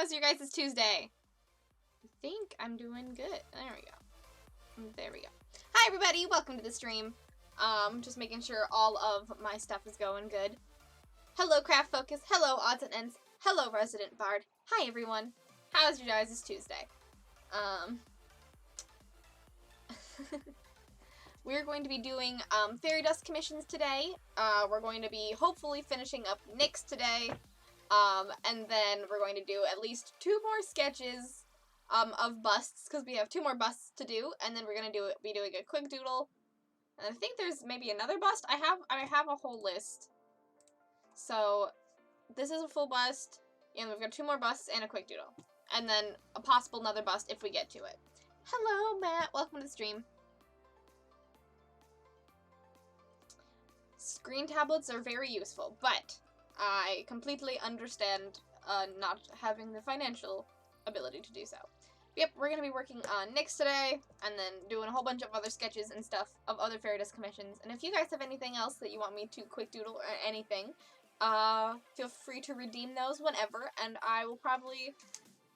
How's your guys' Tuesday? I think I'm doing good. There we go. There we go. Hi everybody, welcome to the stream. Just making sure all of my stuff is going good. Hello Craft Focus, hello Odds and Ends, hello Resident Bard. Hi everyone. How's your guys' Tuesday? We're going to be doing fairy dust commissions today. We're going to be hopefully finishing up Nyx today. And then we're going to do at least 2 more sketches of busts, because we have 2 more busts to do, and then we're going to be doing a quick doodle. And I think there's maybe another bust. I have a whole list. So this is a full bust, and we've got 2 more busts and a quick doodle. And then a possible another bust if we get to it. Hello, Matt. Welcome to the stream. Screen tablets are very useful, but I completely understand not having the financial ability to do so. Yep, we're going to be working on Nyx today, and then doing a whole bunch of other sketches and stuff of other fairy dust commissions. And if you guys have anything else that you want me to quick doodle or anything, feel free to redeem those whenever, and I will probably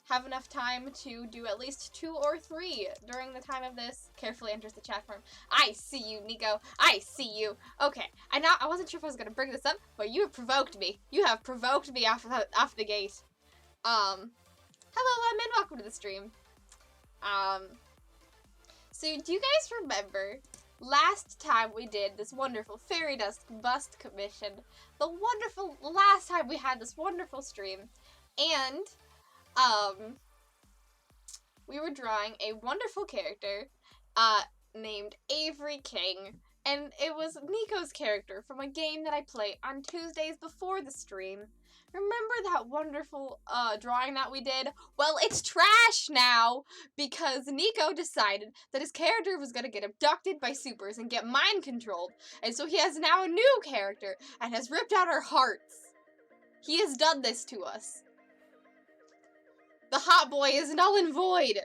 have enough time to do at least 2 or 3 during the time of this. Carefully enters the chat room. I see you, Nico. I see you. Okay, I wasn't sure if I was gonna bring this up, but you have provoked me. You have provoked me off the gate. Hello, Lemon. Welcome to the stream. So do you guys remember last time we did this wonderful fairy dust bust commission? The wonderful last time we had this wonderful stream, and we were drawing a wonderful character, named Avery King, and it was Nico's character from a game that I play on Tuesdays before the stream. Remember that wonderful, drawing that we did? Well, it's trash now, because Nico decided that his character was gonna get abducted by supers and get mind-controlled, and so he has now a new character, and has ripped out our hearts. He has done this to us. The hot boy is null and void.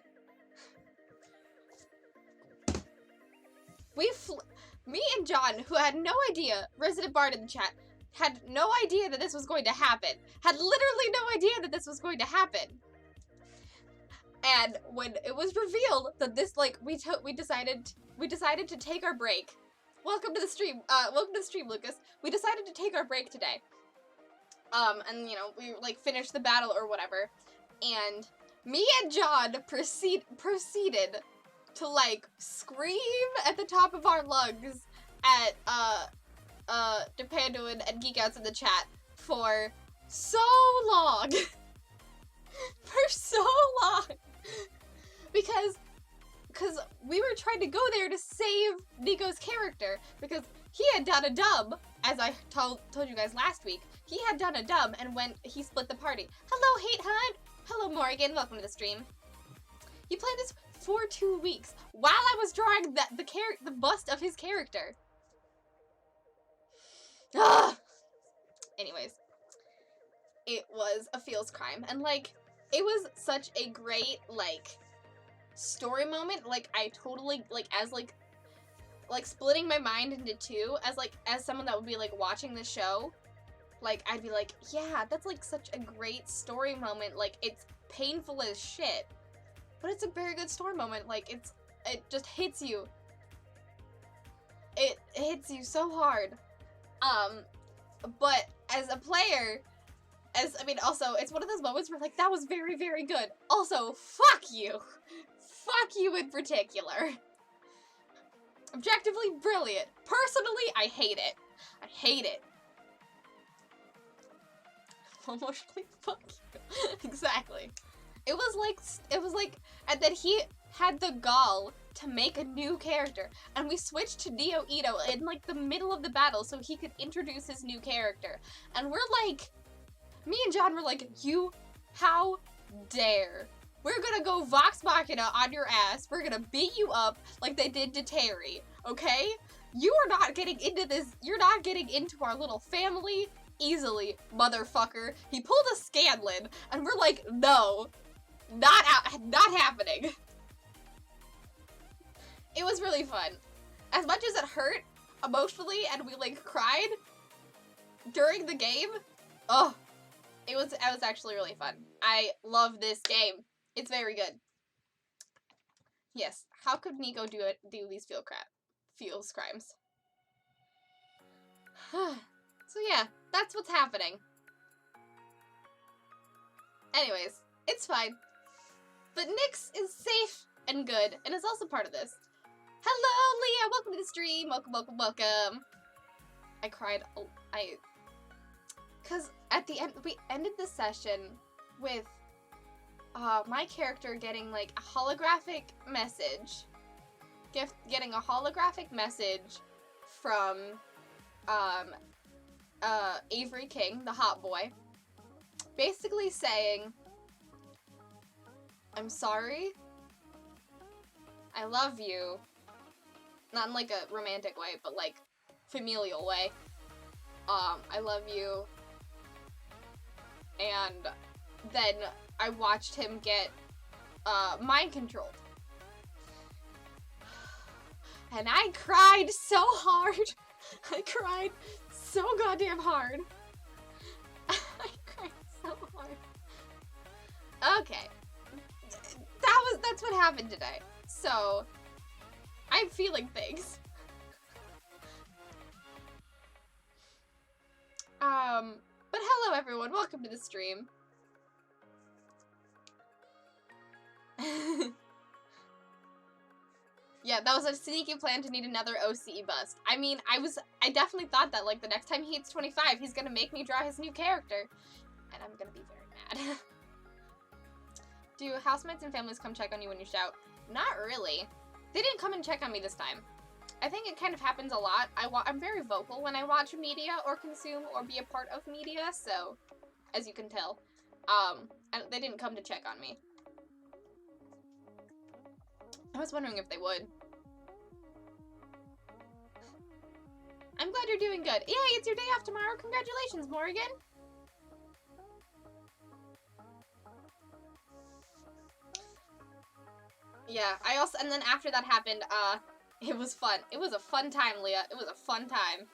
Me and John, who had no idea, Resident Bard in the chat, had no idea that this was going to happen. Had literally no idea that this was going to happen. And when it was revealed that this, like, we decided to take our break. Welcome to the stream. Welcome to the stream, Lucas. We decided to take our break today. And you know, we like finished the battle or whatever. And me and John proceeded to, like, scream at the top of our lungs at, Japando and Geekouts in the chat for so long. For so long. Because we were trying to go there to save Nico's character, because he had done a dub, as I told you guys last week. He had done a dub, and when he split the party. Hello, Hate Hunt! Hello, Morgan. Welcome to the stream. He played this for 2 weeks while I was drawing the bust of his character. Ugh. Anyways, it was a feels crime, and like it was such a great like story moment. Like I totally like as like splitting my mind into 2 as someone that would be like watching the show. Like, I'd be like, yeah, that's, like, such a great story moment. Like, it's painful as shit. But it's a very good story moment. Like, it just hits you. It hits you so hard. But as a player, also, it's one of those moments where, like, that was very, very good. Also, fuck you. Fuck you in particular. Objectively brilliant. Personally, I hate it. I hate it. Emotionally, fuck you. Exactly. It was like, and then he had the gall to make a new character, and we switched to Neo Ito in like the middle of the battle so he could introduce his new character. And we're like, me and John were like, how dare. We're gonna go Vox Machina on your ass. We're gonna beat you up like they did to Terry, okay? You are not getting into this, you're not getting into our little family easily, motherfucker. He pulled a Scanlan, and we're like, no, not happening. It was really fun. As much as it hurt emotionally, and we like cried during the game, oh, It was actually really fun. I love this game. It's very good. Yes. How could Nico do these feels crimes? So yeah, that's what's happening. Anyways, it's fine. But Nyx is safe and good, and is also part of this. Hello, Leah! Welcome to the stream! Welcome, welcome, welcome! I cried. Because at the end, we ended the session with my character getting, like, a holographic message. Getting a holographic message from, Avery King, the hot boy. Basically saying, I'm sorry. I love you. Not in, like, a romantic way, but, like, familial way. I love you. And then I watched him get, mind controlled. And I cried so hard. I cried so goddamn hard. I cried so hard. Okay. That's what happened today. So, I'm feeling things. But hello everyone, welcome to the stream. Yeah, that was a sneaky plan to need another OCE bust. I mean, I definitely thought that, like, the next time he hits 25, he's gonna make me draw his new character. And I'm gonna be very mad. Do housemates and families come check on you when you shout? Not really. They didn't come and check on me this time. I think it kind of happens a lot. I'm very vocal when I watch media or consume or be a part of media, so, as you can tell, they didn't come to check on me. I was wondering if they would. I'm glad you're doing good. Yay, it's your day off tomorrow. Congratulations, Morgan. Yeah, and then after that happened, it was fun. It was a fun time, Leah. It was a fun time.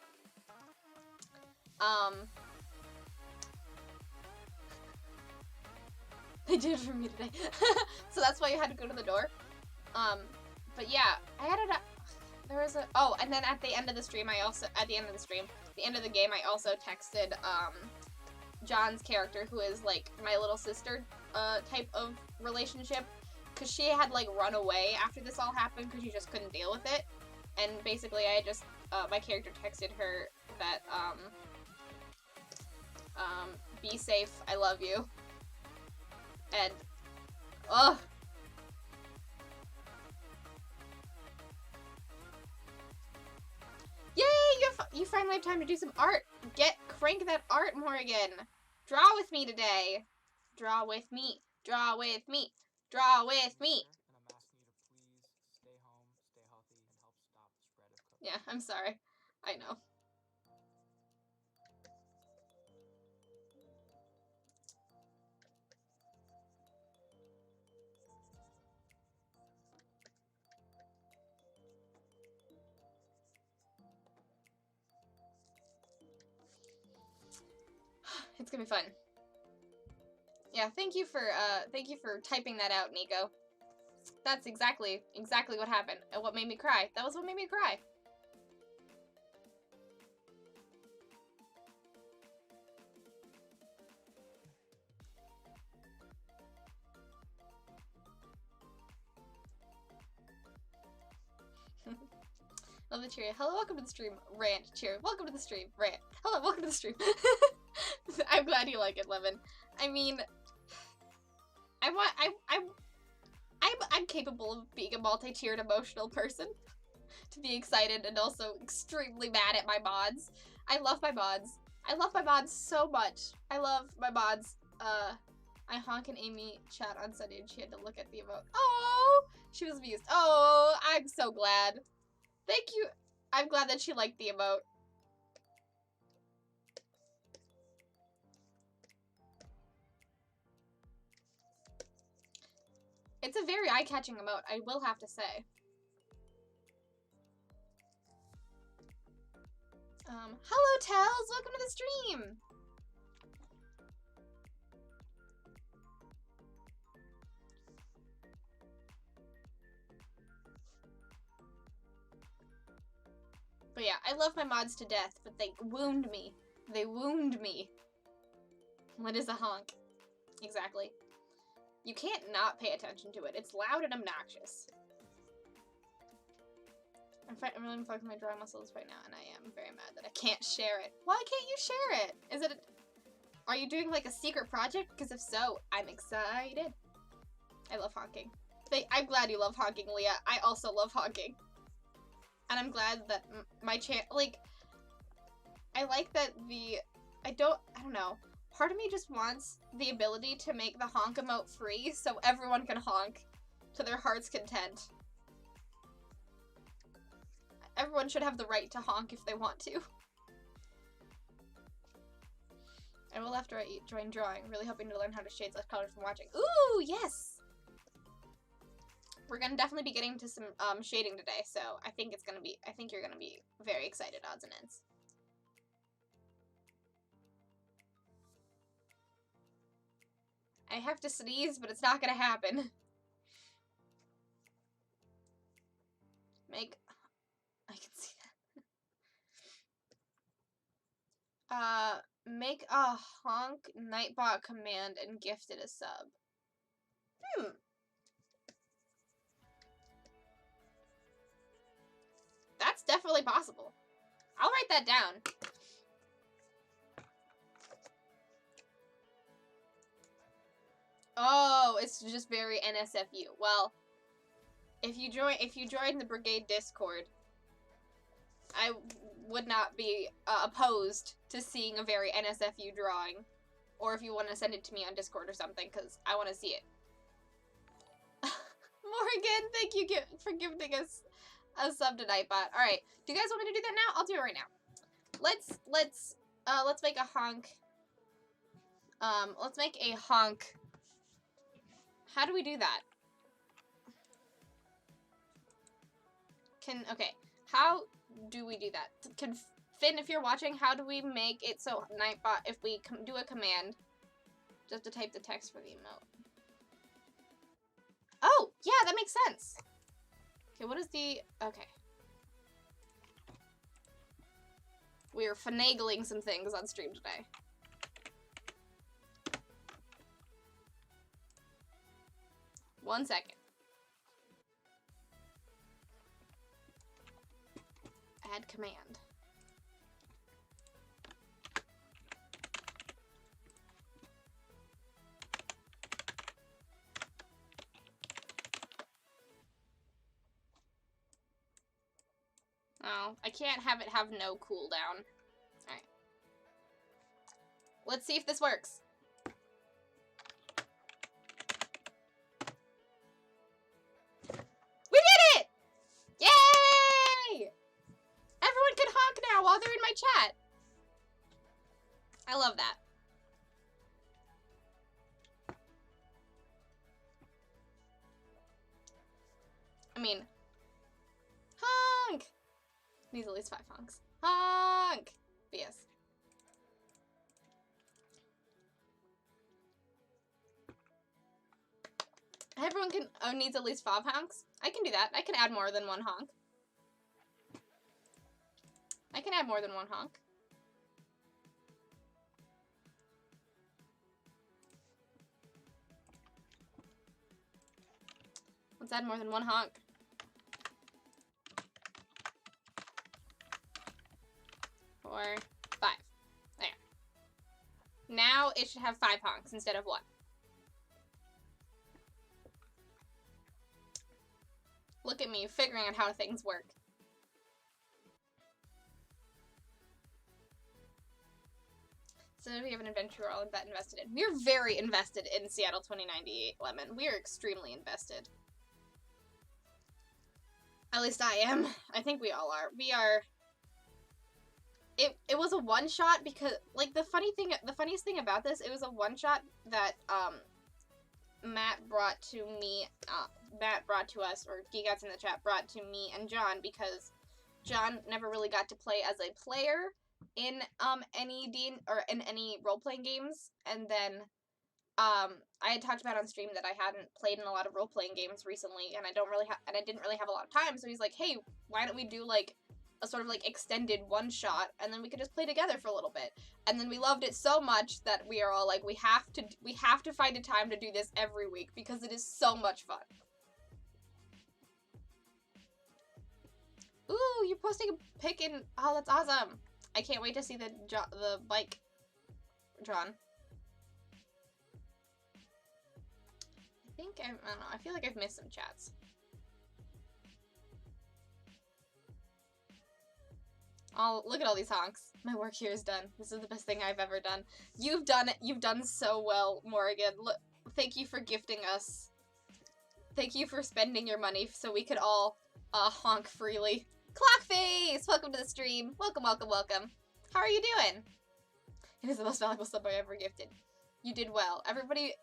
They did it for me today. So that's why you had to go to the door. But yeah, I added and then at the end of the stream, the end of the game, I also texted, John's character, who is, like, my little sister, type of relationship. Because she had, like, run away after this all happened because she just couldn't deal with it. And basically, I just, my character texted her that, be safe, I love you. And, ugh. Yay! You finally have time to do some art. Crank that art, Morgan. Draw with me today. Draw with me. Draw with me. Draw with me. And I'm asking you to please stay home, stay healthy, and help stop the spread of COVID. Yeah, I'm sorry. I know. It's gonna be fun. Yeah, thank you for typing that out, Nico. That's exactly what happened and what made me cry. That was what made me cry. Love the cheer. Hello, welcome to the stream. Rant. Cheer. Welcome to the stream. Rant. Hello, welcome to the stream. I'm glad you like it, Levin. I mean, I'm capable of being a multi-tiered emotional person. To be excited and also extremely mad at my mods. I love my mods. I love my mods so much. I love my mods. I honk and Amy chat on Sunday and she had to look at the emote. Oh, she was amused. Oh, I'm so glad. Thank you. I'm glad that she liked the emote. It's a very eye-catching emote, I will have to say. Hello, Tels! Welcome to the stream! But yeah, I love my mods to death, but they wound me. They wound me. What is a honk? Exactly. You can't not pay attention to it. It's loud and obnoxious. I'm really focusing my drawing muscles right now, and I am very mad that I can't share it. Why can't you share it? Is it? Are you doing like a secret project? Because if so, I'm excited. I love honking. I'm glad you love honking, Leah. I also love honking. And I'm glad that my channel, like, I like that I don't know. Part of me just wants the ability to make the honk emote free so everyone can honk to their heart's content. Everyone should have the right to honk if they want to. I will after I join drawing. Really hoping to learn how to shade less colors from watching. Ooh, yes! We're gonna definitely be getting to some shading today, so I think you're gonna be very excited, odds and ends. I have to sneeze, but it's not gonna happen. I can see that. Make a honk Nightbot command and gift it a sub. That's definitely possible. I'll write that down. Oh, it's just very NSFU. Well, if you join the Brigade Discord, I would not be opposed to seeing a very NSFU drawing, or if you want to send it to me on Discord or something, because I want to see it. Morgan, thank you for giving us a sub to Nightbot. All right, do you guys want me to do that now? I'll do it right now. Let's make a honk. Let's make a honk. How do we do that? Okay, how do we do that? Finn, if you're watching, how do we make it so Nightbot, if we do a command, just to type the text for the emote? Oh, yeah, that makes sense. Okay, what is okay. We are finagling some things on stream today. One second. Add command. Oh, I can't have it have no cooldown. Alright. Let's see if this works. We did it! Yay! Everyone can honk now while they're in my chat. I love that. I mean, honk! Needs at least 5 honks. Honk! But yes. Everyone needs at least 5 honks. I can do that. I can add more than 1 honk. I can add more than 1 honk. Let's add more than 1 honk. 4, 5. There. Now it should have 5 honks instead of 1. Look at me figuring out how things work. So we have an adventure we're all invested in. We're very invested in Seattle 2098, Lemon. We are extremely invested. At least I am. I think we all are. We are. It was a one-shot because, like, the funniest thing about this, it was a one-shot that, Matt brought to me, Matt brought to us, or Geekouts in the chat brought to me and John, because John never really got to play as a player in, in any role-playing games, and then, I had talked about on stream that I hadn't played in a lot of role-playing games recently, and I didn't really have a lot of time, so he's like, hey, why don't we do, like, a sort of like extended one shot, and then we could just play together for a little bit. And then we loved it so much that we are all like, we have to find a time to do this every week because it is so much fun. Ooh, you're posting a pic in, oh, that's awesome. I can't wait to see the bike drawn. I don't know, I feel like I've missed some chats. Oh, look at all these honks. My work here is done. This is the best thing I've ever done. You've done so well, Morgan. Look, thank you for gifting us. Thank you for spending your money so we could all honk freely. Clockface! Welcome to the stream. Welcome, welcome, welcome. How are you doing? It is the most valuable sub I ever gifted. You did well. Everybody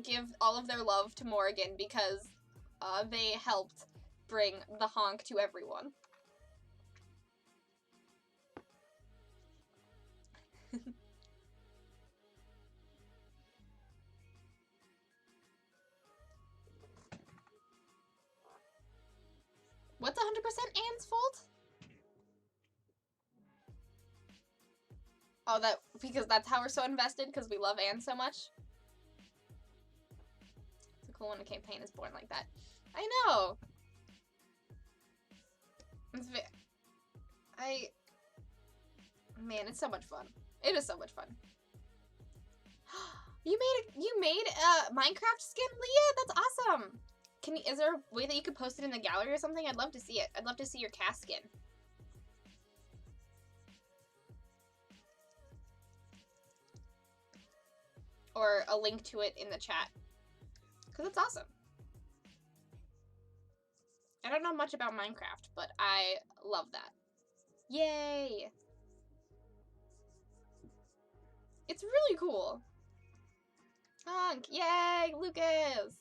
give all of their love to Morgan because they helped bring the honk to everyone. What's 100% Anne's fault? Oh, because that's how we're so invested, because we love Anne so much? It's cool when a campaign is born like that. I know! Man, it's so much fun. It is so much fun. You made a Minecraft skin, Leah? That's awesome! Is there a way that you could post it in the gallery or something? I'd love to see it. I'd love to see your cast skin. Or a link to it in the chat. Because it's awesome. I don't know much about Minecraft, but I love that. Yay! It's really cool. Honk! Yay! Lucas!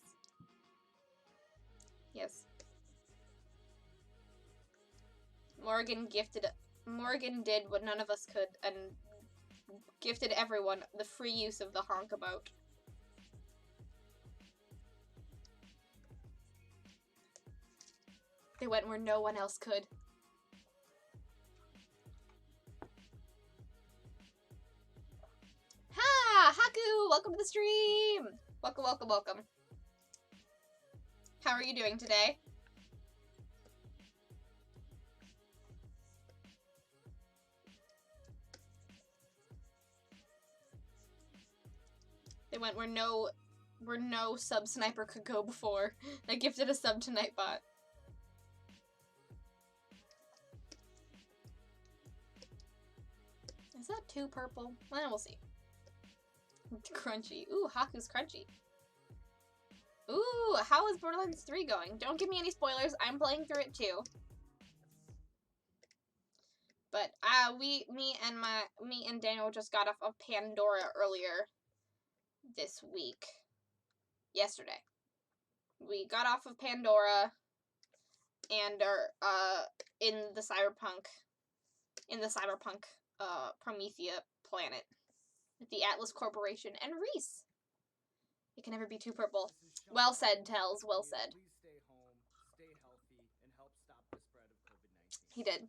Yes. Morgan did what none of us could and gifted everyone the free use of the honk emote. They went where no one else could. Ha! Haku! Welcome to the stream! Welcome, welcome, welcome. How are you doing today? They went where no sub sniper could go before. They gifted a sub to Nightbot. Is that too purple? Well, we'll see. Crunchy. Ooh, Haku's crunchy. Ooh, how is Borderlands 3 going? Don't give me any spoilers. I'm playing through it too. But me and Daniel just got off of Pandora earlier this week. Yesterday. We got off of Pandora and are in the cyberpunk Promethea planet with the Atlas Corporation and Reese. It can never be too purple. Well said, Tells. Well said. Please stay home, stay healthy, and help stop the spread of COVID-19. He did.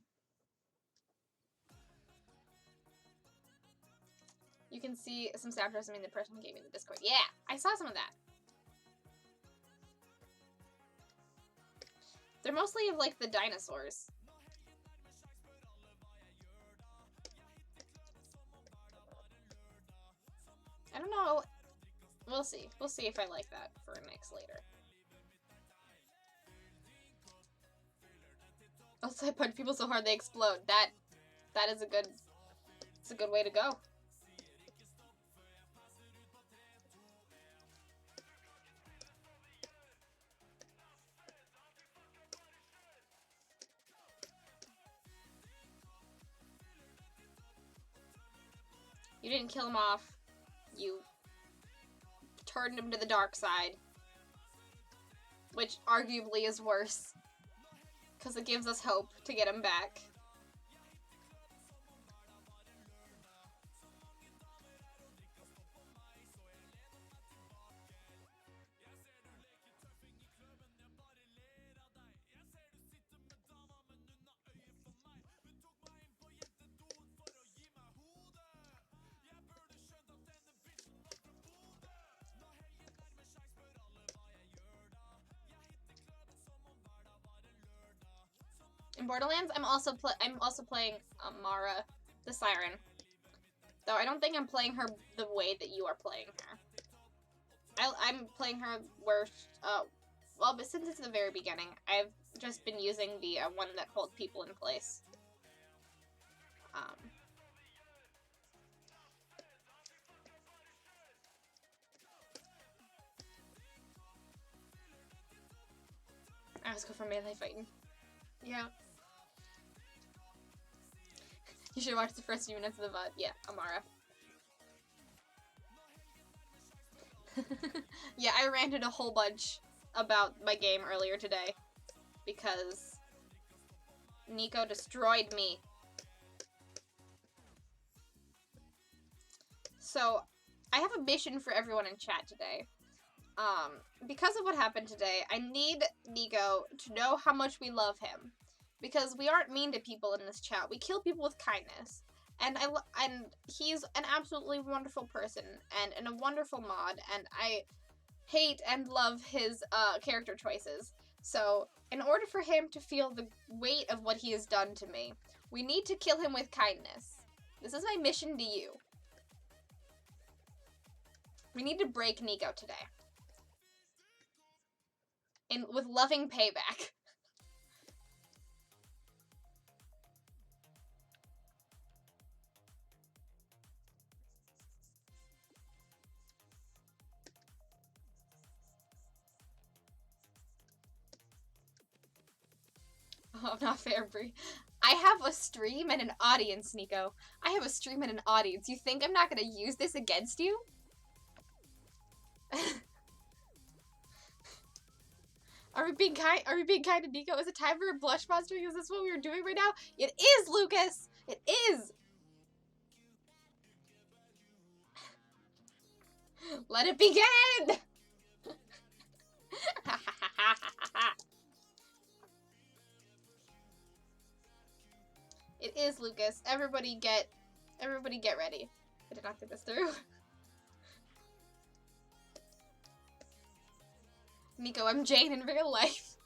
You can see some snapshots of me in the person who gave me the Discord. Yeah, I saw some of that. They're mostly of, like, the dinosaurs. I don't know. We'll see. We'll see if I like that for a mix later. Also, I punch people so hard they explode. That is it's a good way to go. You didn't kill him off. You turned him to the dark side. Which arguably is worse. Because it gives us hope to get him back. In Borderlands, I'm also playing Mara, the Siren. Though I don't think I'm playing her the way that you are playing her. I'm playing her where, well, but since it's the very beginning, I've just been using the one that holds people in place. I always go for melee fighting. Yeah. You should watch the first few minutes of the VOD. Yeah, Amara. Yeah, I ranted a whole bunch about my game earlier today because Nico destroyed me. So, I have a mission for everyone in chat today. Because of what happened today, I need Nico to know how much we love him. Because we aren't mean to people in this chat. We kill people with kindness. And he's an absolutely wonderful person and a wonderful mod, and I hate and love his character choices. So, in order for him to feel the weight of what he has done to me, we need to kill him with kindness. This is my mission to you. We need to break Nico today. With loving payback. Oh, not fair, Brie. I have a stream and an audience, Nico. I have a stream and an audience. You think I'm not gonna use this against you? Are we being kind? Are we being kind to Nico? Is it time for a blush monster? Is this what we are doing right now? It is, Lucas. It is. Let it begin. It is, Lucas. Everybody get ready. I did not think this through. Nico, I'm Jane in real life.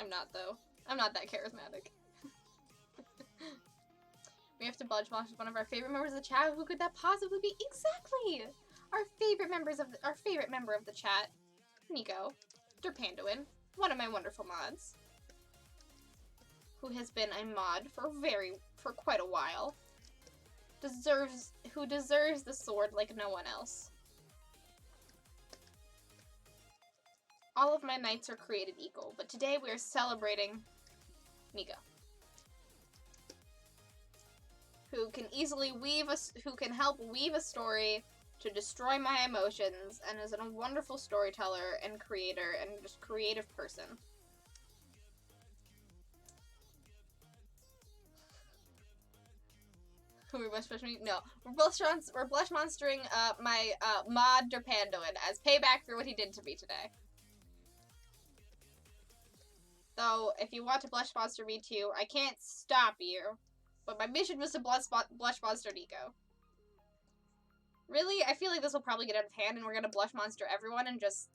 I'm not, though. I'm not that charismatic. We have to budge monster one of our favorite members of the chat. Who could that possibly be? Exactly! Our favorite member of the chat, Nico Derpanduin, one of my wonderful mods, who has been a mod for quite a while. Who deserves the sword like no one else. All of my knights are created equal, but today we are celebrating Nico, who can help weave a story to destroy my emotions, and is a wonderful storyteller and creator and just creative person. We're blush monstering? No. We're blush monstering my mod Derpanduin as payback for what he did to me today. So, if you want to blush monster me too, I can't stop you. But my mission was to blush monster Nico. Really? I feel like this will probably get out of hand and we're gonna blush monster everyone and just...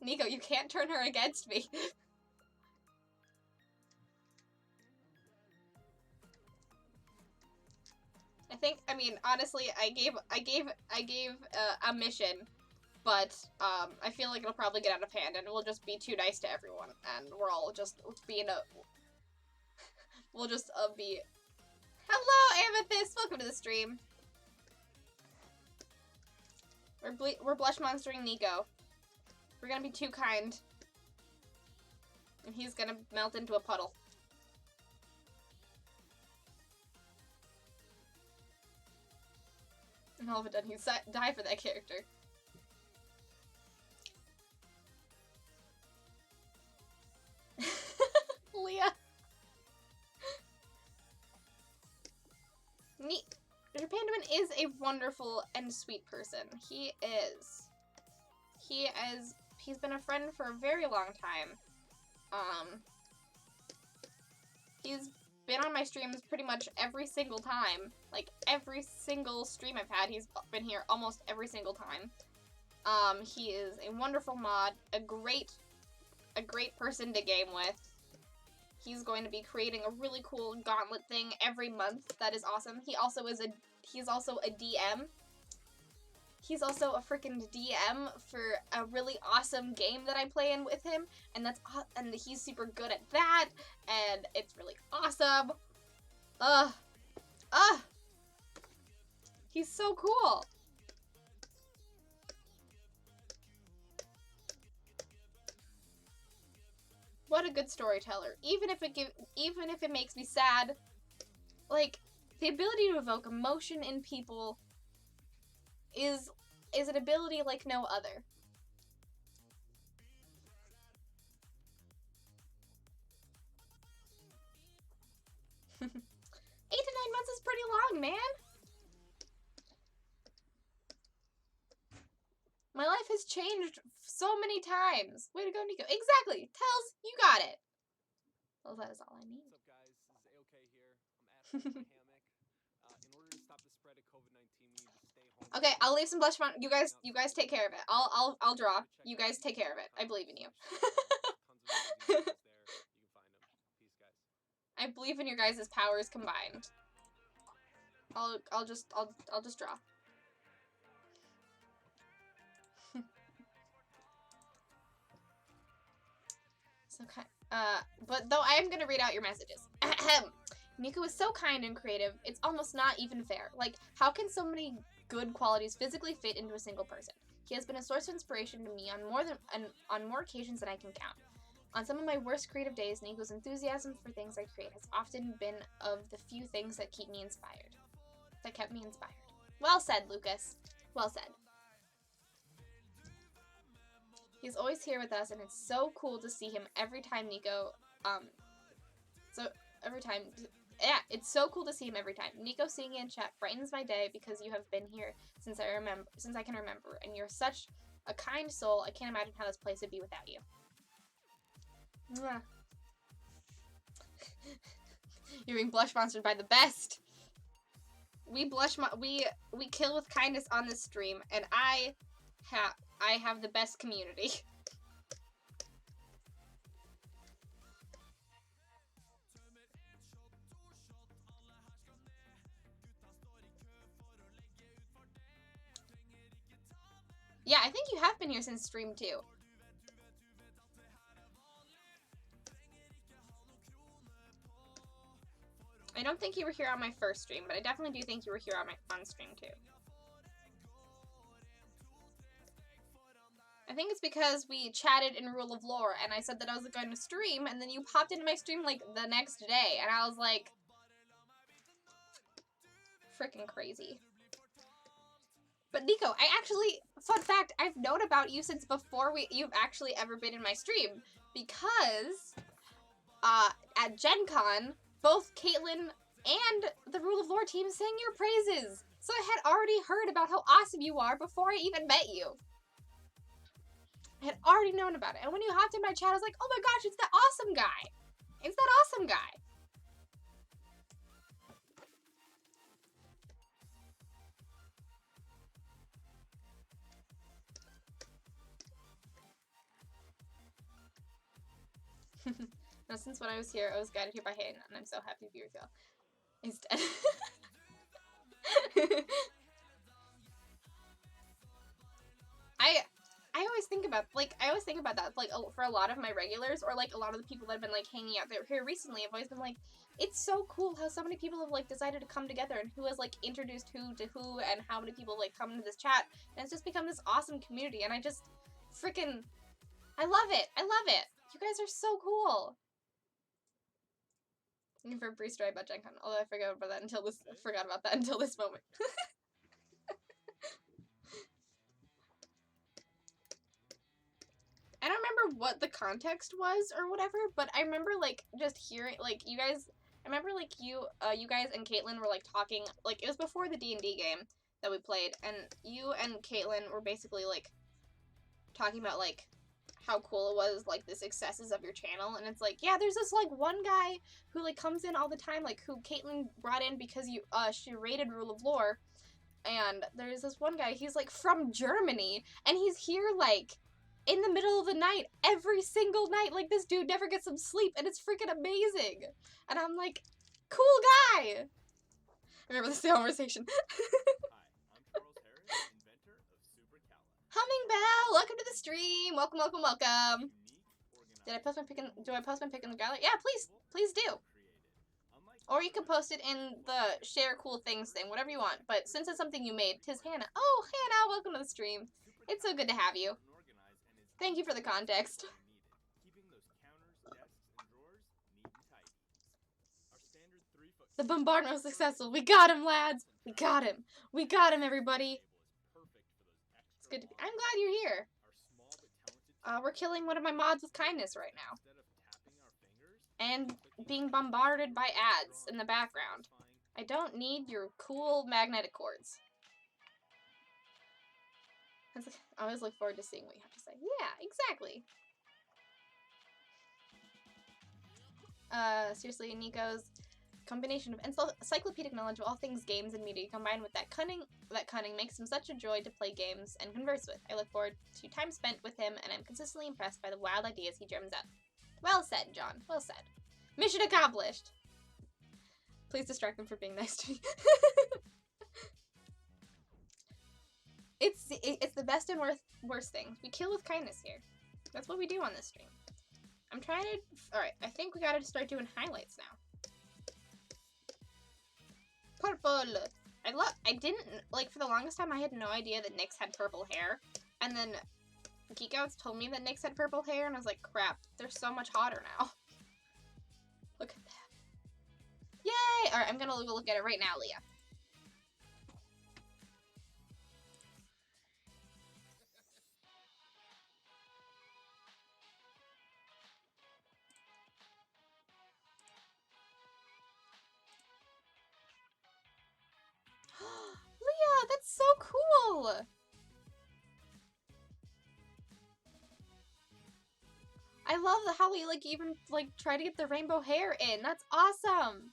Nico, you can't turn her against me. I mean, honestly, I gave a mission, but I feel like it'll probably get out of hand and we'll just be too nice to everyone and we're all just being we'll just be... Hello, Amethyst! Welcome to the stream. We're blush monstering Nico. We're gonna be too kind. And he's gonna melt into a puddle. And all of a sudden he'd die for that character. Leah. Derpanduin is a wonderful and sweet person. He is. He's been a friend for a very long time. He's been on my streams pretty much every single time. Like, every single stream I've had, he's been here almost every single time. He is a wonderful mod, a great person to game with. He's going to be creating a really cool gauntlet thing every month. That is awesome. He's also a DM. He's also a freaking DM for a really awesome game that I play in with him, and he's super good at that, and it's really awesome. He's so cool. What a good storyteller. Even if it makes me sad, like, the ability to evoke emotion in people is an ability like no other. 8 to 9 months is pretty long, man. My life has changed so many times. Way to go, Nico. Exactly. Tells, you got it. Well, that is all I need. What's up, guys? This is A-OK here. I'm at home in my hammock. In order to stop the spread of COVID-19, we need to stay home. Okay, I'll leave some blush on. You guys take care of it. I'll draw. You guys take care of it. I believe in you. Tons of videos there. You can find them. Peace, guys. I believe in your guys' powers combined. I'll just draw. So kind. But though I am gonna read out your messages. Nico is so kind and creative. It's almost not even fair. Like, how can so many good qualities physically fit into a single person? He has been a source of inspiration to me on more occasions than I can count. On some of my worst creative days, Nico's enthusiasm for things I create has often been of the few things that keep me inspired. That kept me inspired. Well said, Lucas. Well said. He's always here with us, and it's so cool to see him every time Nico, it's so cool to see him every time. Nico seeing you in chat brightens my day because you have been here since I can remember, and you're such a kind soul. I can't imagine how this place would be without you. Mwah. You're being blush monstered by the best. We kill with kindness on this stream, and I have the best community. Yeah, I think you have been here since stream 2. I don't think you were here on my first stream, but I definitely do think you were here on stream 2. I think it's because we chatted in Rule of Lore, and I said that I was going to stream, and then you popped into my stream, like, the next day, and I was like, freaking crazy. But Nico, fun fact, I've known about you since before you've actually ever been in my stream, because, at Gen Con, both Caitlin and the Rule of Lore team sang your praises, so I had already heard about how awesome you are before I even met you. I had already known about it. And when you hopped in my chat, I was like, oh my gosh, it's that awesome guy. It's that awesome guy. Now, since when I was here, I was guided here by Hayden, and I'm so happy to be with y'all. He's dead. I always think about that, like, for a lot of my regulars, or, like, a lot of the people that have been, like, hanging out there here recently, I've always been like, it's so cool how so many people have, like, decided to come together, and who has, like, introduced who to who, and how many people, like, come into this chat, and it's just become this awesome community, and I just freaking, I love it. I love it. You guys are so cool. Looking for a brief story about Gen Con, although I forgot about that until this moment. I don't remember what the context was or whatever, but I remember, like, just hearing, like, you guys, I remember, like, you guys and Caitlin were, like, talking, like, it was before the D&D game that we played, and you and Caitlin were basically, like, talking about, like, how cool it was, like, the successes of your channel, and it's like, yeah, there's this, like, one guy who, like, comes in all the time, like, who Caitlin brought in because she rated Rule of Lore, and there's this one guy, he's like from Germany, and he's here like in the middle of the night every single night. Like, this dude never gets some sleep, and it's freaking amazing. And I'm like, cool guy. Remember this conversation. Hi, I'm Charles Harris, inventor of Supercala. Humming Bell, welcome to the stream. Welcome, welcome, welcome. Did I post my pick in, do I post my pick in the gallery? Yeah, please do. Or you can post it in the share cool things thing, whatever you want. But since it's something you made, 'tis Hannah. Oh, Hannah, welcome to the stream. It's so good to have you. Thank you for the context. The bombardment was successful. We got him, lads. We got him. We got him, everybody. It's good to be. I'm glad you're here. We're killing one of my mods with kindness right now. And being bombarded by ads in the background. I don't need your cool magnetic cords. I always look forward to seeing what you have to say. Yeah, exactly. Seriously, Nico's combination of encyclopedic knowledge of all things games and media combined with that cunning makes him such a joy to play games and converse with. I look forward to time spent with him, and I'm consistently impressed by the wild ideas he drums up. Well said, John. Well said. Mission accomplished. Please distract them from being nice to me. It's the best and worst things. We kill with kindness here. That's what we do on this stream. I'm trying to... Alright, I think we gotta start doing highlights now. Purple! I didn't... Like, for the longest time, I had no idea that Nyx had purple hair. And then Geek Outs told me that Nyx had purple hair, and I was like, crap, they're so much hotter now. Look at that. Yay! Alright, I'm gonna look at it right now, Leah. Leah, that's so cool! I love how we, like, even, like, try to get the rainbow hair in. That's awesome!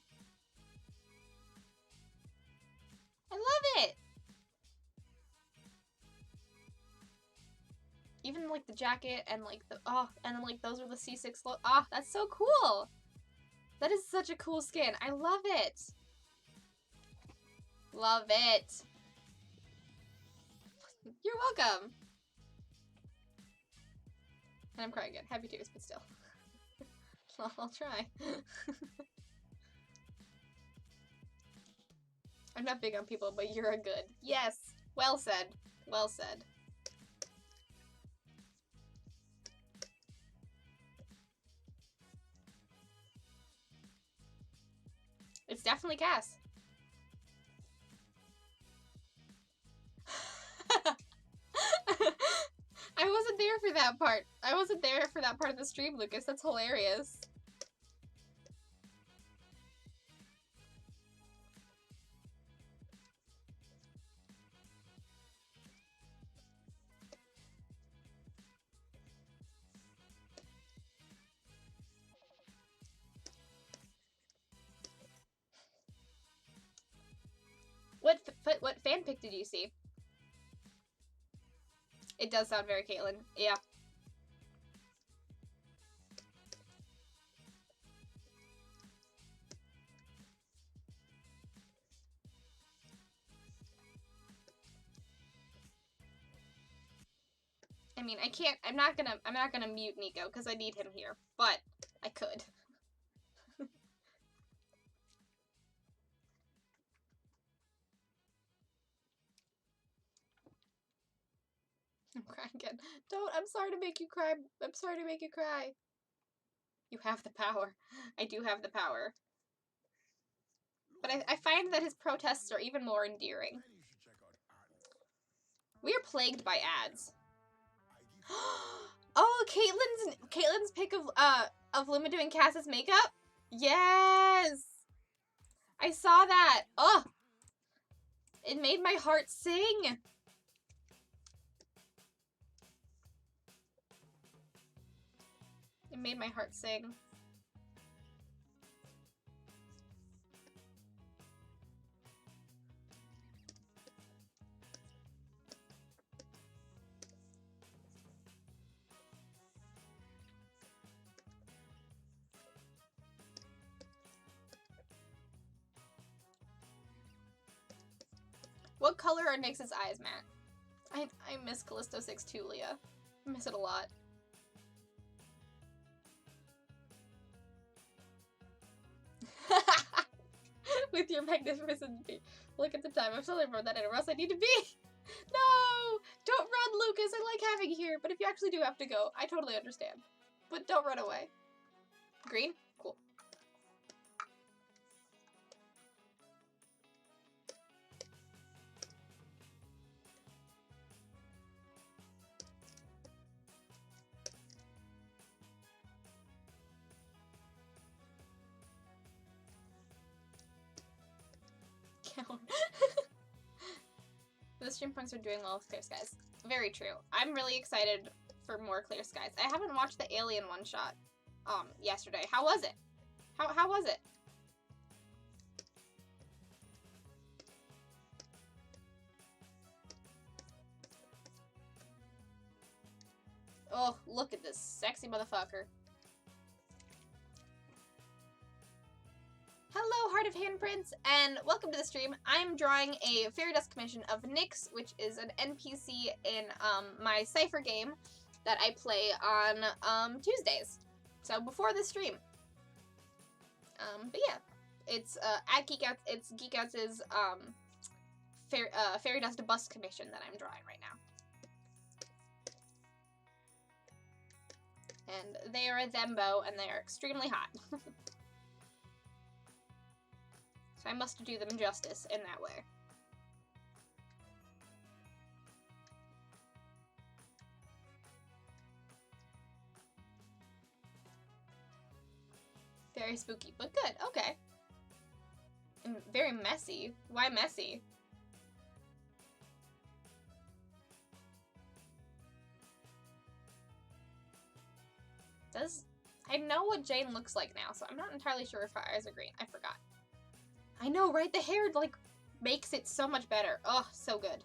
I love it! Even, like, the jacket and, like, the, oh, and then, like, those are the C6 look. Ah, that's so cool! That is such a cool skin. I love it! Love it! You're welcome! And I'm crying again. Happy tears, but still. I'll try. I'm not big on people, but you're a good. Yes! Well said. Well said. It's definitely Cass. I wasn't there for that part. I wasn't there for that part of the stream, Lucas. That's hilarious. What fanfic did you see? It does sound very Caitlyn. Yeah. I mean, I can't. I'm not gonna mute Nico because I need him here, but I could. I'm crying again. Don't. I'm sorry to make you cry. I'm sorry to make you cry. You have the power. I do have the power. But I find that his protests are even more endearing. We are plagued by ads. Oh, Caitlyn's pick of Luma doing Cass's makeup? Yes! I saw that! Oh! It made my heart sing! It made my heart sing. What color are Nyx's eyes, Matt? I miss Callisto 6 too, Leah. I miss it a lot. With your magnificent feet. Look at the time. I'm still remember that or else I need to be. No! Don't run, Lucas. I like having you here. But if you actually do have to go, I totally understand. But don't run away. Green? Cool. Count. The stream punks are doing well with clear skies. Very true. I'm really excited for more clear skies. I haven't watched the Alien one shot yesterday. How was it? How was it? Oh, look at this sexy motherfucker. Hello, Heart of Handprints, and welcome to the stream. I'm drawing a Fairy Dust commission of Nyx, which is an NPC in my Cypher game that I play on Tuesdays. So before the stream. But yeah, it's at Geek Outs. It's Geek Outs' Fairy Dust bust commission that I'm drawing right now. And they are a thembo, and they are extremely hot. So I must do them justice in that way. Very spooky, but good. Okay. And very messy. Why messy? I know what Jane looks like now, so I'm not entirely sure if her eyes are green. I forgot. I know, right? The hair, like, makes it so much better. Oh, so good.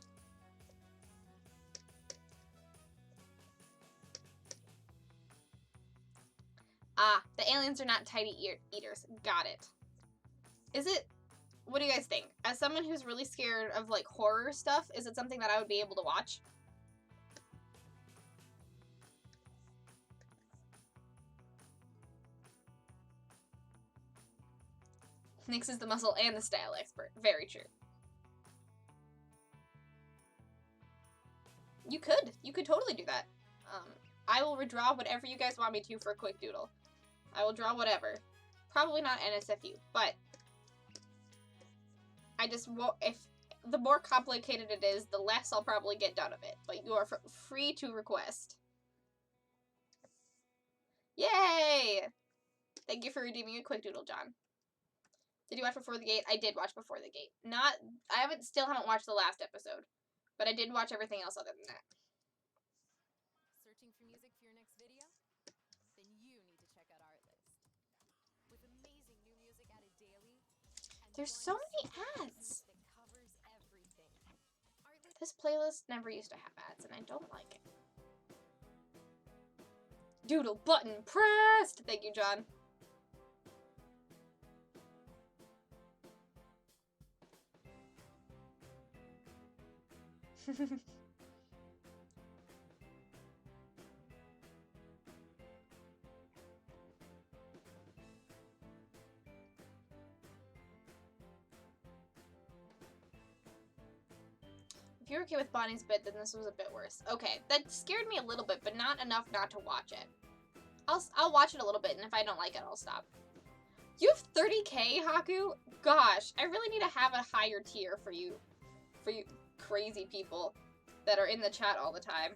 Ah, the aliens are not tidy eaters. Got it. Is it... What do you guys think? As someone who's really scared of, like, horror stuff, is it something that I would be able to watch? Nyx is the muscle and the style expert. Very true. You could totally do that. I will redraw whatever you guys want me to for a quick doodle. I will draw whatever. Probably not NSFU, but I just won't. If the more complicated it is, the less I'll probably get done of it. But you are free to request. Yay! Thank you for redeeming a quick doodle, John. Did you watch Before the Gate? I did watch Before the Gate. I still haven't watched the last episode, but I did watch everything else other than that. Searching for music for your next video? Then you need to check out our list. With amazing new music added daily. There's so many ads. That covers everything. This playlist never used to have ads, and I don't like it. Doodle button pressed! Thank you, John. If you're okay with Bonnie's bit, then this was a bit worse. Okay, that scared me a little bit, but not enough not to watch it. I'll watch it a little bit, and if I don't like it, I'll stop. You have 30K, Haku? Gosh, I really need to have a higher tier for you crazy people that are in the chat all the time.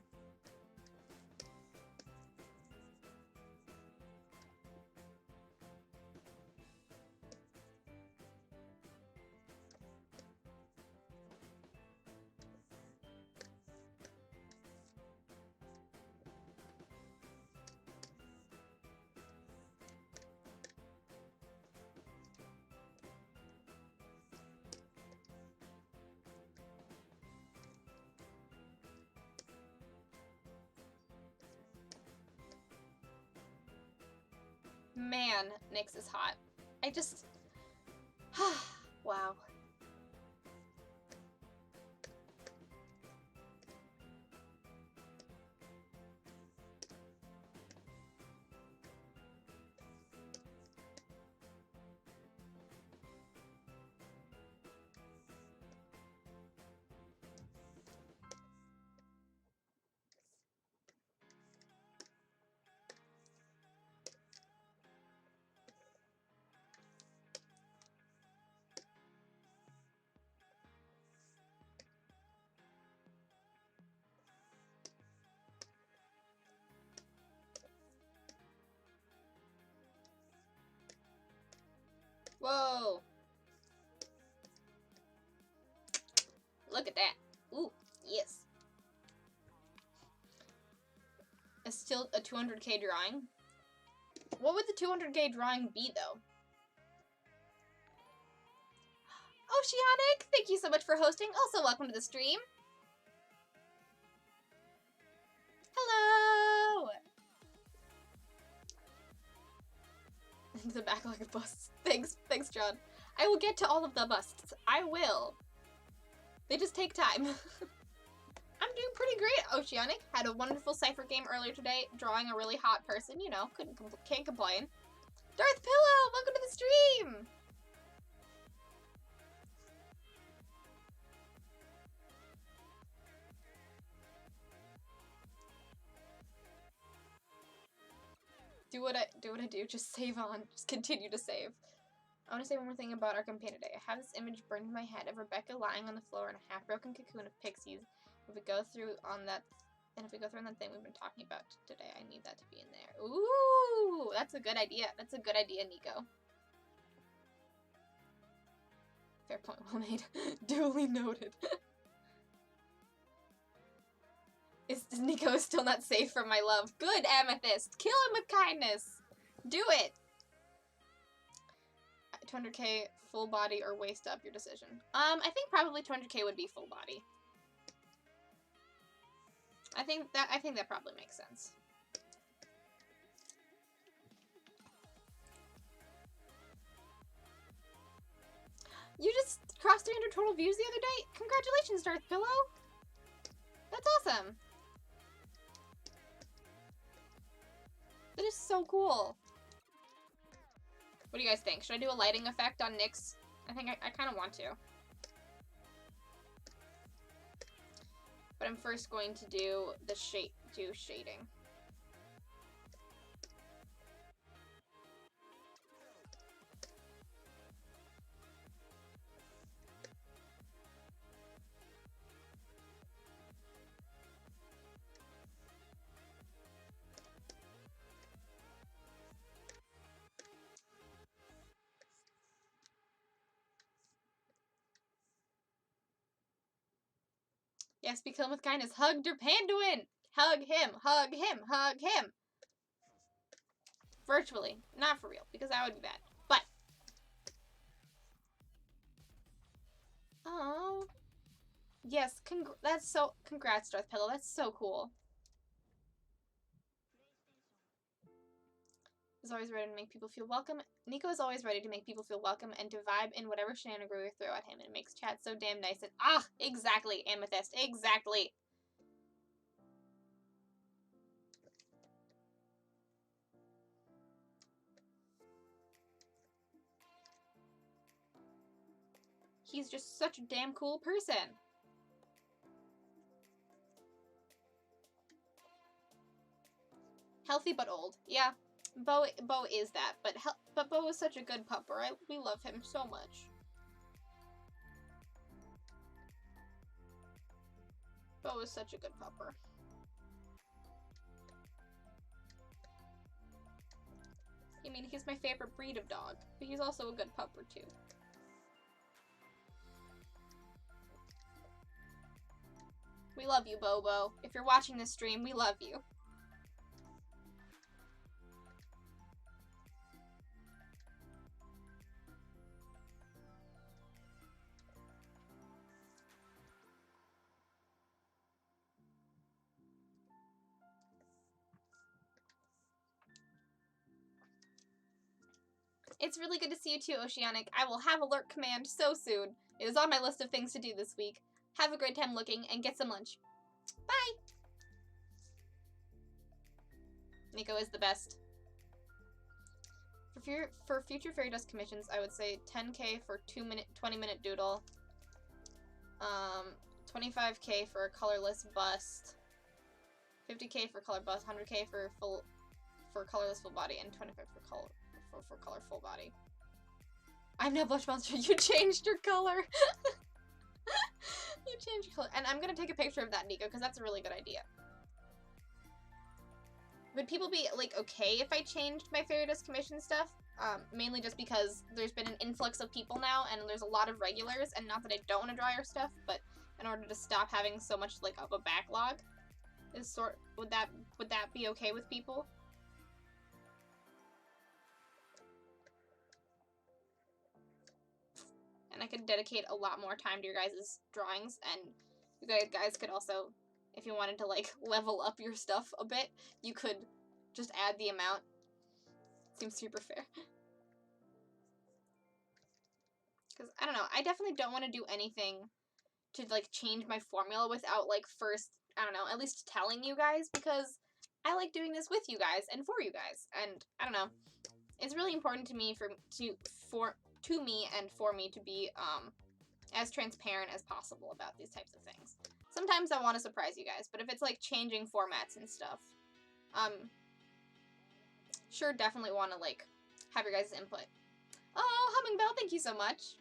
Man, Nyx is hot. I just... wow. Look at that. Ooh, yes. It's still a 200k drawing. What would the 200k drawing be, though? Oceanic, thank you so much for hosting. Also, welcome to the stream. Hello! The backlog of busts. Thanks, John. I will get to all of the busts. I will. They just take time. I'm doing pretty great, Oceanic. Had a wonderful cipher game earlier today, drawing a really hot person. You know, can't complain. Darth Pillow, welcome to the stream. Do what I do. Just save on. Just continue to save. I want to say one more thing about our campaign today. I have this image burned in my head of Rebecca lying on the floor in a half-broken cocoon of pixies. If we go through on that thing we've been talking about today, I need that to be in there. Ooh, that's a good idea. That's a good idea, Nico. Fair point, well made. Duly noted. Nico is still not safe from my love. Good, Amethyst. Kill him with kindness. Do it. 200k full body or waist up, your decision. I think probably 200k would be full body. I think that probably makes sense. You just crossed 300 total views the other day? Congratulations, Darth Pillow. That's awesome. That is so cool. What do you guys think? Should I do a lighting effect on Nyx? I think I kind of want to. But I'm first going to do the shading. Yes, be killed with kindness. Hug your Panduin! Hug him! Hug him! Hug him! Virtually. Not for real, because that would be bad. But. Oh. Yes, congrats, Darth Pillow. That's so cool. Is always ready to make people feel welcome. Nico is always ready to make people feel welcome and to vibe in whatever shenanigans we throw at him. And it makes chat so damn nice. And exactly, Amethyst. Exactly. He's just such a damn cool person. Healthy but old. Yeah. Bo is that, but Bo is such a good pupper. We love him so much. Bo is such a good pupper. I mean, he's my favorite breed of dog, but he's also a good pupper too. We love you, Bobo. If you're watching this stream, we love you. It's really good to see you too, Oceanic. I will have alert command so soon. It is on my list of things to do this week. Have a great time looking and get some lunch. Bye! Nico is the best. For future fairy dust commissions, I would say 10k for 20-minute doodle. 25k for a colorless bust. 50k for color bust. 100k for colorless full body, and 25 for color full body. I'm now Blush Monster. You changed your color. You changed your color. And I'm gonna take a picture of that, Nico, because that's a really good idea. Would people be, like, okay if I changed my Fairy Dust Commission stuff? Mainly just because there's been an influx of people now, and there's a lot of regulars, and not that I don't want to draw your stuff, but in order to stop having so much like of a backlog. Would that be okay with people? And I could dedicate a lot more time to your guys' drawings, and you guys could also, if you wanted to like level up your stuff a bit, you could just add the amount. Seems super fair. Because, I don't know, I definitely don't want to do anything to like change my formula without like first, I don't know, at least telling you guys, because I like doing this with you guys and for you guys. And I don't know, it's really important to me to me and for me to be as transparent as possible about these types of things. Sometimes I want to surprise you guys, but if it's like changing formats and stuff, sure, definitely want to like have your guys' input. Oh, Hummingbell, thank you so much.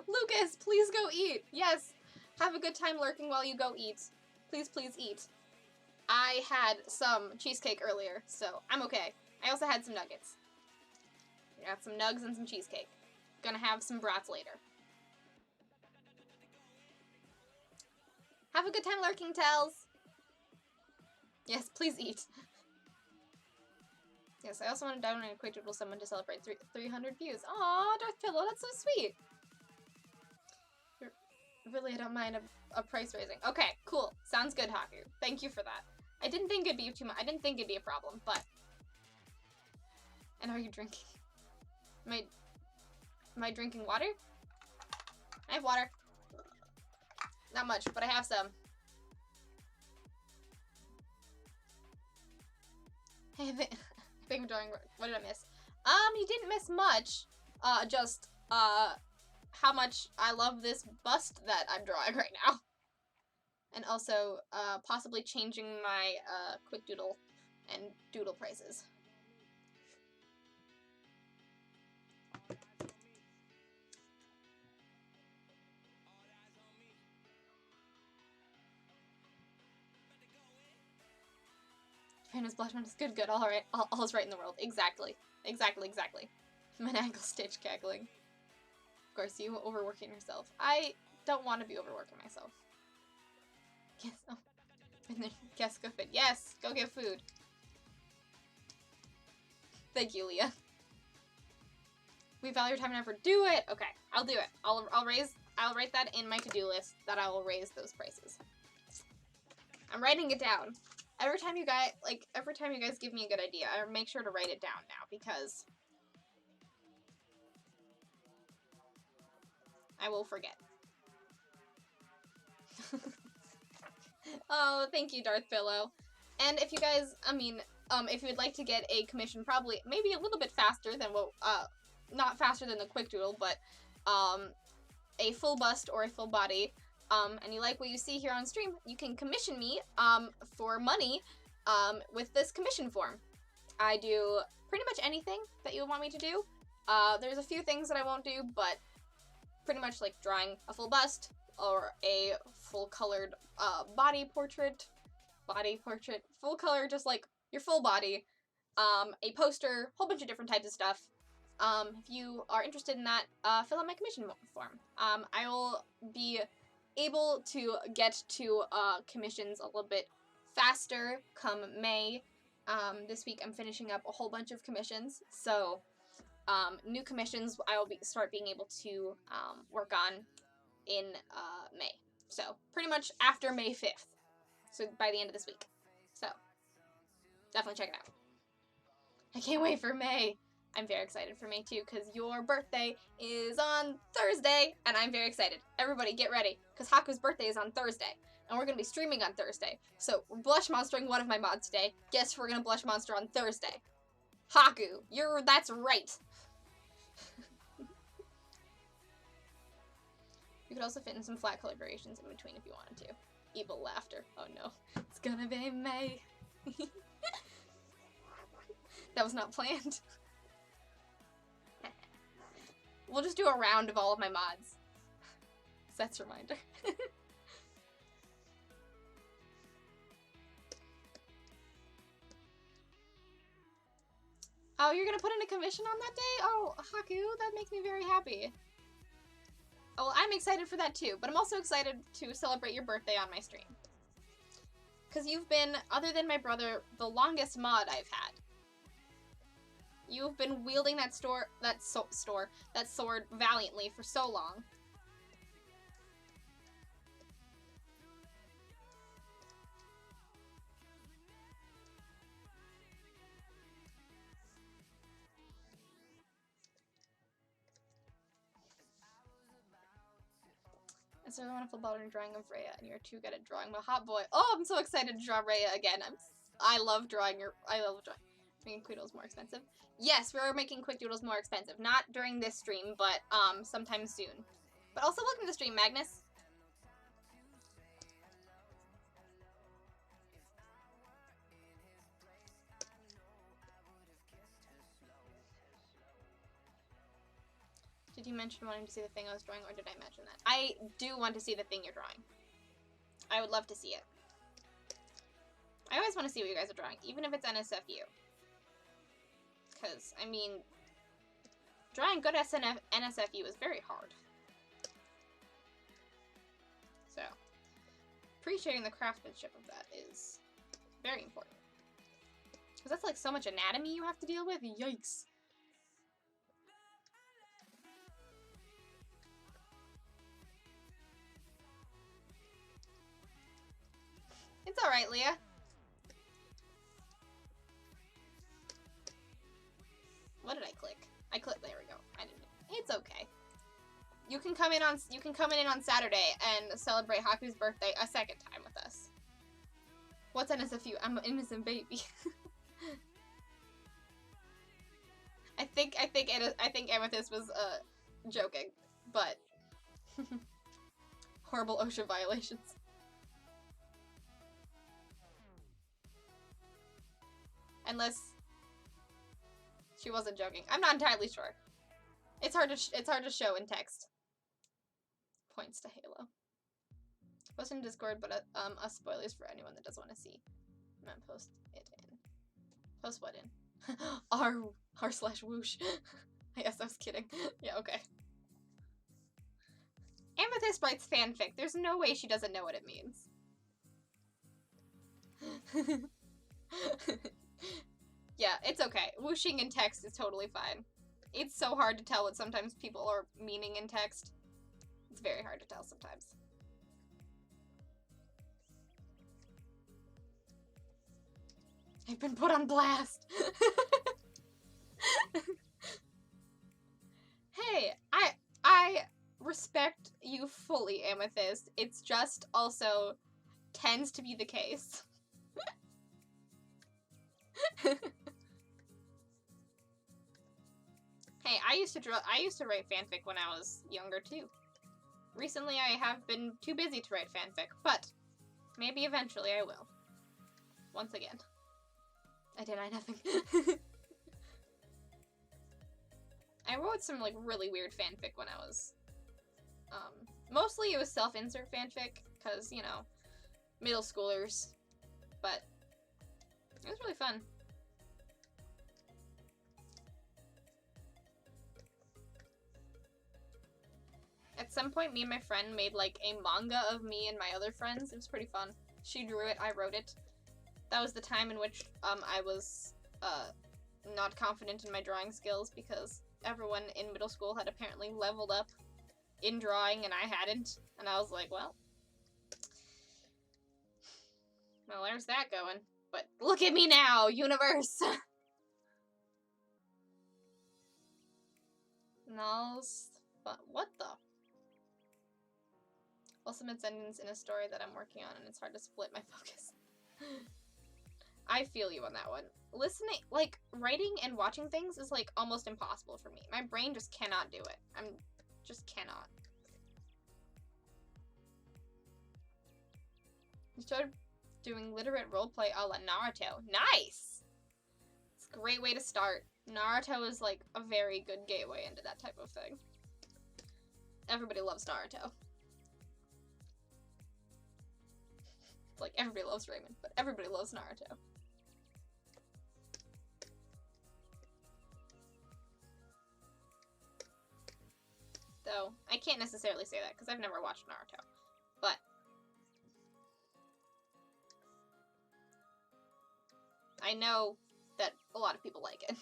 Lucas, please go eat. Yes, have a good time lurking while you go eat. Please, please eat. I had some cheesecake earlier, so I'm okay. I also had some nuggets. I got some nugs and some cheesecake. Gonna have some brats later. Have a good time lurking, Tells. Yes, please eat. Yes, I also want to donate a quick doodle someone to celebrate 300 views. Aw, Darth Pillow, that's so sweet. Really, I don't mind a price raising. Okay, cool. Sounds good, Haku. Thank you for that. I didn't think it'd be too much. I didn't think it'd be a problem, but. And are you drinking? Am I drinking water? I have water. Not much, but I have some. Hey, I think I'm drawing. What did I miss? You didn't miss much. Just how much I love this bust that I'm drawing right now. And also, possibly changing my quick doodle and doodle prices. Fairness Blushman is good, good, alright, all is right in the world. Exactly. Exactly. Maniacal stitch cackling. Of course, you overworking yourself. I don't want to be overworking myself. Yes, oh. Yes, go fit. Yes, go get food. Thank you, Leah. We value your time and effort. Do it! Okay, I'll do it. I'll write that in my to-do list that I will raise those prices. I'm writing it down. Every time you guys give me a good idea, I make sure to write it down now, because I will forget. Oh, thank you, Darth Pillow. And if you guys, if you would like to get a commission, probably, maybe a little bit faster than what, not faster than the quick doodle, but, a full bust or a full body, and you like what you see here on stream, you can commission me, for money, with this commission form. I do pretty much anything that you want me to do. There's a few things that I won't do, but pretty much like drawing a full bust, or a full colored, body portrait, full color, just like your full body, a poster, whole bunch of different types of stuff. If you are interested in that, fill out my commission form. I will be able to get to commissions a little bit faster come May. This week I'm finishing up a whole bunch of commissions, so new commissions I will start being able to work on in May. So pretty much after May 5th. So by the end of this week. So definitely check it out. I can't wait for May. I'm very excited for May too, because your birthday is on Thursday, and I'm very excited. Everybody get ready, because Haku's birthday is on Thursday, and we're going to be streaming on Thursday. So we're blush monstering one of my mods today. Guess we're going to blush monster on Thursday. Haku, that's right. You could also fit in some flat color variations in between if you wanted to. Evil laughter. Oh no. It's gonna be May. That was not planned. We'll just do a round of all of my mods. Seth's reminder. Oh, you're gonna put in a commission on that day? Oh, Haku, that makes me very happy. Oh, well, I'm excited for that too, but I'm also excited to celebrate your birthday on my stream. Because you've been, other than my brother, the longest mod I've had. You've been wielding that sword valiantly for so long. It's really wonderful modern drawing of Rhea, and you're too good at drawing my hot boy. Oh, I'm so excited to draw Rhea again. I love drawing making quick doodles more expensive. Yes, we're making quick doodles more expensive. Not during this stream, but sometime soon. But also welcome to the stream, Magnus. Did you mention wanting to see the thing I was drawing, or did I mention that? I do want to see the thing you're drawing. I would love to see it. I always want to see what you guys are drawing, even if it's NSFU. Because, I mean, drawing good NSFU is very hard. So, appreciating the craftsmanship of that is very important. Because that's like so much anatomy you have to deal with. Yikes. It's alright, Leah. What did I click? I clicked, there we go. I didn't. It's okay. You can come in on Saturday and celebrate Haku's birthday a second time with us. What's NSFU? I'm an innocent baby. I think Amethyst was joking, but horrible OSHA violations. Unless she wasn't joking. I'm not entirely sure. It's hard to show in text. Points to Halo. Post in Discord, but us spoilers for anyone that doesn't want to see. I'm gonna post it in. Post what in? r/whoosh. Yes, I was kidding. Yeah, okay. Amethyst writes fanfic. There's no way she doesn't know what it means. Yeah, it's okay. Whooshing in text is totally fine. It's so hard to tell what sometimes people are meaning in text. It's very hard to tell sometimes. I've been put on blast. Hey, I respect you fully, Amethyst. It's just also tends to be the case. Hey, I used to write fanfic when I was younger too. Recently I have been too busy to write fanfic, but maybe eventually I will. Once again. I deny nothing. I wrote some like really weird fanfic when I was mostly it was self-insert fanfic, cause, you know, middle schoolers. But it was really fun. At some point, me and my friend made, like, a manga of me and my other friends. It was pretty fun. She drew it, I wrote it. That was the time in which, I was, not confident in my drawing skills because everyone in middle school had apparently leveled up in drawing and I hadn't. And I was like, well, there's that going. But look at me now, universe! What the? Ultimate sentence in a story that I'm working on, and it's hard to split my focus. I feel you on that one. Listening, like, writing and watching things is, like, almost impossible for me. My brain just cannot do it. Just cannot. You started doing literate roleplay a la Naruto. Nice! It's a great way to start. Naruto is, like, a very good gateway into that type of thing. Everybody loves Naruto. Like, everybody loves Raymond, but everybody loves Naruto. Though, I can't necessarily say that because I've never watched Naruto. But I know that a lot of people like it.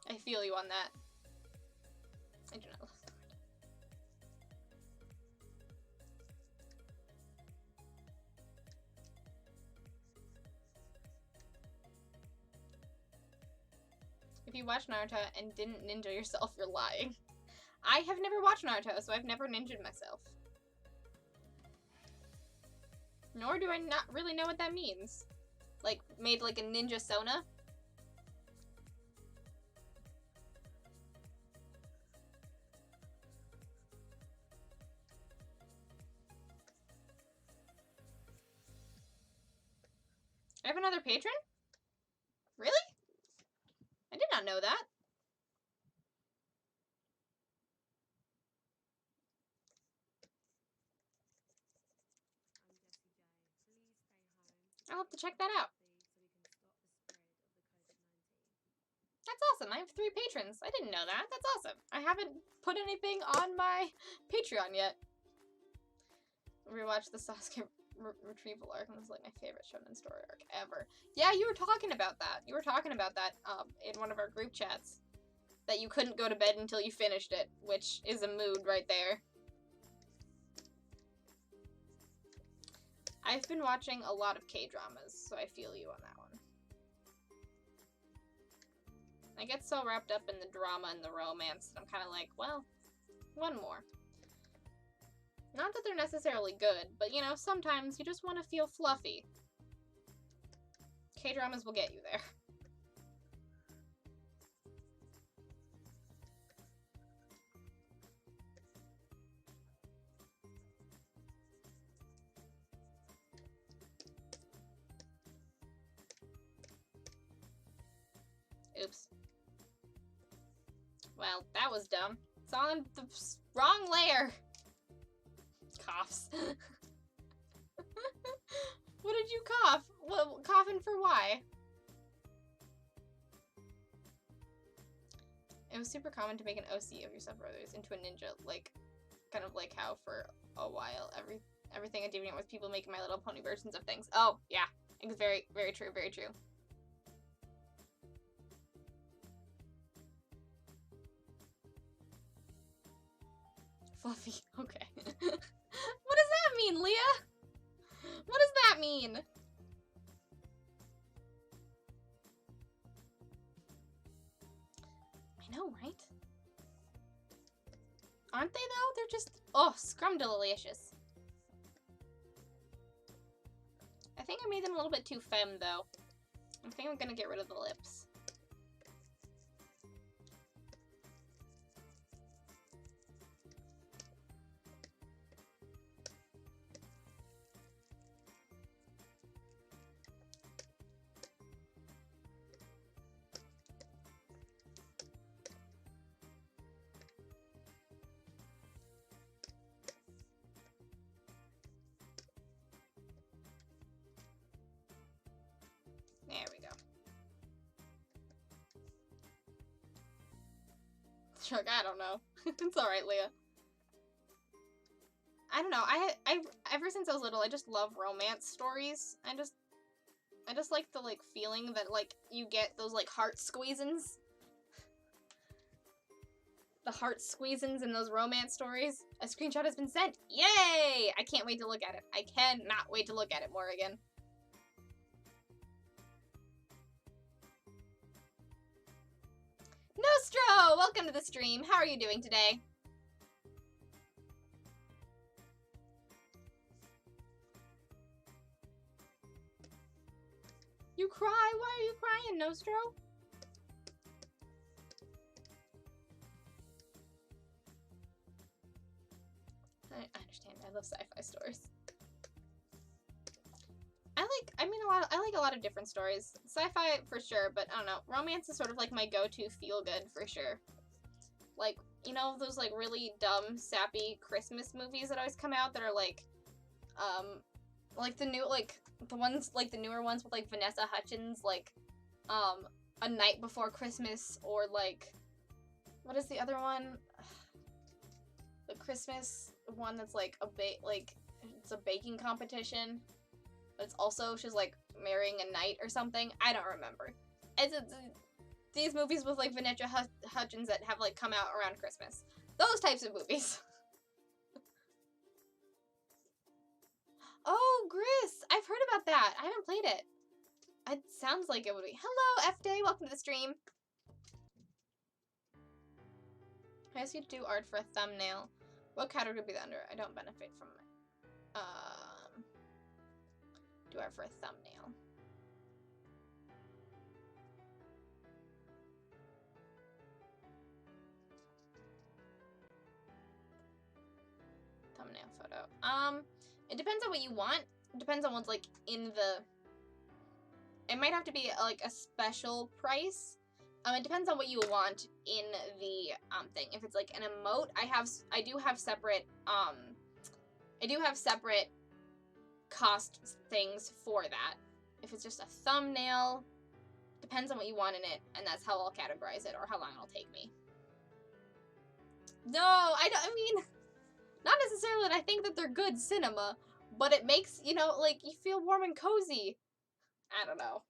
I feel you on that. I do not love Naruto. If you watch Naruto and didn't ninja yourself, you're lying. I have never watched Naruto, so I've never ninja'd myself. Nor do I not really know what that means. Like, made like a ninja sona? I have another patron? Really? I did not know that. I'll have to check that out. That's awesome. I have 3 patrons. I didn't know that. That's awesome. I haven't put anything on my Patreon yet. Rewatched the Sasuke retrieval arc, and it was like my favorite shonen story arc ever. Yeah, you were talking about that. You were talking about that in one of our group chats. That you couldn't go to bed until you finished it, which is a mood right there. I've been watching a lot of K-dramas, so I feel you on that one. I get so wrapped up in the drama and the romance that I'm kind of like, well, one more. Not that they're necessarily good, but you know, sometimes you just want to feel fluffy. K-dramas will get you there. Oops. Well, that was dumb. It's on the wrong layer. Coughs. What did you cough? What, coughing for why? It was super common to make an OC of your stepbrothers into a ninja, like, kind of like how for a while everything I deviant was people making My Little Pony versions of things. Oh, yeah. It's very, very true, very true. Fluffy, okay. What does that mean, Leah? What does that mean? I know, right? Aren't they, though? They're just, oh, scrumdiddlyicious. I think I made them a little bit too femme, though. I think I'm gonna get rid of the lips. There we go. Shrug, I don't know. It's alright, Leah. I don't know. I ever since I was little, I just love romance stories. I just like the, like, feeling that, like, you get those, like, heart squeezins. The heart squeezins in those romance stories. A screenshot has been sent. Yay! I can't wait to look at it. I cannot wait to look at it, Morrigan. Nostro! Welcome to the stream. How are you doing today? You cry? Why are you crying, Nostro? I understand. I love sci-fi stories. I like a lot of different stories. Sci-fi for sure, but I don't know. Romance is sort of like my go-to feel-good for sure. Like, you know, those like really dumb, sappy Christmas movies that always come out that are like the new, like, the ones, like the newer ones with like Vanessa Hudgens, like A Night Before Christmas, or like, what is the other one? The Christmas one that's like it's a baking competition. But it's also, she's like marrying a knight or something. I don't remember. It's these movies with like Vanessa Hudgens that have like come out around Christmas. Those types of movies. Oh, Gris! I've heard about that. I haven't played it. It sounds like it would be. Hello, F-Day. Welcome to the stream. I guess you do art for a thumbnail. What category would be the under? I don't benefit from it. Do art for a thumbnail. Thumbnail photo. It depends on what you want. It depends on what's like in the. It might have to be like a special price. It depends on what you want in the thing. If it's like an emote, I do have separate cost things for that. If it's just a thumbnail, depends on what you want in it, and that's how I'll categorize it or how long it'll take me. No, I mean, not necessarily that I think that they're good cinema, but it makes, you know, like, you feel warm and cozy. I don't know.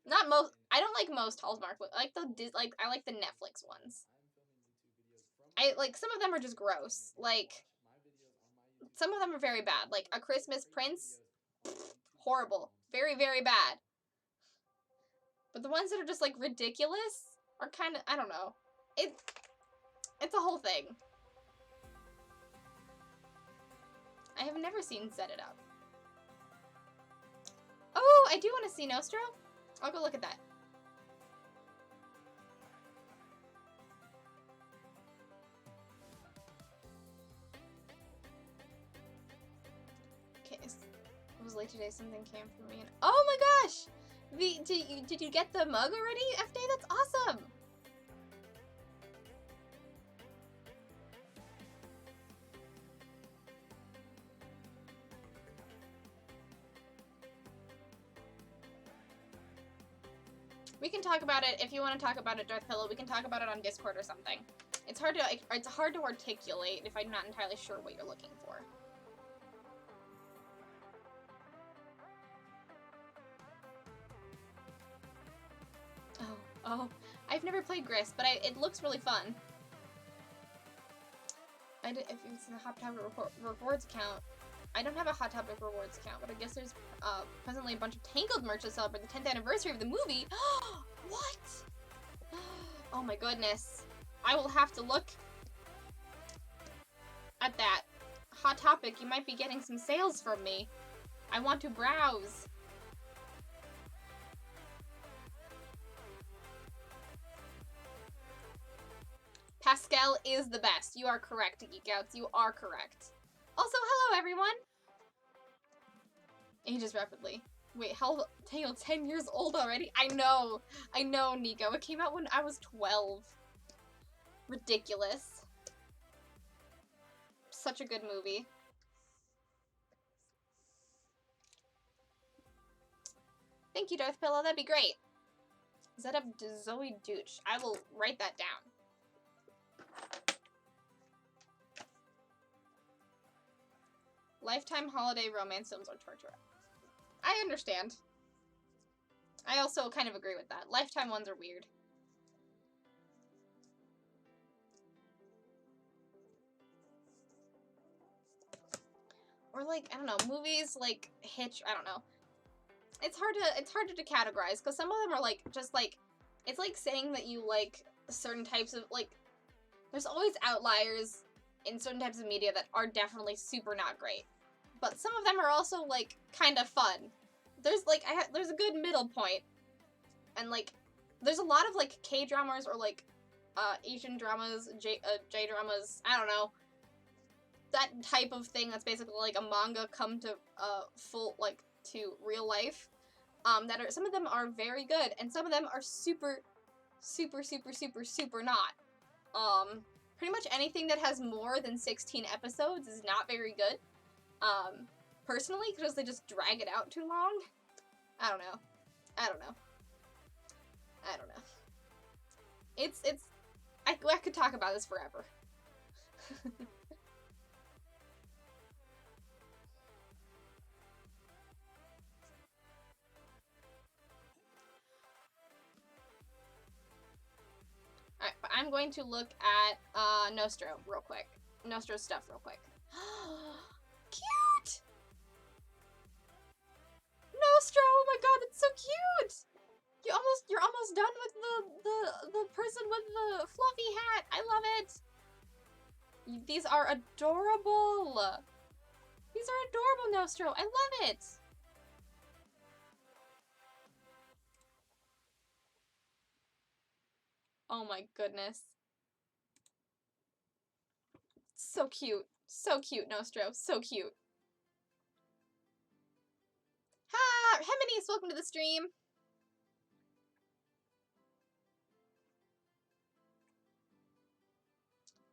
Not most. I don't like most Hallmark. I like the Netflix ones. Some of them are just gross. Like, some of them are very bad. Like A Christmas Prince, horrible, very very bad. But the ones that are just like ridiculous are kind of, I don't know. It's a whole thing. I have never seen Set It Up. Oh, I do want to see Nostro. I'll go look at that. Okay, it was late today. Something came from me. And oh my gosh! Did you get the mug already, F-Day? That's awesome! We can talk about it if you want to talk about it, Darth Pillow. We can talk about it on Discord or something. It's hard to articulate if I'm not entirely sure what you're looking for. Oh, I've never played Gris, but it looks really fun. If it's a Hot Topic rewards account, I don't have a Hot Topic rewards account, but I guess there's presently a bunch of Tangled merch to celebrate the 10th anniversary of the movie. What? Oh my goodness. I will have to look at that. Hot Topic, you might be getting some sales from me. I want to browse. Pascal is the best. You are correct, Geekouts. You are correct. Also, hello, everyone! Ages rapidly. Wait, how Tangled 10 years old already? I know, Nico. It came out when I was 12. Ridiculous. Such a good movie. Thank you, Darth Pillow. That'd be great. Set up Zoe Douche. I will write that down. Lifetime holiday romance films are torture. I understand. I also kind of agree with that. Lifetime ones are weird. Or like, I don't know, movies like Hitch, I don't know. It's hard to categorize because some of them are like just like, it's like saying that you like certain types of like, there's always outliers in certain types of media that are definitely super not great. But some of them are also like kind of fun. There's like there's a good middle point. And like there's a lot of like K-dramas or like Asian dramas, J-dramas, I don't know. That type of thing that's basically like a manga come to to real life. That are, some of them are very good and some of them are super not. Pretty much anything that has more than 16 episodes is not very good. Personally, because they just drag it out too long. I don't know. I don't know. I could talk about this forever. Alright, but I'm going to look at Nostro real quick. Nostro's stuff real quick. Cute! Nostro, oh my god, that's so cute! You're almost done with the person with the fluffy hat. I love it. These are adorable. These are adorable, Nostro. I love it. Oh my goodness. So cute. So cute, Nostro. So cute. Ha! Heminis, welcome to the stream.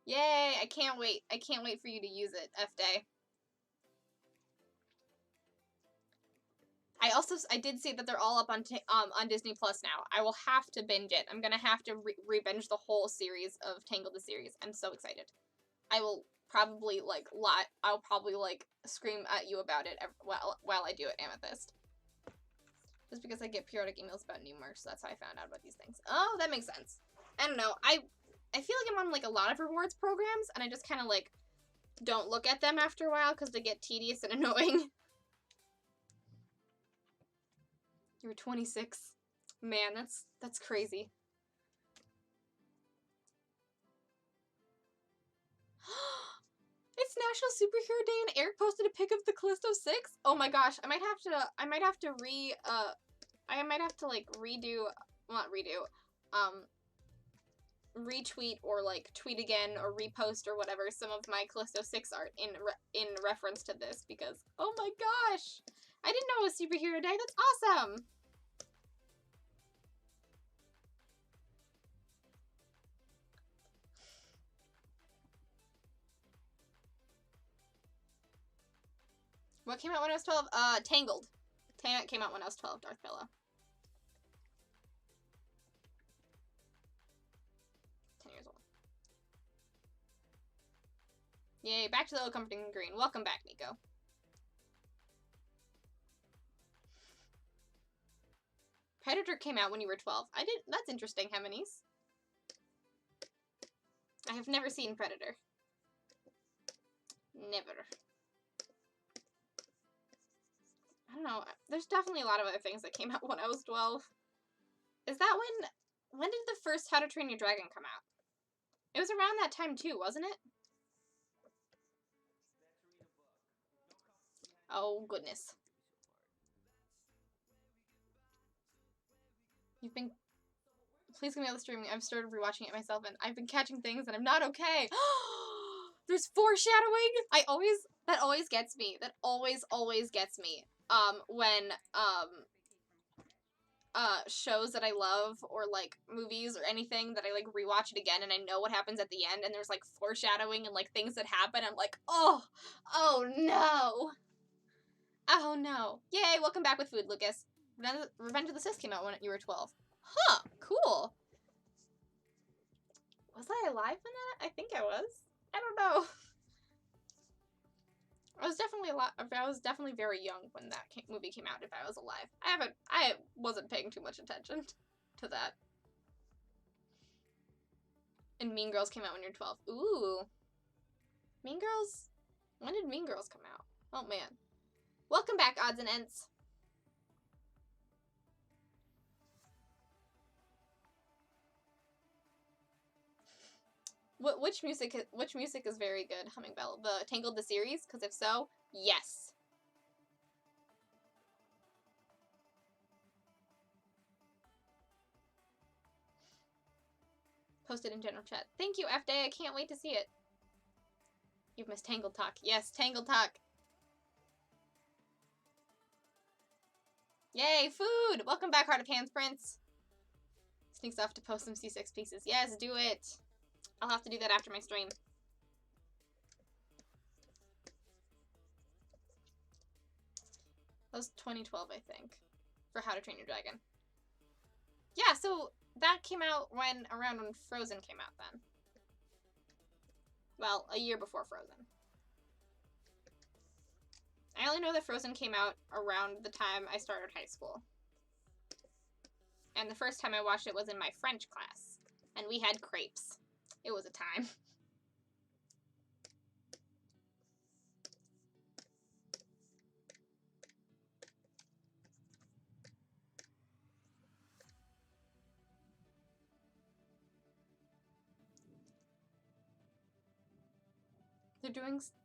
Yay! I can't wait. I can't wait for you to use it, F-Day. I did see that they're all up on Disney Plus now. I will have to binge it. I'm gonna have to re-binge the whole series of Tangled the series. I'm so excited. I will probably I'll probably scream at you about it while I do it, Amethyst. Just because I get periodic emails about new merch, so that's how I found out about these things. Oh, that makes sense. I don't know. I feel like I'm on a lot of rewards programs, and I just kind of don't look at them after a while because they get tedious and annoying. You were 26. Man, that's crazy. It's National Superhero Day and Eric posted a pic of the Callisto 6? Oh my gosh, I might have to retweet or tweet again or repost or whatever some of my Callisto 6 art in reference to this because oh my gosh, I didn't know it was Superhero Day. That's awesome. What came out when I was 12? Tangled. Came out when I was 12, Darth Pillow. 10 years old. Yay, back to the old comforting green. Welcome back, Nico. Predator came out when you were 12. That's interesting, Heminis. I have never seen Predator. Never. I don't know. There's definitely a lot of other things that came out when I was 12. Is that when did the first How to Train Your Dragon come out? It was around that time too, wasn't it? Oh, goodness. Please give me all the streaming. I've started rewatching it myself and I've been catching things and I'm not okay. There's foreshadowing! That always gets me. That always gets me. When shows that I love or movies or anything that I rewatch it again and I know what happens at the end and there's foreshadowing and things that happen, I'm like, oh no. Oh no. Yay, welcome back with food, Lucas. Revenge of the Sith came out when you were 12. Huh, cool. Was I alive when that? I think I was. I don't know. I was definitely very young when that movie came out if I was alive. I wasn't paying too much attention to that. And Mean Girls came out when you're 12. Ooh. Mean Girls? When did Mean Girls come out? Oh man. Welcome back, Odds and Ends. Which music is very good, Hummingbell? The Tangled the series? Because if so, yes. Posted in general chat. Thank you, F-Day. I can't wait to see it. You've missed Tangled Talk. Yes, Tangled Talk. Yay, food! Welcome back, Heart of Hands Prince. Sneaks off to post some C6 pieces. Yes, do it. I'll have to do that after my stream. That was 2012, I think, for How to Train Your Dragon. Yeah, so that came out around when Frozen came out then. Well, a year before Frozen. I only know that Frozen came out around the time I started high school. And the first time I watched it was in my French class. And we had crepes. It was a time.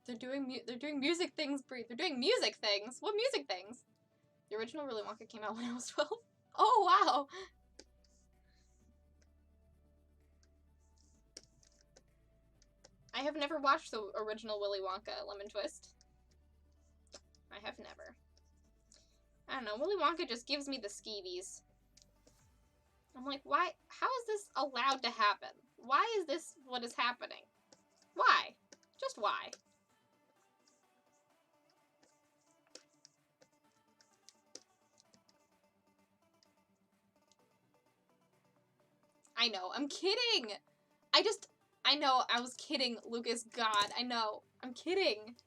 They're doing music things, Brie. They're doing music things. What music things? The original Willy Wonka came out when I was 12. Oh wow. I have never watched the original Willy Wonka Lemon Twist. I have never. I don't know, Willy Wonka just gives me the skeevies. I'm like, why? How is this allowed to happen? Why is this what is happening? Why? Just why? I know, I'm kidding! I know, I was kidding, Lucas, God, I know, I'm kidding.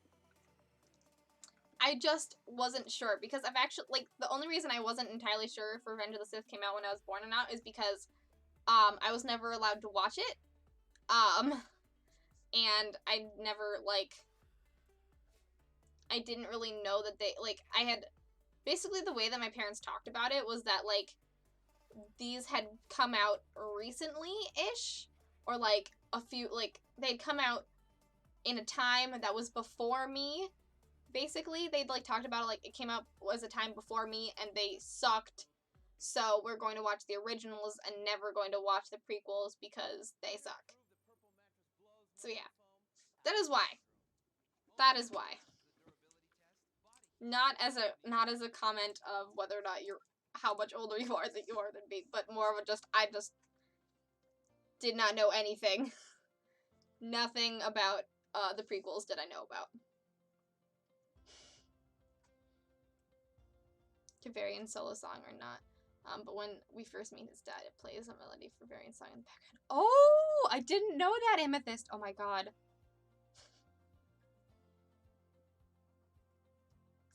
I just wasn't sure, because I've actually, like, the only reason I wasn't entirely sure if Revenge of the Sith came out when I was born or not is because, I was never allowed to watch it, and I never, like, I didn't really know that they, like, I had, basically the way that my parents talked about it was that, like, these had come out recently-ish, or, like, a few, like, they'd come out in a time that was before me, basically. They'd, like, talked about it, like, it came out was a time before me, and they sucked, so we're going to watch the originals and never going to watch the prequels because they suck. So, yeah. That is why. That is why. Not as a comment of whether or not you're how much older you are than me, but more of a just I just did not know anything. Nothing about the prequels did I know about. Kavarian solo song or not. But when we first meet his dad, it plays a melody for Varian song in the background. Oh, I didn't know that, Amethyst. Oh my god.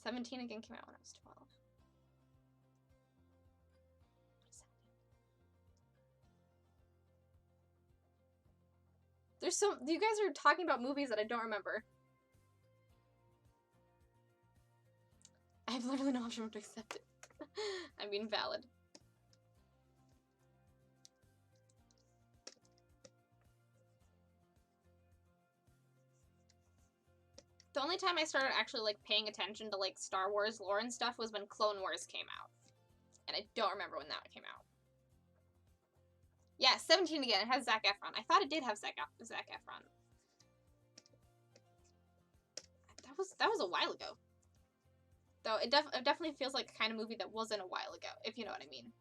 17 again came out when I was 12. There's so you guys are talking about movies that I don't remember. I have literally no option but to accept it. I mean, valid. The only time I started actually, like, paying attention to, like, Star Wars lore and stuff was when Clone Wars came out. And I don't remember when that came out. Yeah, 17 again. It has Zac Efron. I thought it did have Zac Efron. That was a while ago. Though it definitely feels like the kind of movie that wasn't a while ago, if you know what I mean.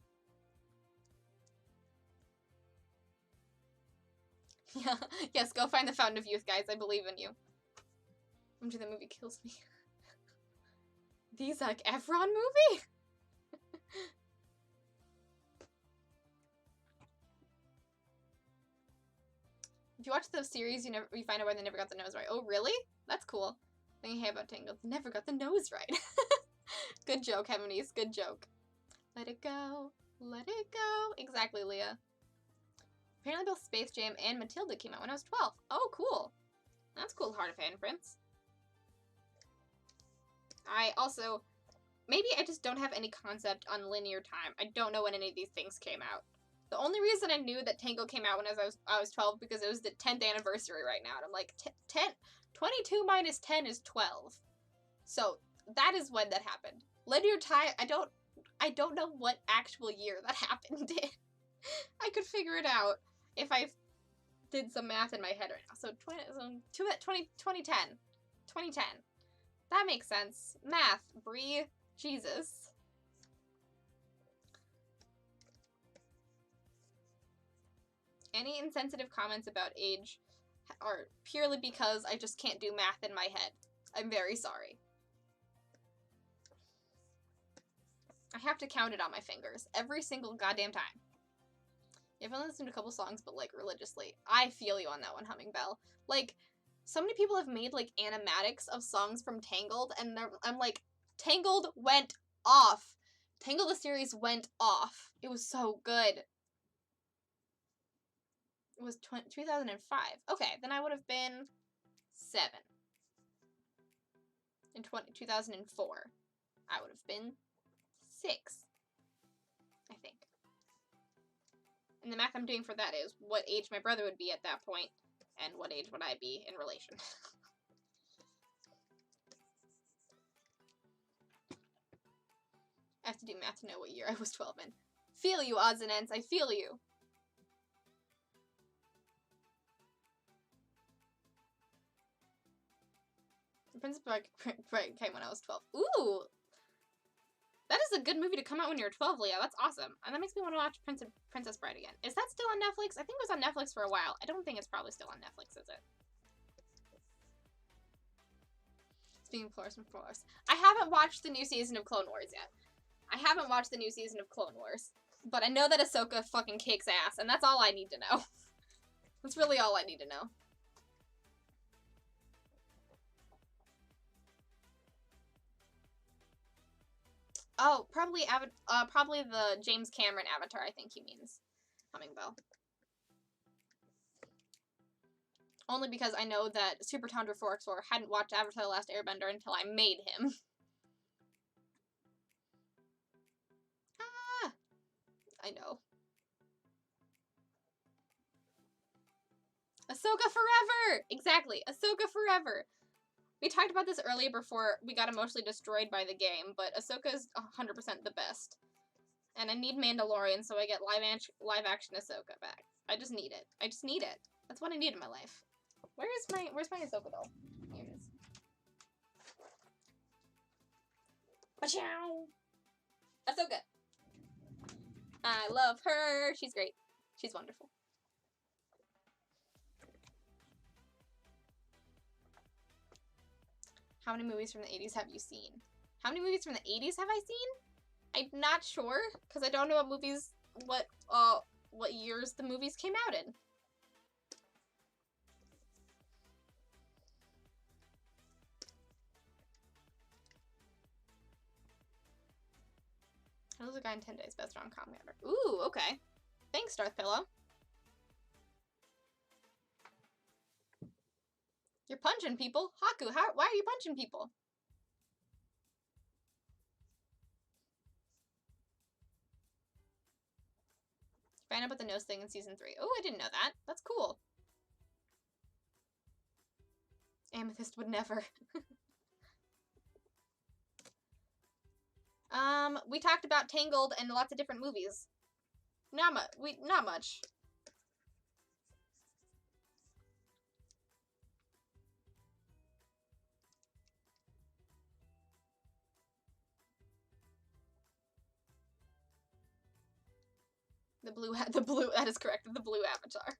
Yeah, yes, go find the Fountain of Youth, guys. I believe in you. I'm sure the movie kills me. The Zac Efron movie? If you watch the series, you find out why they never got the nose right. Oh, really? That's cool. Thinking hey about Tangled. They never got the nose right. Good joke, Heminis. Good joke. Let it go. Let it go. Exactly, Leah. Apparently both Space Jam and Matilda came out when I was 12. Oh, cool. That's cool, Heart of Fan Prince. I also... Maybe I just don't have any concept on linear time. I don't know when any of these things came out. The only reason I knew that Tango came out when I was 12 because it was the 10th anniversary right now. And I'm like, 22 minus 10 is 12. So that is when that happened. Linear time, I don't know what actual year that happened in. I could figure it out if I did some math in my head right now. So 2010. 2010. That makes sense. Math, Bree, Jesus. Any insensitive comments about age are purely because I just can't do math in my head. I'm very sorry. I have to count it on my fingers every single goddamn time. I've only listened to a couple songs, but, like, religiously. I feel you on that one, Humming Bell. Like, so many people have made, like, animatics of songs from Tangled, and I'm like, Tangled went off. Tangled the series went off. It was so good. It was 2005. Okay, then I would have been 7. In 2004, I would have been 6, I think. And the math I'm doing for that is what age my brother would be at that point, and what age would I be in relation. I have to do math to know what year I was 12 in. Feel you, odds and ends. I feel you. Princess Bride came when I was 12. Ooh! That is a good movie to come out when you're 12, Leah. That's awesome. And that makes me want to watch Princess Bride again. Is that still on Netflix? I think it was on Netflix for a while. I don't think it's probably still on Netflix, is it? Speaking of Flores and Flores. I haven't watched the new season of Clone Wars yet. But I know that Ahsoka fucking kicks ass, and that's all I need to know. That's really all I need to know. Oh, probably the James Cameron Avatar, I think he means. Humming Bell. Only because I know that Super Tundra Forexor hadn't watched Avatar The Last Airbender until I made him. Ah! I know. Ahsoka forever! Exactly, Ahsoka forever! We talked about this earlier before we got emotionally destroyed by the game, but Ahsoka's 100% the best. And I need Mandalorian, so I get live action Ahsoka back. I just need it. I just need it. That's what I need in my life. Where's my Ahsoka doll? Here it is. Ba-chow! Ahsoka! I love her. She's great. She's wonderful. How many movies from the 80s have you seen? How many movies from the 80s have I seen? I'm not sure, because I don't know what years the movies came out in. How's a guy in 10 days? Best rom-com ever. Ooh, okay. Thanks, Darth Pillow. You're punching people. Haku, why are you punching people? Find out about the nose thing in season 3. Oh, I didn't know that. That's cool. Amethyst would never. We talked about Tangled and lots of different movies. Not much. That is correct. The blue avatar.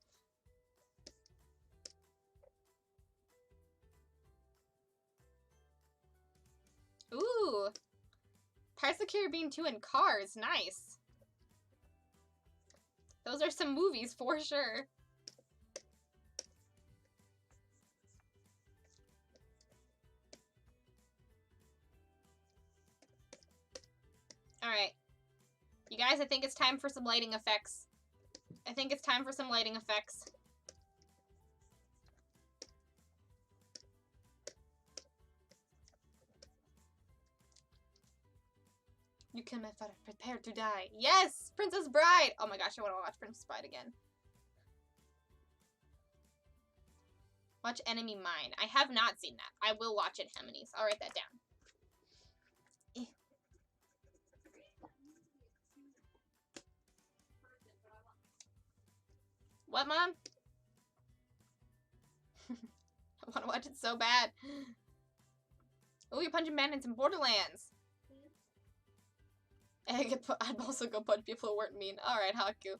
Ooh. Pirates of the Caribbean 2 and Cars. Nice. Those are some movies for sure. Alright. You guys, I think it's time for some lighting effects. You kill my father, prepare to die. Yes! Princess Bride! Oh my gosh, I want to watch Princess Bride again. Watch Enemy Mine. I have not seen that. I will watch it, Heminis. I'll write that down. What, Mom? I want to watch it so bad. Oh, you're punching bandits in Borderlands. I'd also go punch people who weren't mean. Alright, Haku.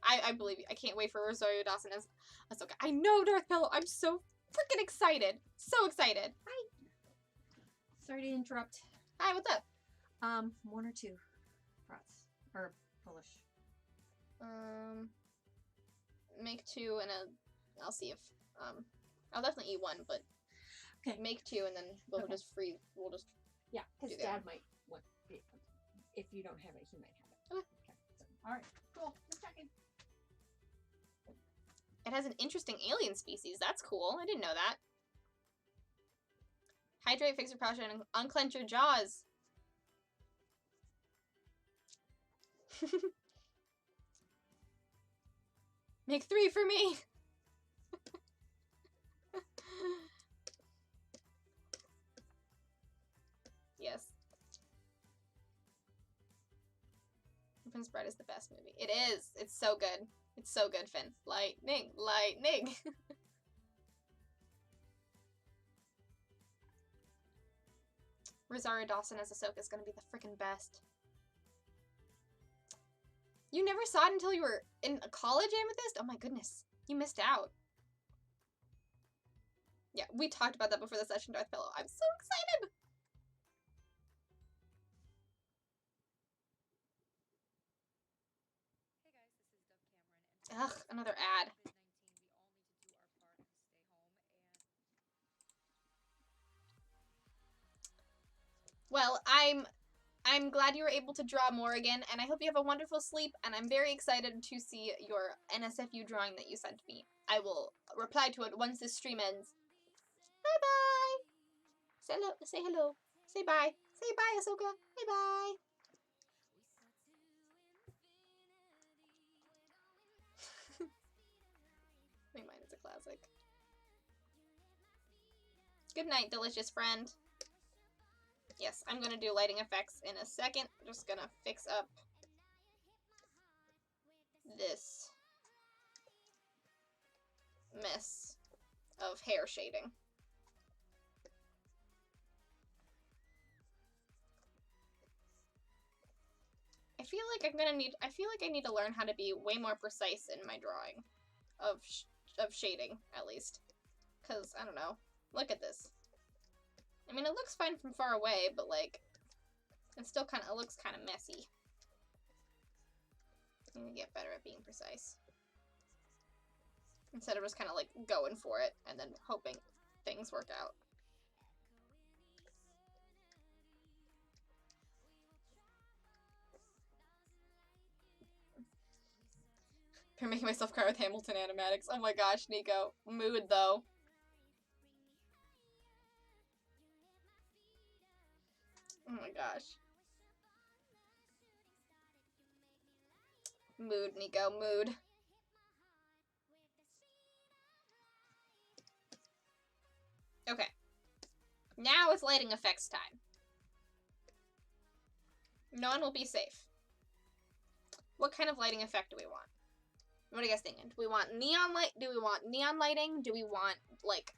I believe you. I can't wait for Rosario Dawson as Ahsoka. I know, Darth Pillow. I'm so freaking excited. So excited. Hi. Sorry to interrupt. Hi, what's up? 1 or 2 brats. Or Polish. make 2 and I'll see if I'll definitely eat 1, but Okay. make 2 and then we'll Okay. just freeze. We'll just Yeah, because Do that. Dad might want it. If you don't have it, he might have it. Okay. So, all right. Cool. Just checking. It has an interesting alien species. That's cool. I didn't know that. Hydrate, fix your posture, and unclench your jaws. Make 3 for me. Yes. Open Spread is the best movie. It is. It's so good. It's so good, Finn. Lightning. Lightning. Rosario Dawson as Ahsoka is gonna be the freaking best. You never saw it until you were in college, Amethyst? Oh my goodness. You missed out. Yeah, we talked about that before the session, Darth Pillow. I'm so excited! Hey guys, this is Dove Cameron. And Ugh, another ad. COVID-19, we all need to do our part and stay home. And Well, I'm glad you were able to draw more again, and I hope you have a wonderful sleep, and I'm very excited to see your NSFU drawing that you sent me. I will reply to it once this stream ends. Bye-bye! Say hello. Say hello. Say bye. Say bye, Ahsoka. Bye-bye. I think mine is a classic. Good night, delicious friend. Yes, I'm gonna do lighting effects in a second. I'm just gonna fix up this mess of hair shading. I feel like I need to learn how to be way more precise in my drawing of shading, at least. Cause I don't know. Look at this. I mean, it looks fine from far away, but like, it looks kind of messy. I'm gonna get better at being precise. Instead of just kind of like going for it and then hoping things work out. I'm making myself cry with Hamilton animatics. Oh my gosh, Nico. Mood, though. Oh my gosh. Mood, Nico. Mood. Okay. Now it's lighting effects time. No one will be safe. What kind of lighting effect do we want? What are you guys thinking? Do we want neon light? Do we want neon lighting? Do we want, like,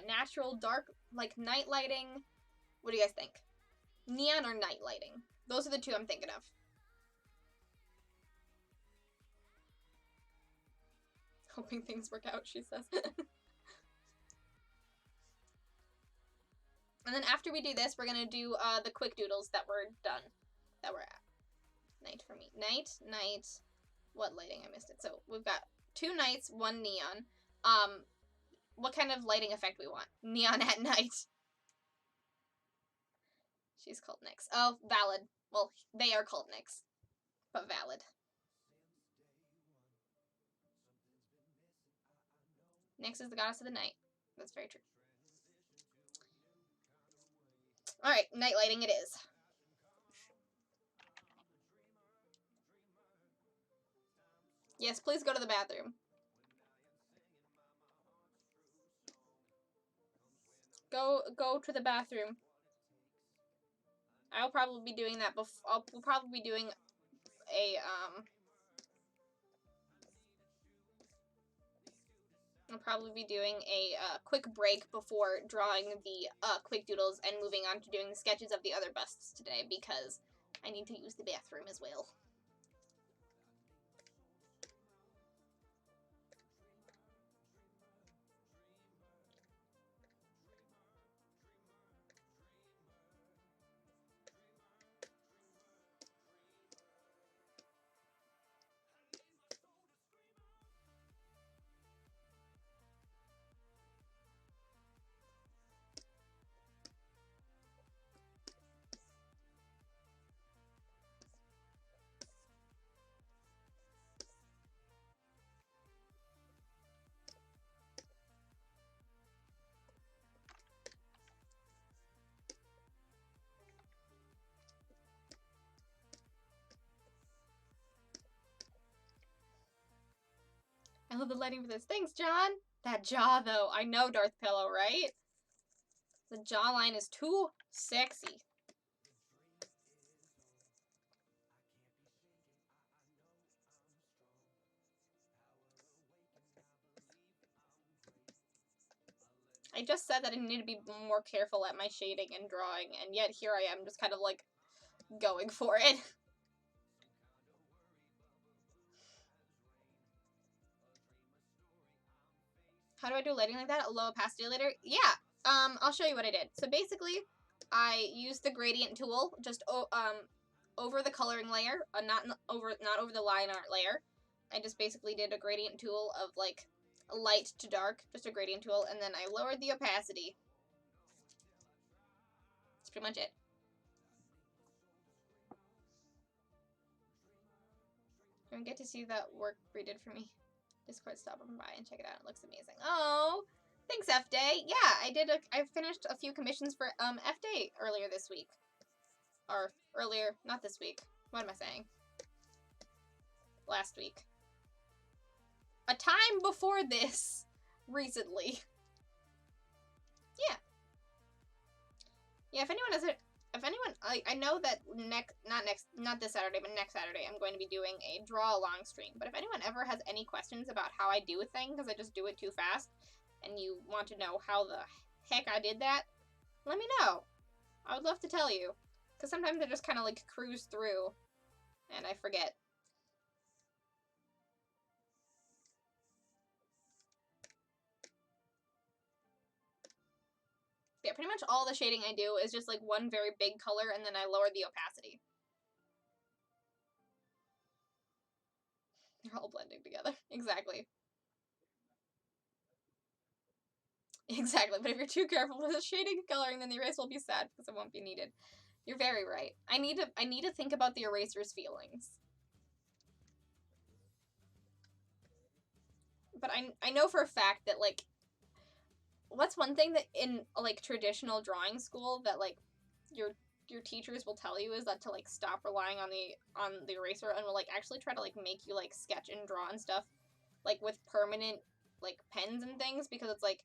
natural dark, like, night lighting? What do you guys think? Neon or night lighting? Those are the two I'm thinking of. Hoping things work out, she says. And then after we do this, we're gonna do, the quick doodles that were done. That were at. Night for me. Night, night. What lighting? I missed it. So we've got 2 nights, 1 neon. What kind of lighting effect we want? Neon at night. She's called Nyx. Oh, valid. Well, they are called Nyx, but valid. Nyx is the goddess of the night. That's very true. Alright, night lighting it is. Yes, please go to the bathroom. Go to the bathroom. I'll probably be doing that we'll probably be doing a, I'll probably be doing a, quick break before drawing the, quick doodles and moving on to doing the sketches of the other busts today, because I need to use the bathroom as well. I love the lighting for this. Thanks, John. That jaw, though. I know, Darth Pillow, right? The jawline is too sexy. I just said that I need to be more careful at my shading and drawing, and yet here I am just kind of like going for it. How do I do lighting like that? A low opacity later? Yeah. I'll show you what I did. So basically, I used the gradient tool just over the coloring layer, not over the line art layer. I just basically did a gradient tool of like light to dark, just a gradient tool, and then I lowered the opacity. That's pretty much it. Don't get to see that work Bree did for me. Discord, stop on by and check it out. It looks amazing. Oh, thanks, F Day. Yeah, I finished a few commissions for F Day earlier this week. Or earlier, not this week. What am I saying? Last week. A time before this, recently. Yeah. Yeah, if anyone has it, I know that not this Saturday, but next Saturday, I'm going to be doing a draw along stream. But if anyone ever has any questions about how I do a thing, because I just do it too fast, and you want to know how the heck I did that, let me know. I would love to tell you. Because sometimes I just kind of like cruise through, and I forget. Yeah, pretty much all the shading I do is just like one very big color, and then I lower the opacity. They're all blending together. Exactly. Exactly, but if you're too careful with the shading and coloring, then the erase will be sad because it won't be needed. You're very right. I need to think about the eraser's feelings. But I know for a fact that like what's one thing that in like traditional drawing school that like your teachers will tell you is that to like stop relying on the eraser and will like actually try to like make you like sketch and draw and stuff like with permanent like pens and things, because it's like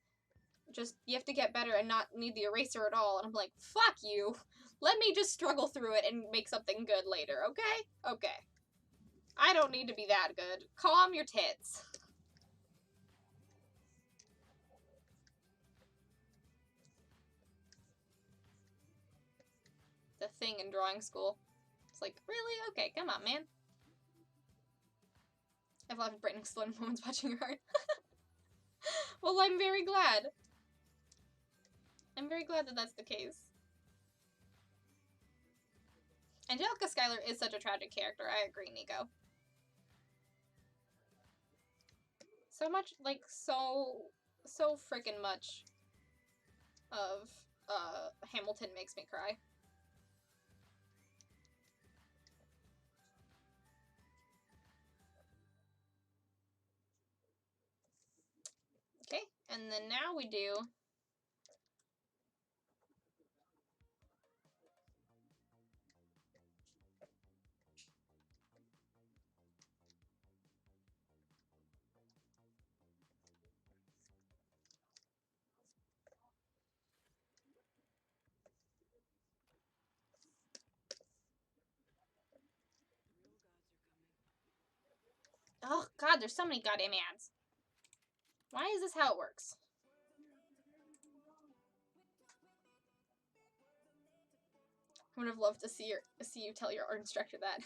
just you have to get better and not need the eraser at all. And I'm like, fuck you. Let me just struggle through it and make something good later, okay? Okay. I don't need to be that good. Calm your tits. The thing in drawing school. It's like, really? Okay, come on, man. I've laughed at brain exploding moments watching your art. Well, I'm very glad. I'm very glad that that's the case. Angelica Schuyler is such a tragic character. I agree, Nico. So much, like, so freaking much of Hamilton makes me cry. Okay, and then now we do oh god, there's so many goddamn ads. Why is this how it works? I would have loved to see you tell your art instructor that.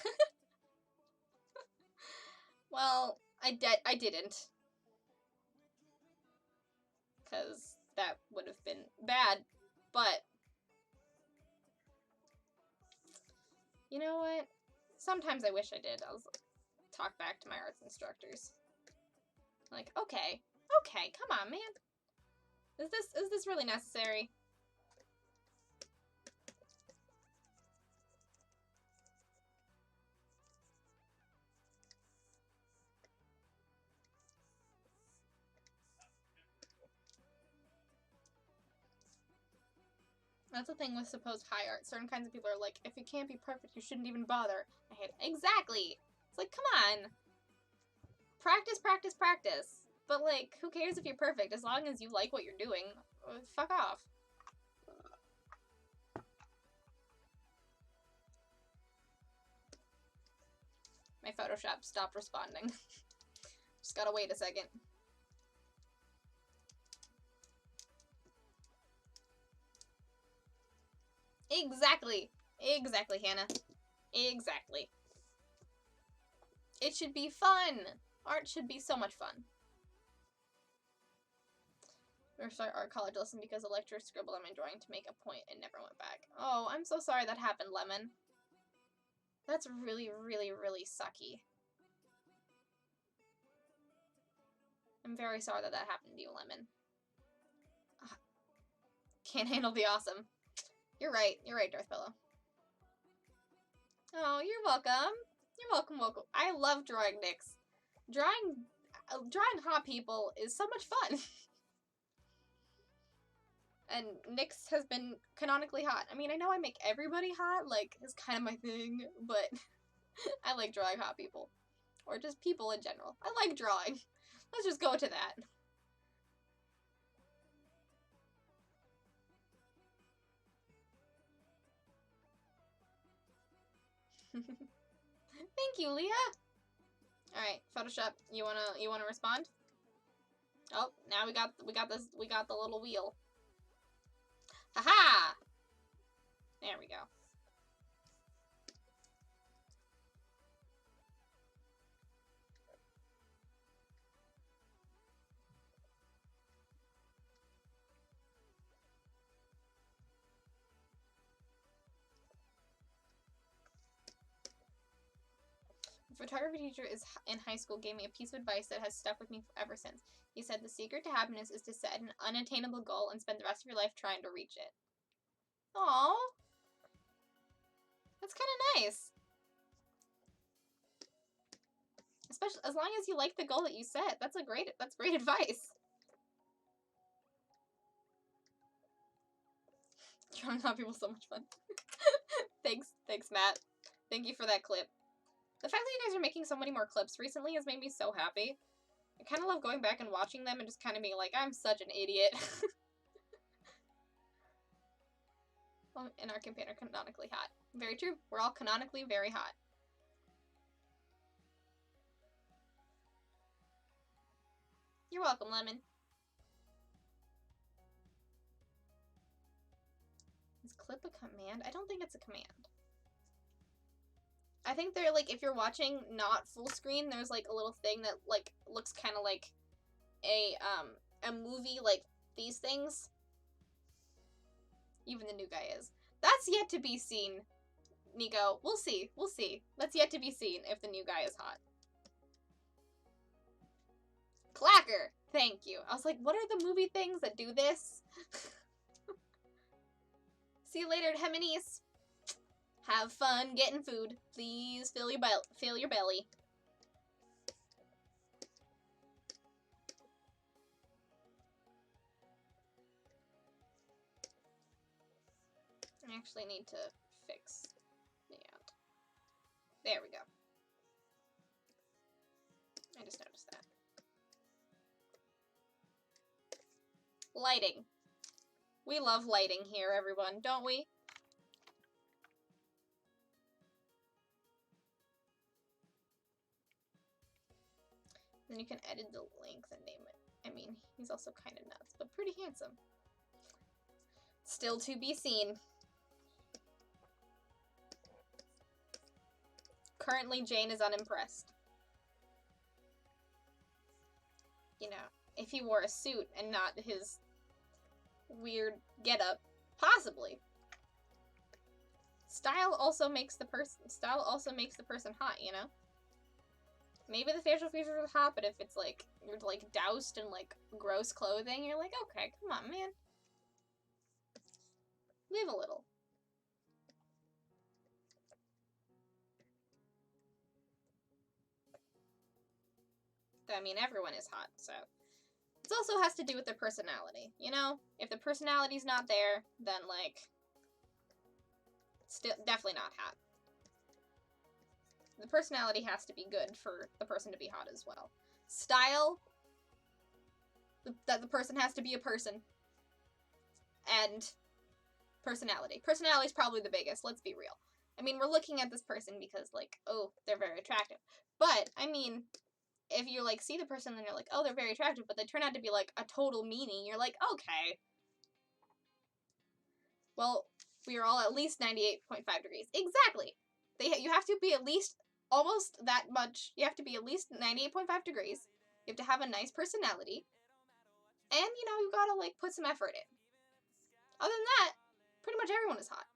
Well, I didn't. Because that would have been bad. But you know what? Sometimes I wish I did. I'll talk back to my arts instructors. Like, okay, come on, man. Is this really necessary? That's the thing with supposed high art. Certain kinds of people are like, if it can't be perfect, you shouldn't even bother. I hate it. Exactly. It's like, come on. Practice, practice, practice. But, like, who cares if you're perfect? As long as you like what you're doing, fuck off. My Photoshop stopped responding. Just gotta wait a second. Exactly. Exactly, Hannah. Exactly. It should be fun. Art should be so much fun. We're start art college lesson because the lecturer scribbled on my drawing to make a point and never went back. Oh, I'm so sorry that happened, Lemon. That's really, really, really sucky. I'm very sorry that that happened to you, Lemon. Ugh. Can't handle the awesome. You're right, Darth Pillow. Oh, you're welcome. You're welcome, welcome. I love drawing Nyx. Drawing hot people is so much fun. And Nyx has been canonically hot. I mean, I know I make everybody hot, like, it's kind of my thing, but I like drawing hot people. Or just people in general. I like drawing. Let's just go to that. Thank you, Leah. Alright, Photoshop, you wanna respond? Oh, now we got the little wheel. Haha! There we go. Photography teacher in high school gave me a piece of advice that has stuck with me ever since. He said the secret to happiness is to set an unattainable goal and spend the rest of your life trying to reach it. Aww. That's kind of nice. Especially as long as you like the goal that you set. That's great advice. Drawing hot people so much fun. Thanks, Matt. Thank you for that clip. The fact that you guys are making so many more clips recently has made me so happy. I kind of love going back and watching them and just kind of being like, I'm such an idiot. Well, in our campaign are canonically hot. Very true. We're all canonically very hot. You're welcome, Lemon. Is clip a command? I don't think it's a command. I think they're like, if you're watching not full screen, there's like a little thing that like looks kind of like a movie, like these things. Even the new guy is. That's yet to be seen, Nico. We'll see. We'll see. That's yet to be seen if the new guy is hot. Clacker! Thank you. I was like, what are the movie things that do this? See you later, Heminis. Have fun getting food. Please fill your belly. I actually need to fix the out. There we go. I just noticed that. Lighting. We love lighting here, everyone, don't we? Then you can edit the length and name it. I mean, he's also kind of nuts, but pretty handsome. Still to be seen. Currently, Jane is unimpressed. You know, if he wore a suit and not his weird getup, possibly. Style also makes the person hot, you know? Maybe the facial features are hot, but if it's like you're like doused in like gross clothing, you're like, okay, come on, man. Live a little. I mean, everyone is hot, so. It also has to do with their personality, you know? If the personality's not there, then, like, still definitely not hot. The personality has to be good for the person to be hot as well. style, that the person has to be a person, and personality. Personality is probably the biggest, let's be real. I mean, we're looking at this person because, like, oh, they're very attractive. But, I mean, if you, like, see the person and you're like, oh, they're very attractive, but they turn out to be, like, a total meanie, you're like, okay. Well, we are all at least 98.5 degrees. Exactly! You have to be at least almost that much. You have to be at least 98.5 degrees. You have to have a nice personality. And, you know, you gotta, like, put some effort in. Other than that, pretty much everyone is hot.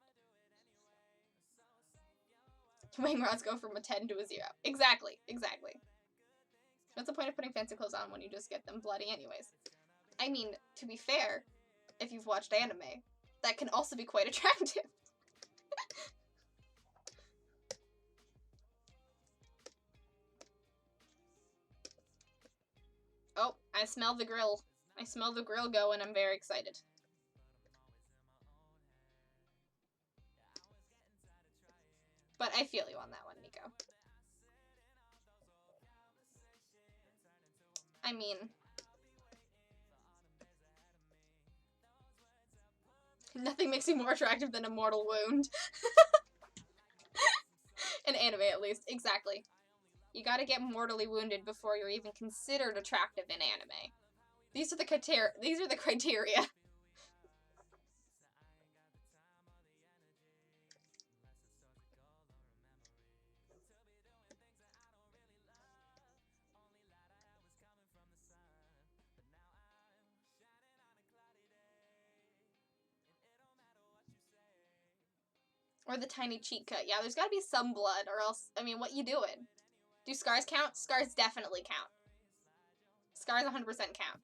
Wing rods go from a 10 to a 0. Exactly, exactly. What's the point of putting fancy clothes on when you just get them bloody anyways? I mean, to be fair, if you've watched anime, that can also be quite attractive. Oh, I smell the grill. I smell the grill go and I'm very excited. But I feel you on that one, Nico. I mean, nothing makes me more attractive than a mortal wound. In anime, at least. Exactly. You gotta get mortally wounded before you're even considered attractive in anime. These are the criteria. Or the tiny cheek cut. Yeah, there's gotta be some blood, or else, I mean, what you doing? Do scars count? Scars definitely count. Scars 100% count.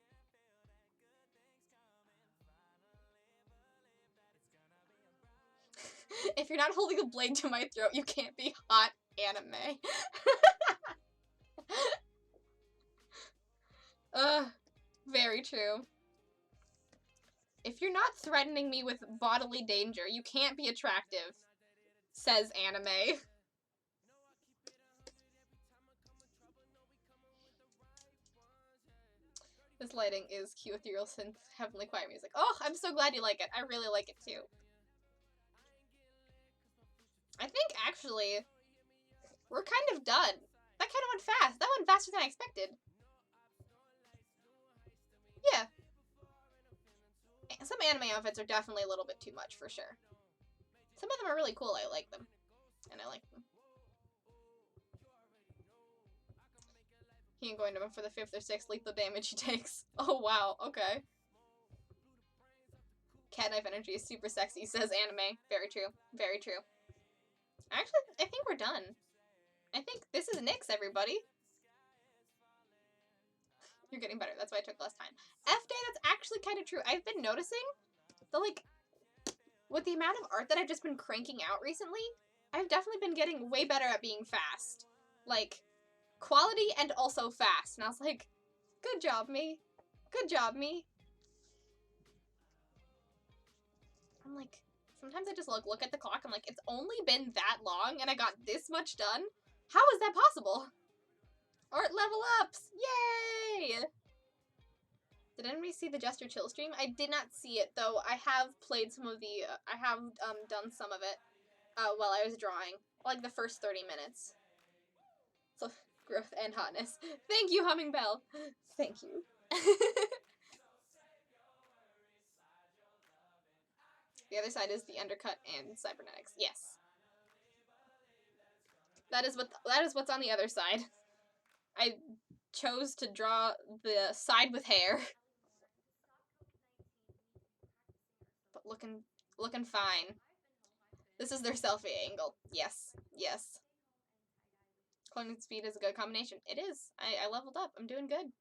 If you're not holding a blade to my throat, you can't be hot anime. Very true. If you're not threatening me with bodily danger, you can't be attractive, says anime. This lighting is cute, ethereal synth, heavenly quiet music. Oh, I'm so glad you like it. I really like it too. I think, actually, we're kind of done. That kind of went fast. That went faster than I expected. Yeah. Some anime outfits are definitely a little bit too much, for sure. Some of them are really cool. I like them. And I like them. He ain't going to him for the 5th or 6th lethal damage he takes. Oh, wow. Okay. Cat knife energy is super sexy, says anime. Very true. Very true. Actually, I think we're done. I think this is Nyx, everybody. You're getting better. That's why I took less time. F-Day, that's actually kind of true. I've been noticing that, like, with the amount of art that I've just been cranking out recently, I've definitely been getting way better at being fast. Like, quality and also fast. And I was like, good job, me. Good job, me. I'm like, sometimes I just look at the clock. I'm like, it's only been that long and I got this much done? How is that possible? Art level ups! Yay! Did anybody see the Jester Chill stream? I did not see it, though. I have played some of the, I have done some of it while I was drawing. Like the first 30 minutes. So, growth and hotness. Thank you, Humming Bell. Thank you. The other side is the undercut and cybernetics. Yes. That is what's on the other side. I chose to draw the side with hair. But looking fine. This is their selfie angle. Yes. Yes. Cloning speed is a good combination. It is. I leveled up. I'm doing good.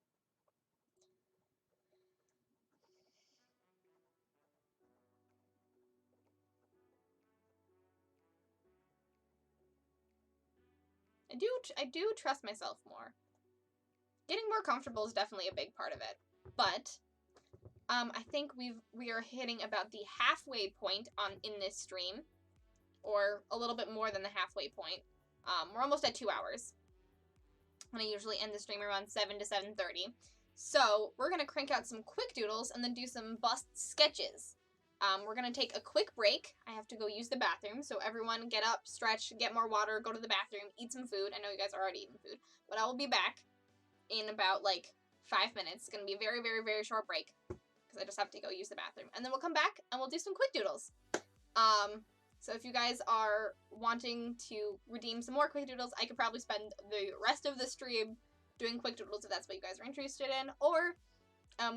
I do trust myself more. Getting more comfortable is definitely a big part of it. But I think we are hitting about the halfway point in this stream, or a little bit more than the halfway point. We're almost at 2 hours. And I usually end the stream around 7 to 7:30. So we're going to crank out some quick doodles and then do some bust sketches. We're going to take a quick break. I have to go use the bathroom, so everyone get up, stretch, get more water, go to the bathroom, eat some food. I know you guys are already eating food, but I will be back in about, like, 5 minutes. It's going to be a very, very, very short break because I just have to go use the bathroom. And then we'll come back and we'll do some quick doodles. So if you guys are wanting to redeem some more quick doodles, I could probably spend the rest of the stream doing quick doodles if that's what you guys are interested in, or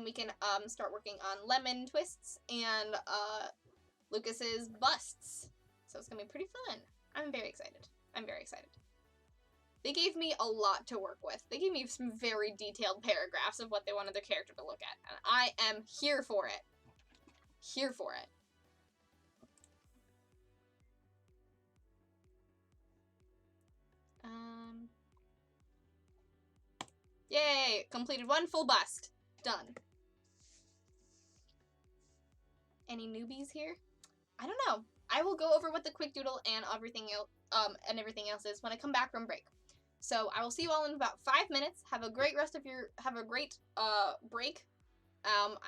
we can start working on lemon twists and Lucas's busts. So it's gonna be pretty fun. I'm very excited. I'm very excited. They gave me a lot to work with. They gave me some very detailed paragraphs of what they wanted their character to look at, and I am here for it. Here for it. Yay! Completed one full bust. Done. Any newbies here? I don't know. I will go over what the quick doodle and everything else is when I come back from break. So I will see you all in about 5 minutes. Have a great break.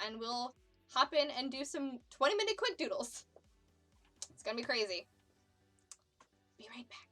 And we'll hop in and do some 20-minute quick doodles. It's gonna be crazy. Be right back.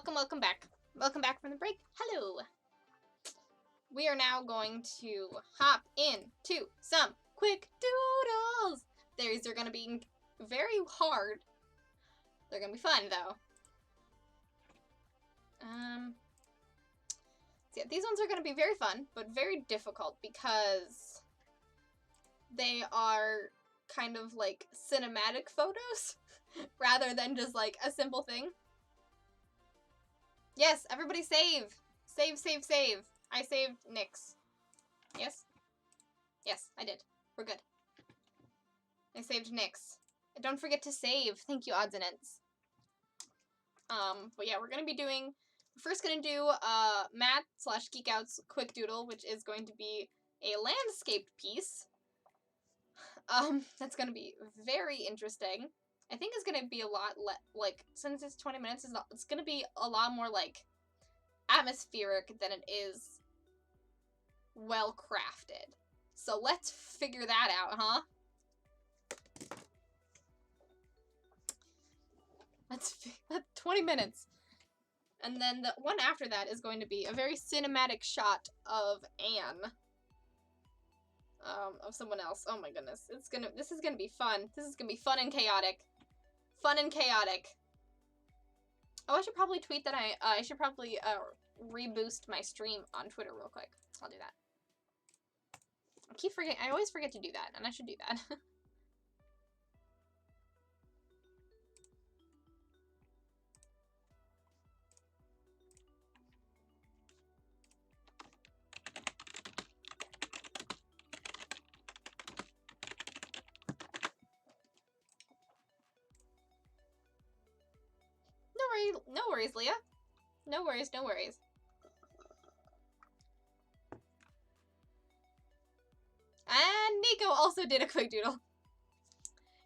welcome back. Welcome back from the break. Hello. We are now going to hop into some quick doodles. These are going to be very hard. They're going to be fun, though. So yeah, these ones are going to be very fun, but very difficult because they are kind of like cinematic photos rather than just like a simple thing. Yes, everybody save. Save, save, save. I saved Nyx. Yes? Yes, I did. We're good. I saved Nyx. Don't forget to save. Thank you, Odds and Ends. But yeah, we're first gonna do Matt/Geekout's Quick Doodle, which is going to be a landscape piece. That's gonna be very interesting. I think it's gonna be a lot like, since it's 20 minutes, it's gonna be a lot more like atmospheric than it is well crafted. So let's figure that out, huh? That's 20 minutes. And then the one after that is going to be a very cinematic shot of Anne. Of someone else. Oh my goodness. This is gonna be fun. This is gonna be fun and chaotic. Fun and chaotic. Oh, I should probably tweet that I should probably reboost my stream on Twitter real quick. I'll do that. I always forget to do that, and I should do that. No worries, Leah. No worries, no worries. And Nico also did a quick doodle.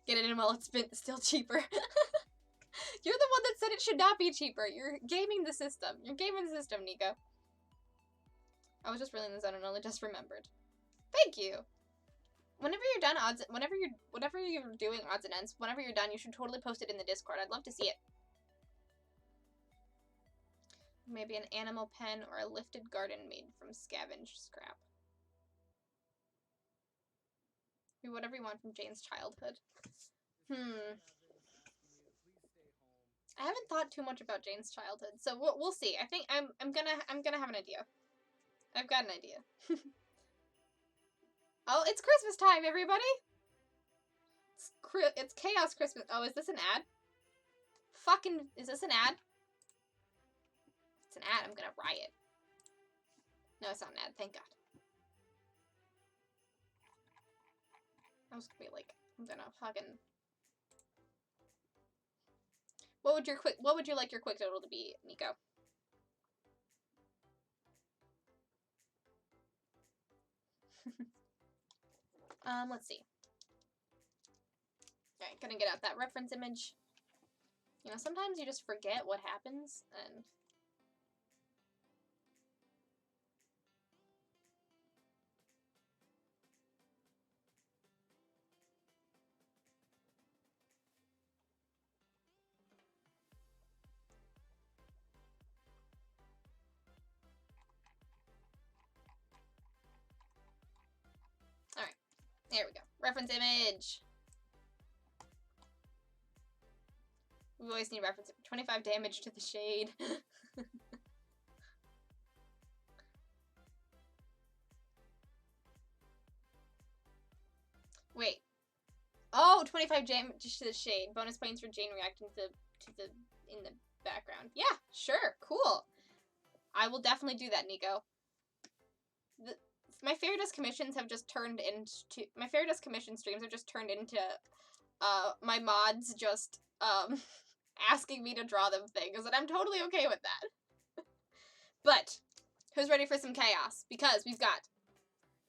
Get it in while it's still cheaper. You're the one that said it should not be cheaper. You're gaming the system. You're gaming the system, Nico. I was just really in the zone and only just remembered. Thank you. Whenever you're done whenever you're doing odds and ends, whenever you're done, you should totally post it in the Discord. I'd love to see it. Maybe an animal pen or a lifted garden made from scavenged scrap. Maybe whatever you want from Jane's childhood. I haven't thought too much about Jane's childhood, so we'll see. I think I'm gonna have an idea. I've got an idea. Oh, it's Christmas time, everybody! It's Chaos Christmas. Oh, is this an ad? Is this an ad? It's an ad. I'm gonna riot. No, it's not an ad. Thank God. I was gonna be like, I'm gonna fucking. What would you like your quick doodle to be, Nico? Let's see. Alright, gonna get out that reference image. You know, sometimes you just forget what happens, and... Alright, there we go. Reference image! We always need reference. 25 damage to the shade. Wait. Oh, 25 damage to the shade. Bonus points for Jane reacting in the background. Yeah, sure. Cool. I will definitely do that, Nico. My Faerie commissions have just turned into... My Faerie commission streams have just turned into my mods just asking me to draw them things, and I'm totally okay with that. But, who's ready for some chaos? Because we've got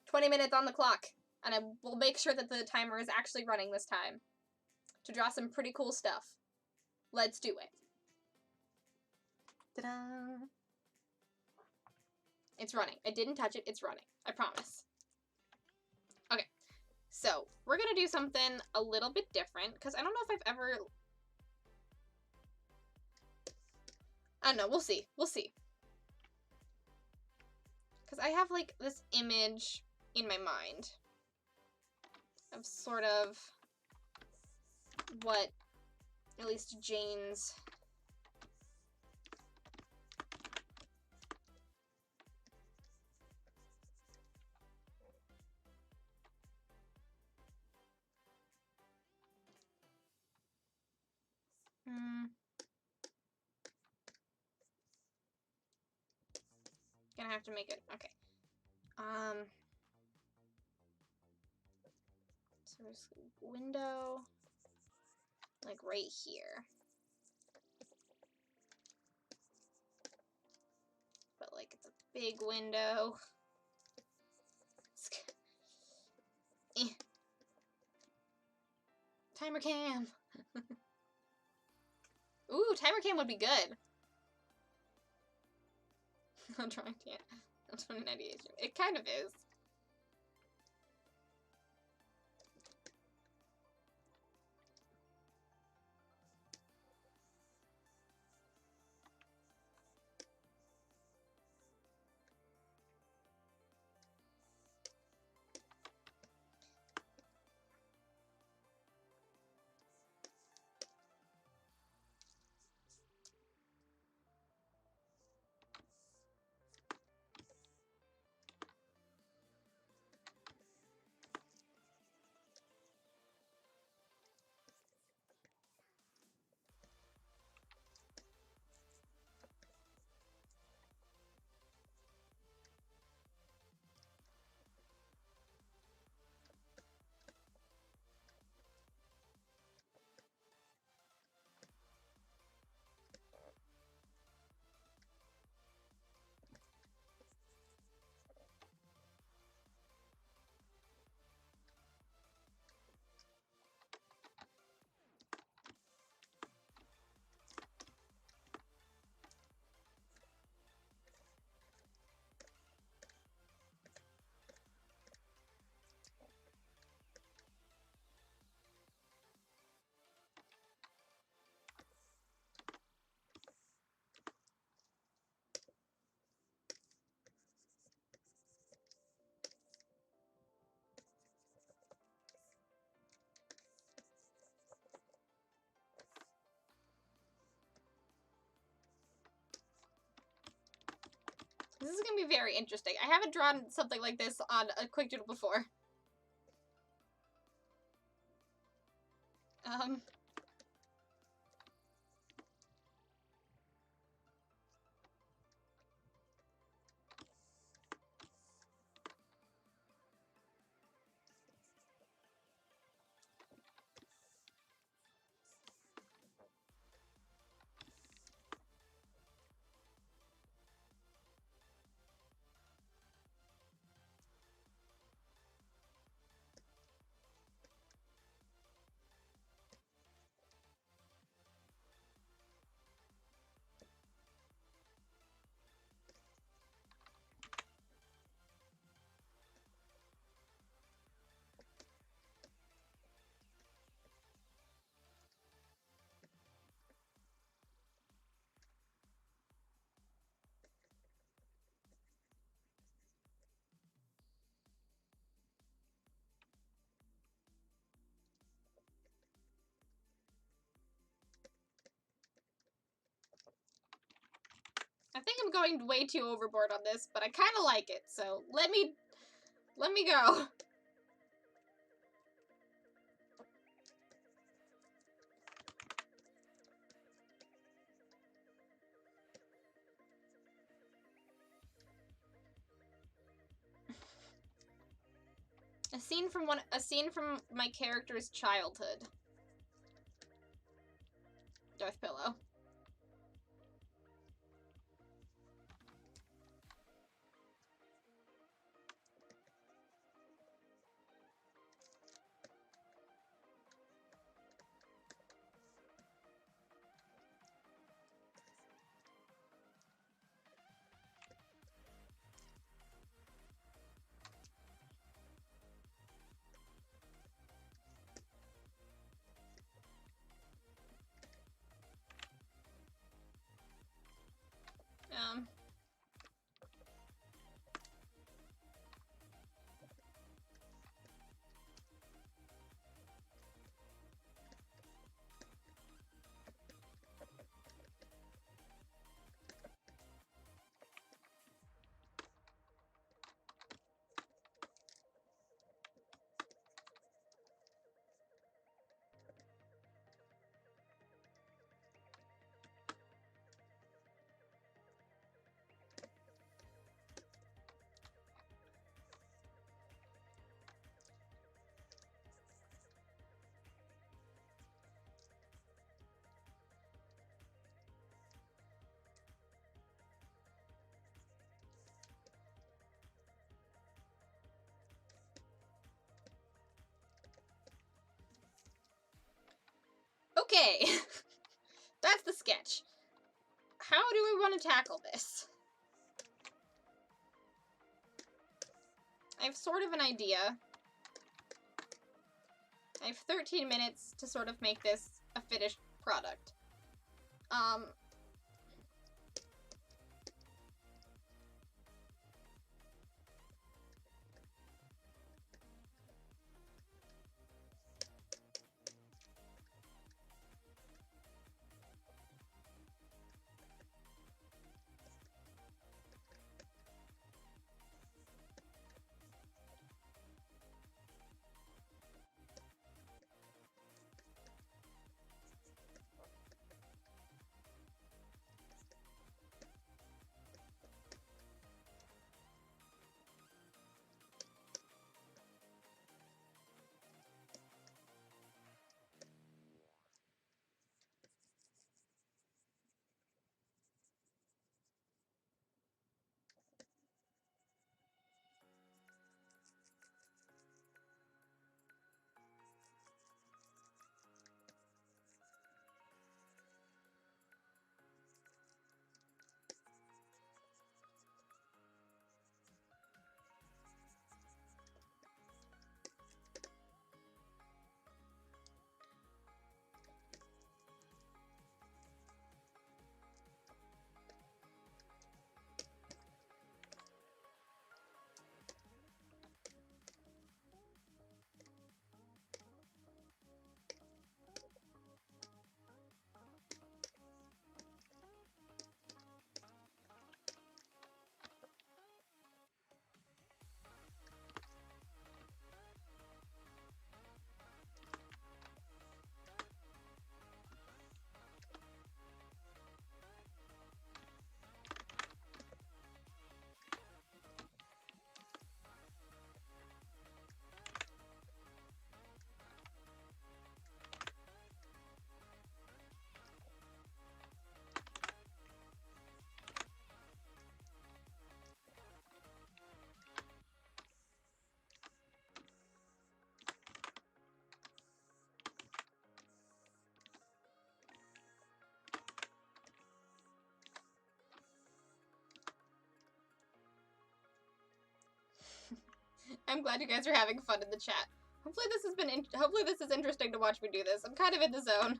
20 minutes on the clock, and I will make sure that the timer is actually running this time to draw some pretty cool stuff. Let's do it. Ta-da! It's running. I didn't touch it. It's running. I promise. Okay. So, we're going to do something a little bit different, because I don't know if I've ever... I don't know. We'll see. We'll see. Because I have, like, this image in my mind of sort of what at least Jane's gonna have to make it. Okay. So there's a window, like right here. But like it's a big window. Eh. Timer cam. Ooh, timer cam would be good. I'm trying to. 2098. It kind of is. This is gonna be very interesting. I haven't drawn something like this on a quick doodle before. I think I'm going way too overboard on this, but I kind of like it, so let me go. A scene from my character's childhood. Death pillow. Okay, that's the sketch. How do we want to tackle this? I have sort of an idea. I have 13 minutes to sort of make this a finished product. I'm glad you guys are having fun in the chat. Hopefully this is interesting to watch me do this. I'm kind of in the zone.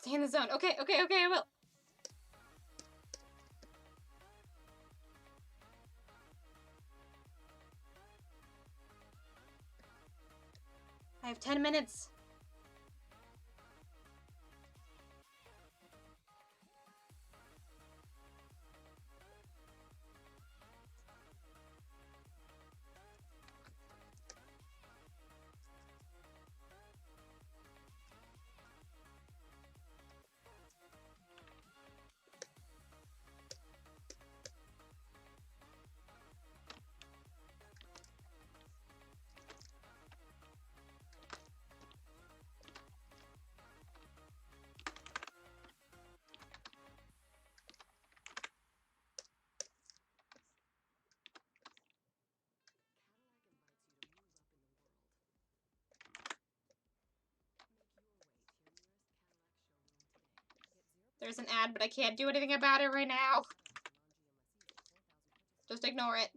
Stay in the zone. Okay, I will. I have 10 minutes. There's an ad, but I can't do anything about it right now. Just ignore it.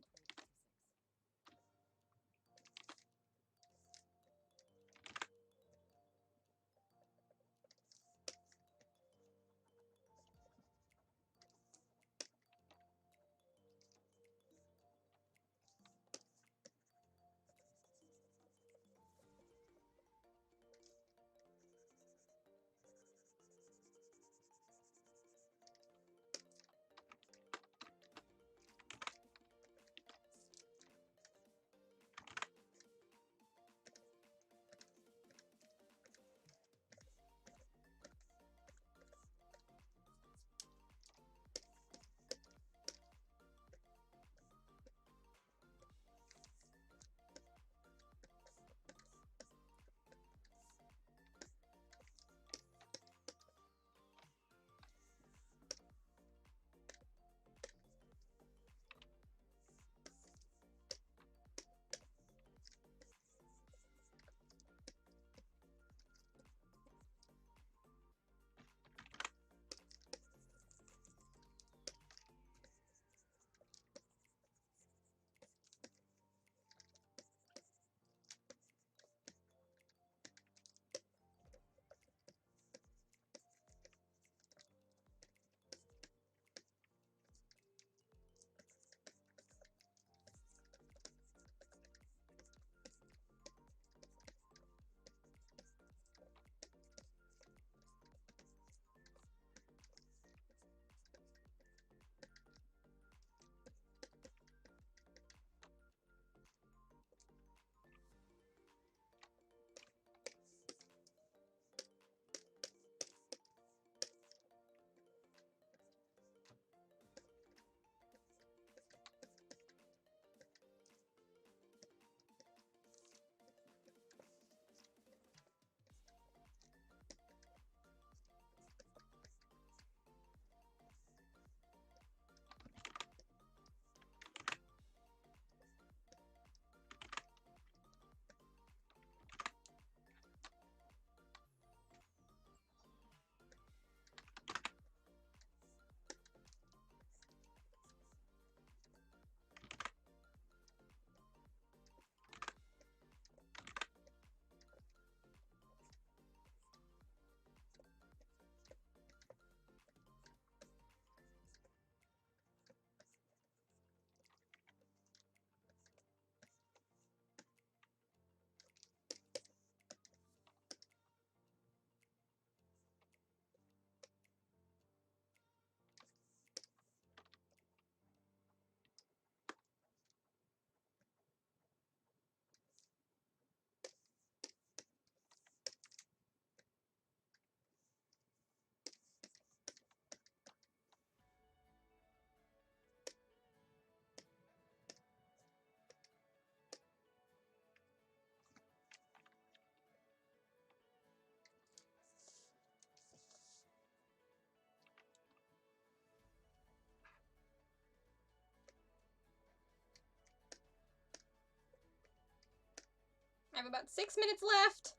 I have about 6 minutes left.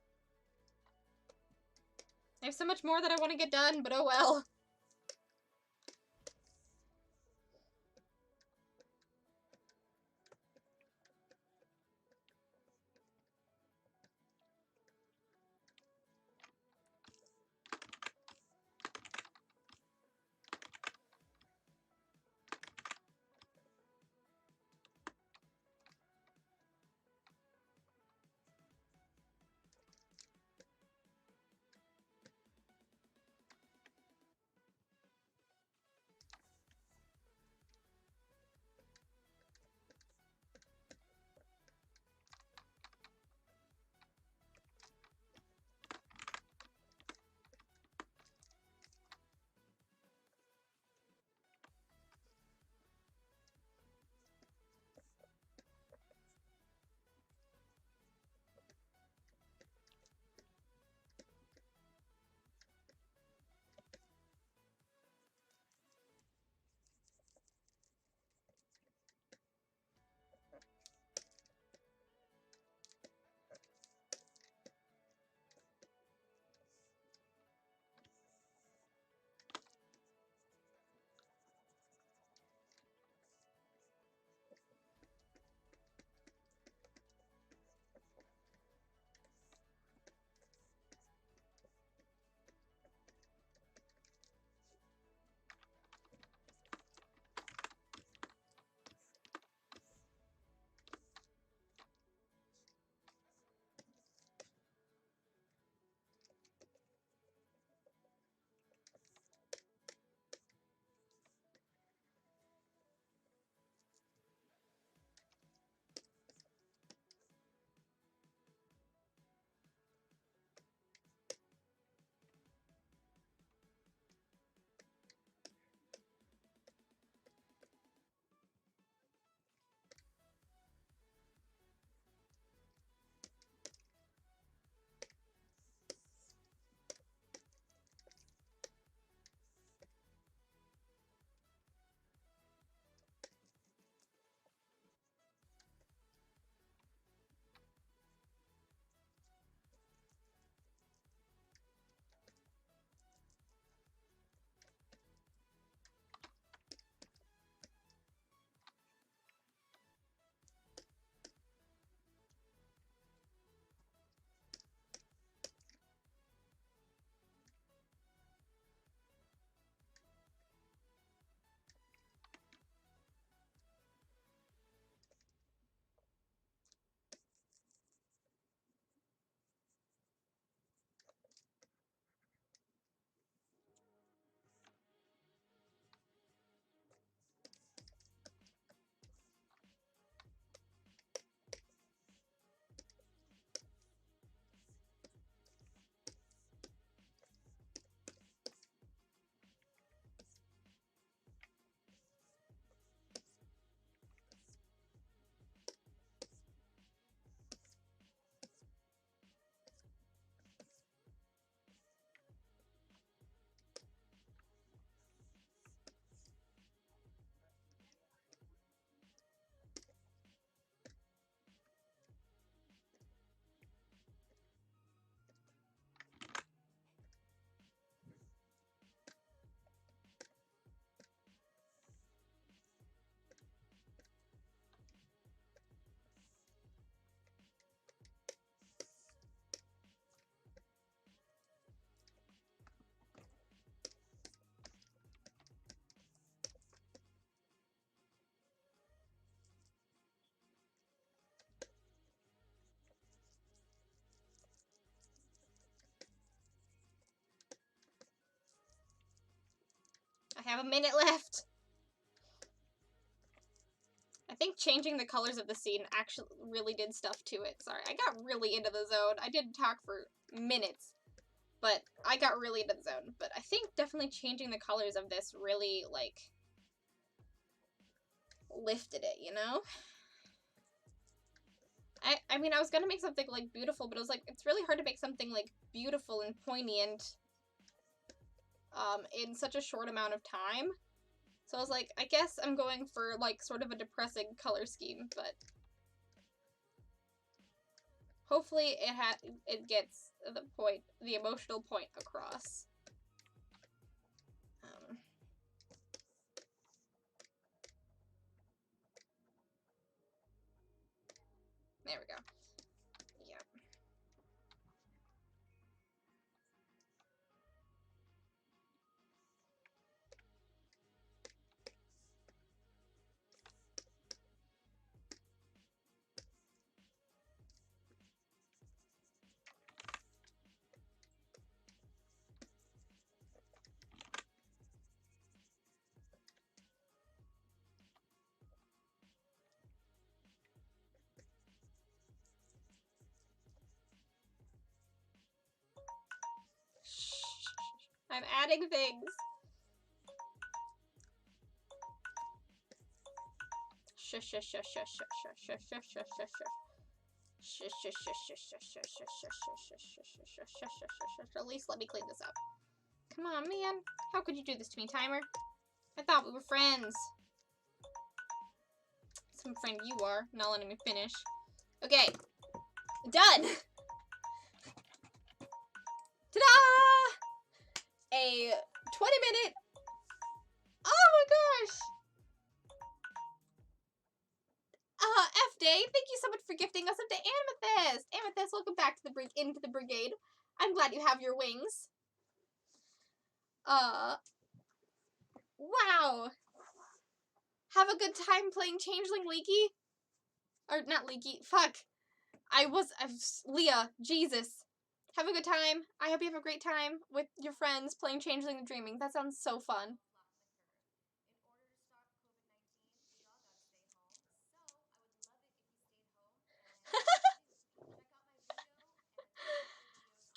I have so much more that I want to get done, but oh well. I have a minute left. I think changing the colors of the scene actually really did stuff to it. Sorry, I got really into the zone. I did talk for minutes, but I got really into the zone. But I think definitely changing the colors of this really, like, lifted it, you know? I mean, I was gonna make something, like, beautiful, but it was like, it's really hard to make something, like, beautiful and poignant, in such a short amount of time. So I was like, I guess I'm going for, like, sort of a depressing color scheme, but Hopefully it gets the emotional point across. There we go. Yep. I'm adding things. Shush, shush, shush, shush, shush, shush, shush, shush, shush, shush, shush. At least let me clean this up. Come on, man. How could you do this to me, timer? I thought we were friends. Some friend you are, not letting me finish. Okay. Done! Ta-da! A 20-minute... Oh my gosh! F-Day, thank you so much for gifting us up to Amethyst! Amethyst, welcome back to into the brigade. I'm glad you have your wings. Wow! Have a good time playing Changeling Leaky? Or, not Leaky, fuck. Leah, Jesus. Have a good time. I hope you have a great time with your friends playing Changeling and Dreaming. That sounds so fun.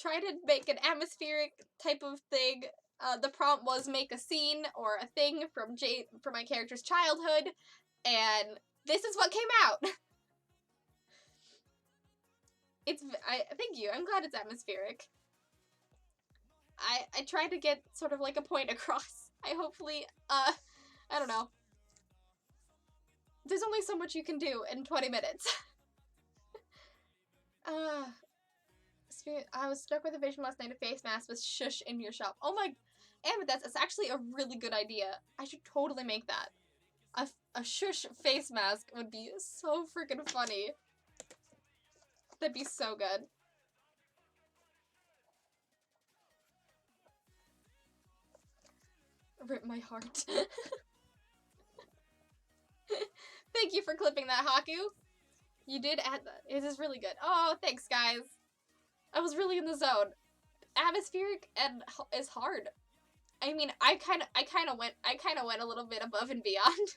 Try to make an atmospheric type of thing. The prompt was make a scene or a thing from my character's childhood, and this is what came out. Thank you. I'm glad it's atmospheric. I tried to get sort of like a point across. I hopefully, I don't know. There's only so much you can do in 20 minutes. I was struck with a vision last night of face mask with shush in your shop. Oh my, Amethyst, it's actually a really good idea. I should totally make that. A shush face mask would be so freaking funny. That'd be so good. Rip my heart. Thank you for clipping that, Haku. You did add that. It is really good. Oh, thanks, guys. I was really in the zone. Atmospheric and is hard. I mean, I kind of went a little bit above and beyond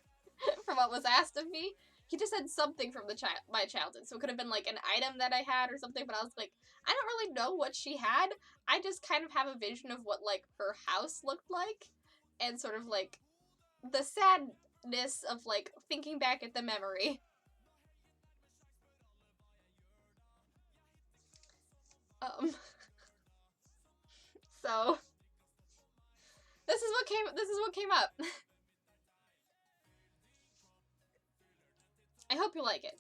from what was asked of me. He just said something from my childhood, so it could have been like an item that I had or something. But I was like, I don't really know what she had. I just kind of have a vision of what like her house looked like, and sort of like the sadness of like thinking back at the memory. So this is what came up. I hope you like it.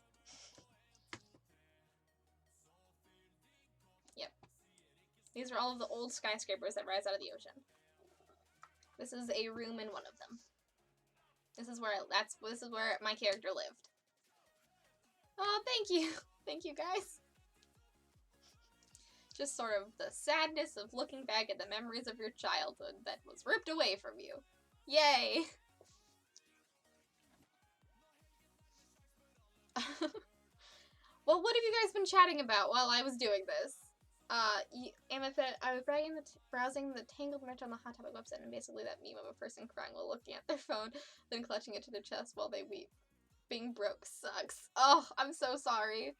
Yep. These are all of the old skyscrapers that rise out of the ocean. This is a room in one of them. This is where my character lived. Oh, thank you. Thank you, guys. Just sort of the sadness of looking back at the memories of your childhood that was ripped away from you. Yay! Well, what have you guys been chatting about while I was doing this? Amethyst, I was browsing the Tangled merch on the Hot Topic website, and basically that meme of a person crying while looking at their phone, then clutching it to their chest while they weep. Being broke sucks. Oh, I'm so sorry.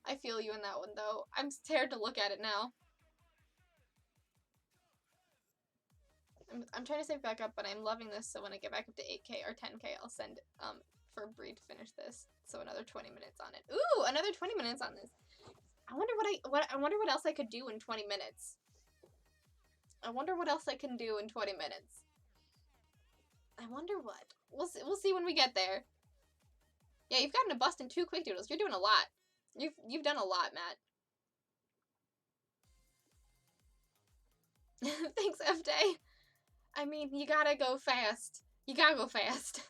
I feel you in that one, though. I'm scared to look at it now. I'm trying to save back up, but I'm loving this, so when I get back up to 8K or 10K, I'll send, for Bree to finish this. So another 20 minutes on it. Ooh, another 20 minutes on this. I wonder what else I could do in 20 minutes. I wonder what else I can do in 20 minutes. I wonder what. We'll see when we get there. Yeah, you've gotten a bust in 2 quick doodles. You're doing a lot. You've done a lot, Matt. Thanks, F-Day. I mean, you gotta go fast. You gotta go fast.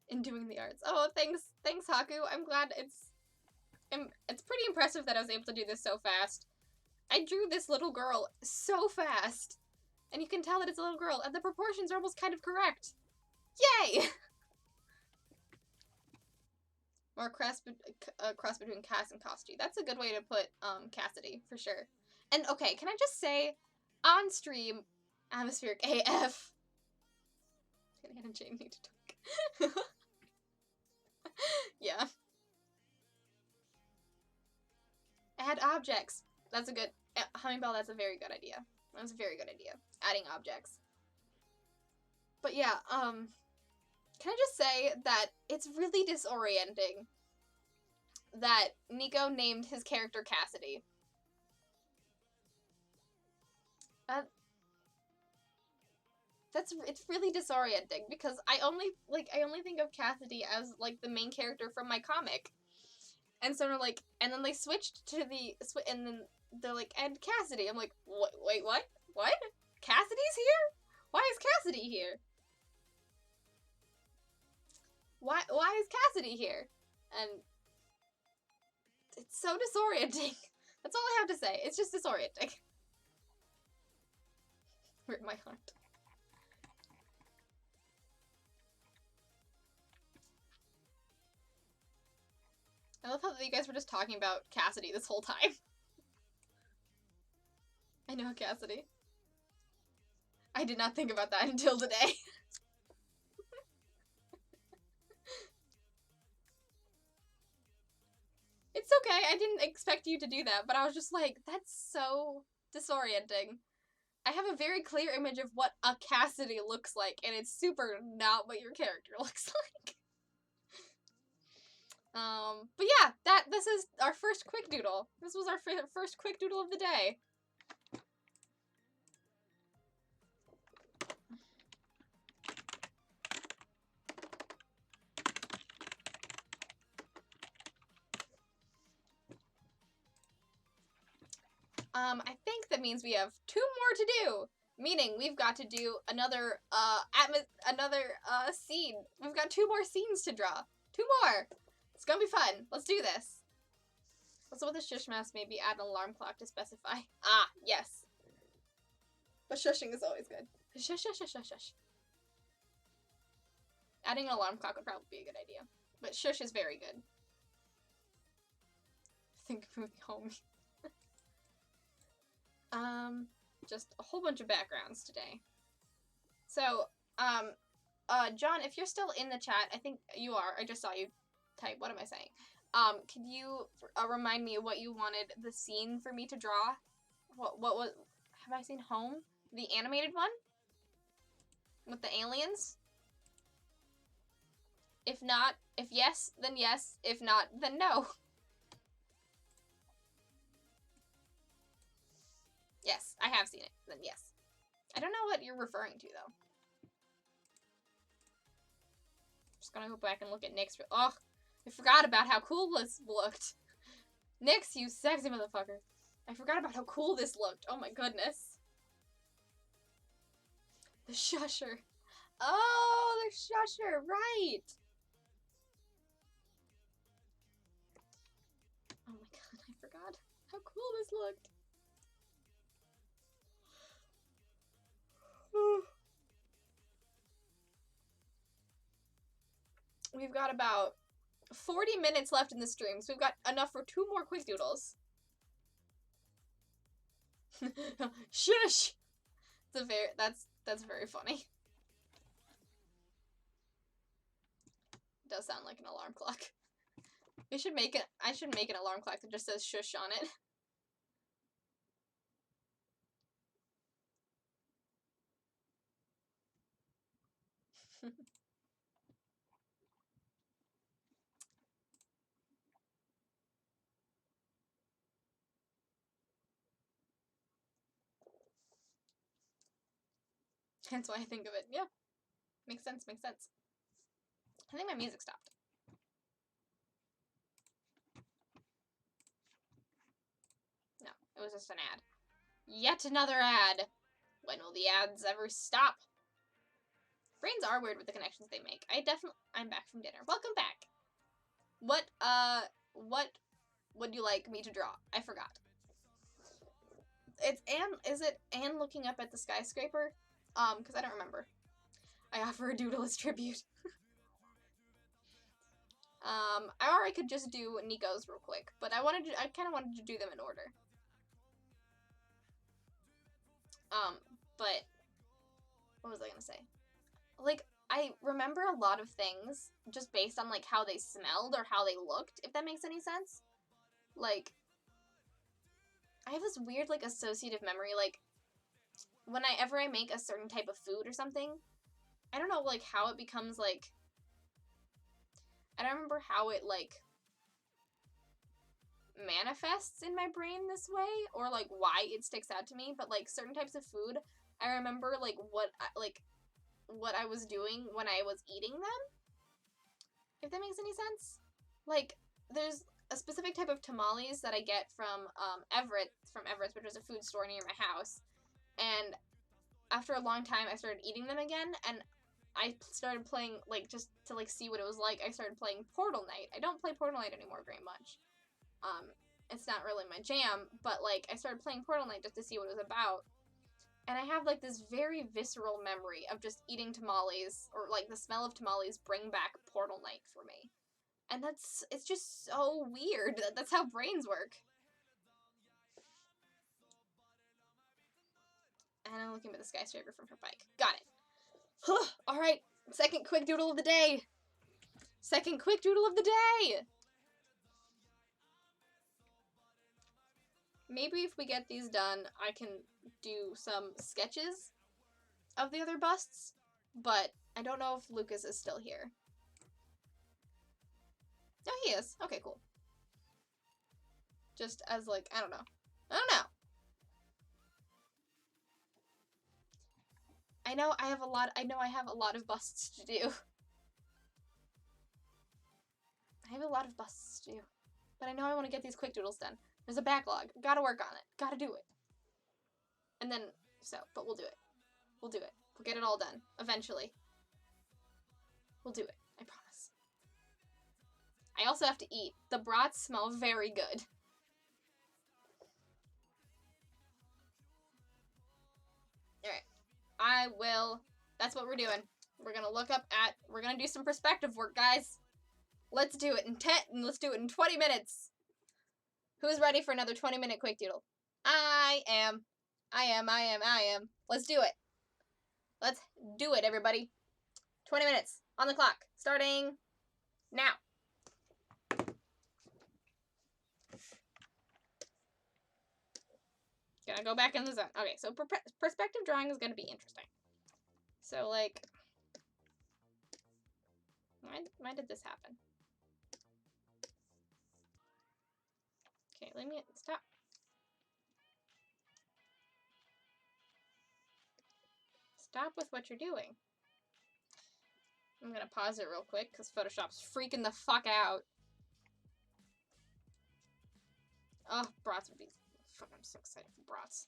In doing the arts. Oh, thanks, Haku. I'm glad it's pretty impressive that I was able to do this so fast. I drew this little girl so fast. And you can tell that it's a little girl, and the proportions are almost kind of correct. Yay! More cross between Cass and Costi. That's a good way to put Cassidy, for sure. And okay, can I just say, on stream, Atmospheric AF. Gonna get Jamie to talk. Yeah. Add objects. That's a good... Hummingbell, that's a very good idea. That's a very good idea. Adding objects. But yeah, can I just say that it's really disorienting that Nico named his character Cassidy. It's really disorienting because I only think of Cassidy as like the main character from my comic. And so they're like, and then they switched to and then they're like, and Cassidy. I'm like, what? Wait, what? What? Cassidy's here? Why is Cassidy here? Why is Cassidy here? And it's so disorienting. That's all I have to say. It's just disorienting. Rip my heart. I love how you guys were just talking about Cassidy this whole time. I know Cassidy. I did not think about that until today. It's okay, I didn't expect you to do that, but I was just like, that's so disorienting. I have a very clear image of what a Cassidy looks like, and it's super not what your character looks like. But yeah, this is our first quick doodle. This was our first quick doodle of the day. I think that means we have 2 more to do. Meaning we've got to do another scene. We've got 2 more scenes to draw. 2 more. It's gonna be fun. Let's do this. Also with the shush mouse, maybe add an alarm clock to specify. Ah, yes. But shushing is always good. Shush, shush, shush, shush, shush. Adding an alarm clock would probably be a good idea. But shush is very good. Think movie home. Just a whole bunch of backgrounds today. So, John, if you're still in the chat, I think you are. I just saw you type. What am I saying? Could you remind me what you wanted the scene for me to draw? What was... Have I seen Home? The animated one? With the aliens? If not, if yes, then yes. If not, then no. Yes, I have seen it. Then yes. I don't know what you're referring to, though. Just gonna go back and look at Nick's... Oh, I forgot about how cool this looked. Nyx, you sexy motherfucker. I forgot about how cool this looked. Oh my goodness. The shusher. Oh, the shusher, right. Oh my god, I forgot how cool this looked. We've got about 40 minutes left in the stream, so we've got enough for 2 more quick doodles. Shush! That's very funny. It does sound like an alarm clock. I should make an alarm clock that just says shush on it. That's why I think of it. Yeah. Makes sense, makes sense. I think my music stopped. It was just an ad. Yet another ad. When will the ads ever stop? Brains are weird with the connections they make. I'm back from dinner. Welcome back. What would you like me to draw? I forgot. It's Anne, is it Anne looking up at the skyscraper? Because I don't remember. I offer a doodle as tribute. Or I could just do Nico's real quick, but I kind of wanted to do them in order. But what was I gonna say? Like, I remember a lot of things just based on, like, how they smelled or how they looked, if that makes any sense. Like, I have this weird, like, associative memory, like, whenever I make a certain type of food or something, I don't know, like, how it becomes, like, I don't remember how it, like, manifests in my brain this way, or, like, why it sticks out to me, but, like, certain types of food, I remember, like, what I was doing when I was eating them, if that makes any sense. Like, there's a specific type of tamales that I get from Everett's, which was a food store near my house, and after a long time I started eating them again, and I started playing, like, just to, like, see what it was like, I started playing Portal Knight. I don't play Portal Knight anymore very much. It's not really my jam, but, like, I started playing Portal Knight just to see what it was about. And I have, like, this very visceral memory of just eating tamales, or, like, the smell of tamales bring back Portal Knight for me. And it's just so weird. That's how brains work. And I'm looking at the skyscraper from her bike. Got it. Alright, second quick doodle of the day. Second quick doodle of the day! Maybe if we get these done, I can do some sketches of the other busts, but I don't know if Lucas is still here. No, he is. Okay, cool. Just as, like, I don't know. I don't know. I know I have a lot of busts to do. I have a lot of busts to do. But I know I want to get these quick doodles done. There's a backlog. Gotta work on it. Gotta do it. And then, but we'll do it. We'll do it. We'll get it all done. Eventually. We'll do it. I promise. I also have to eat. The brats smell very good. Alright. That's what we're doing. We're gonna do some perspective work, guys. Let's do it let's do it in 20 minutes. Who's ready for another 20-minute quick doodle? I am. Let's do it. Let's do it, everybody. 20 minutes on the clock, starting now. Gonna go back in the zone. Okay, so perspective drawing is gonna be interesting. So, like, why did this happen? Okay, let me stop. Stop with what you're doing. I'm gonna pause it real quick because Photoshop's freaking the fuck out. Oh, brats would be. Fuck, I'm so excited for brats.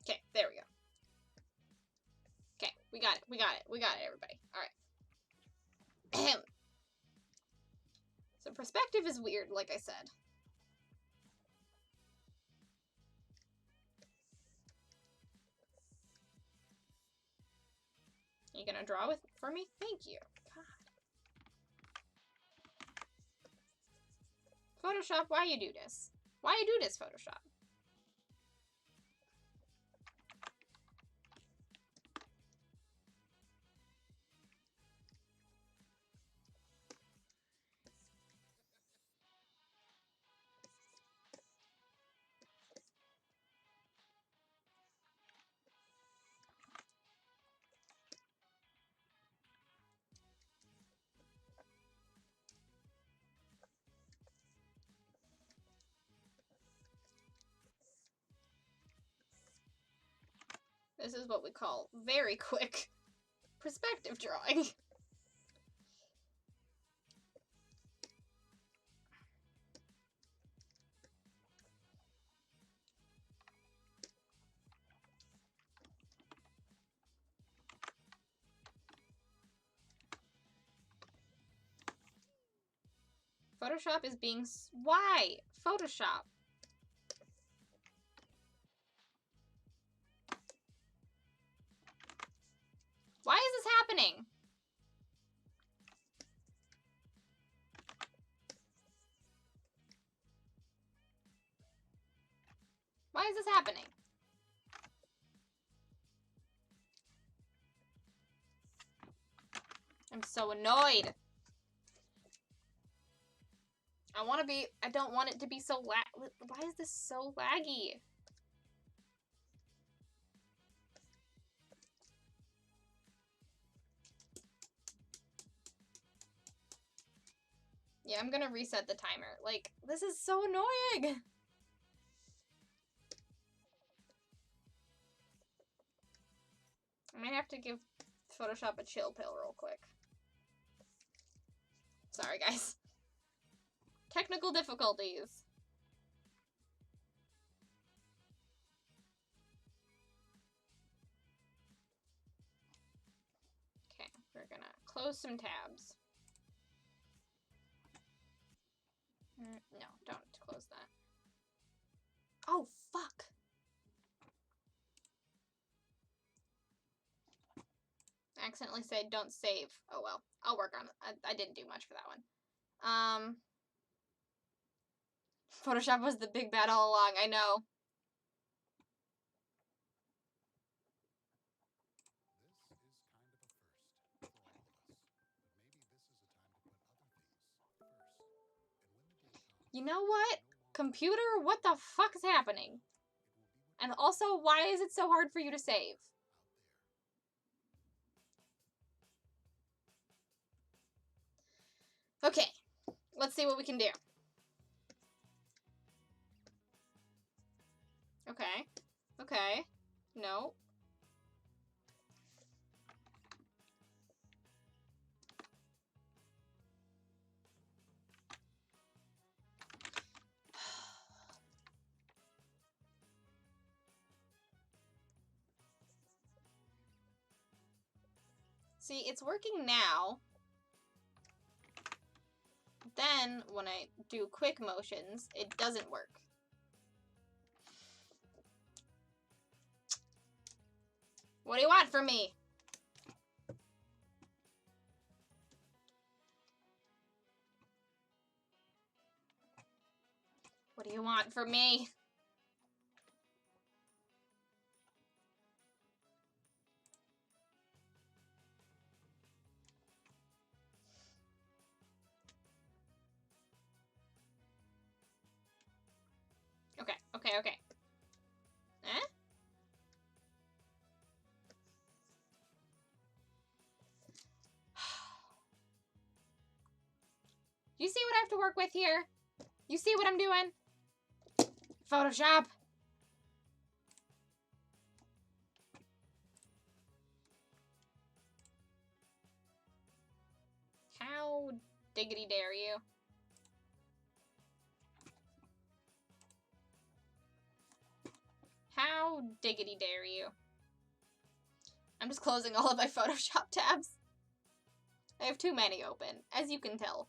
Okay, there we go. Okay, we got it, everybody. Alright. So perspective is weird, like I said. You gonna draw for me? Thank you. God. Photoshop, why you do this? Why you do this, Photoshop? This is what we call very quick perspective drawing. Photoshop is being... Why? Photoshop. Why is this happening? Why is this happening? I'm so annoyed. I don't want it to be so why is this so laggy? Yeah, I'm gonna reset the timer. Like, this is so annoying! I might have to give Photoshop a chill pill real quick. Sorry, guys. Technical difficulties. Okay, we're gonna close some tabs. No, don't close that. Oh, fuck! I accidentally said don't save. Oh well, I'll work on it. I didn't do much for that one. Photoshop was the big bad all along, I know. You know what? Computer, what the fuck is happening? And also, why is it so hard for you to save? Okay, let's see what we can do. Okay, okay, no. See, it's working now. Then, when I do quick motions, it doesn't work. What do you want from me? What do you want from me? Okay, okay, okay. Eh? You see what I have to work with here? You see what I'm doing? Photoshop. How diggity dare you? How diggity dare you? I'm just closing all of my Photoshop tabs. I have too many open, as you can tell.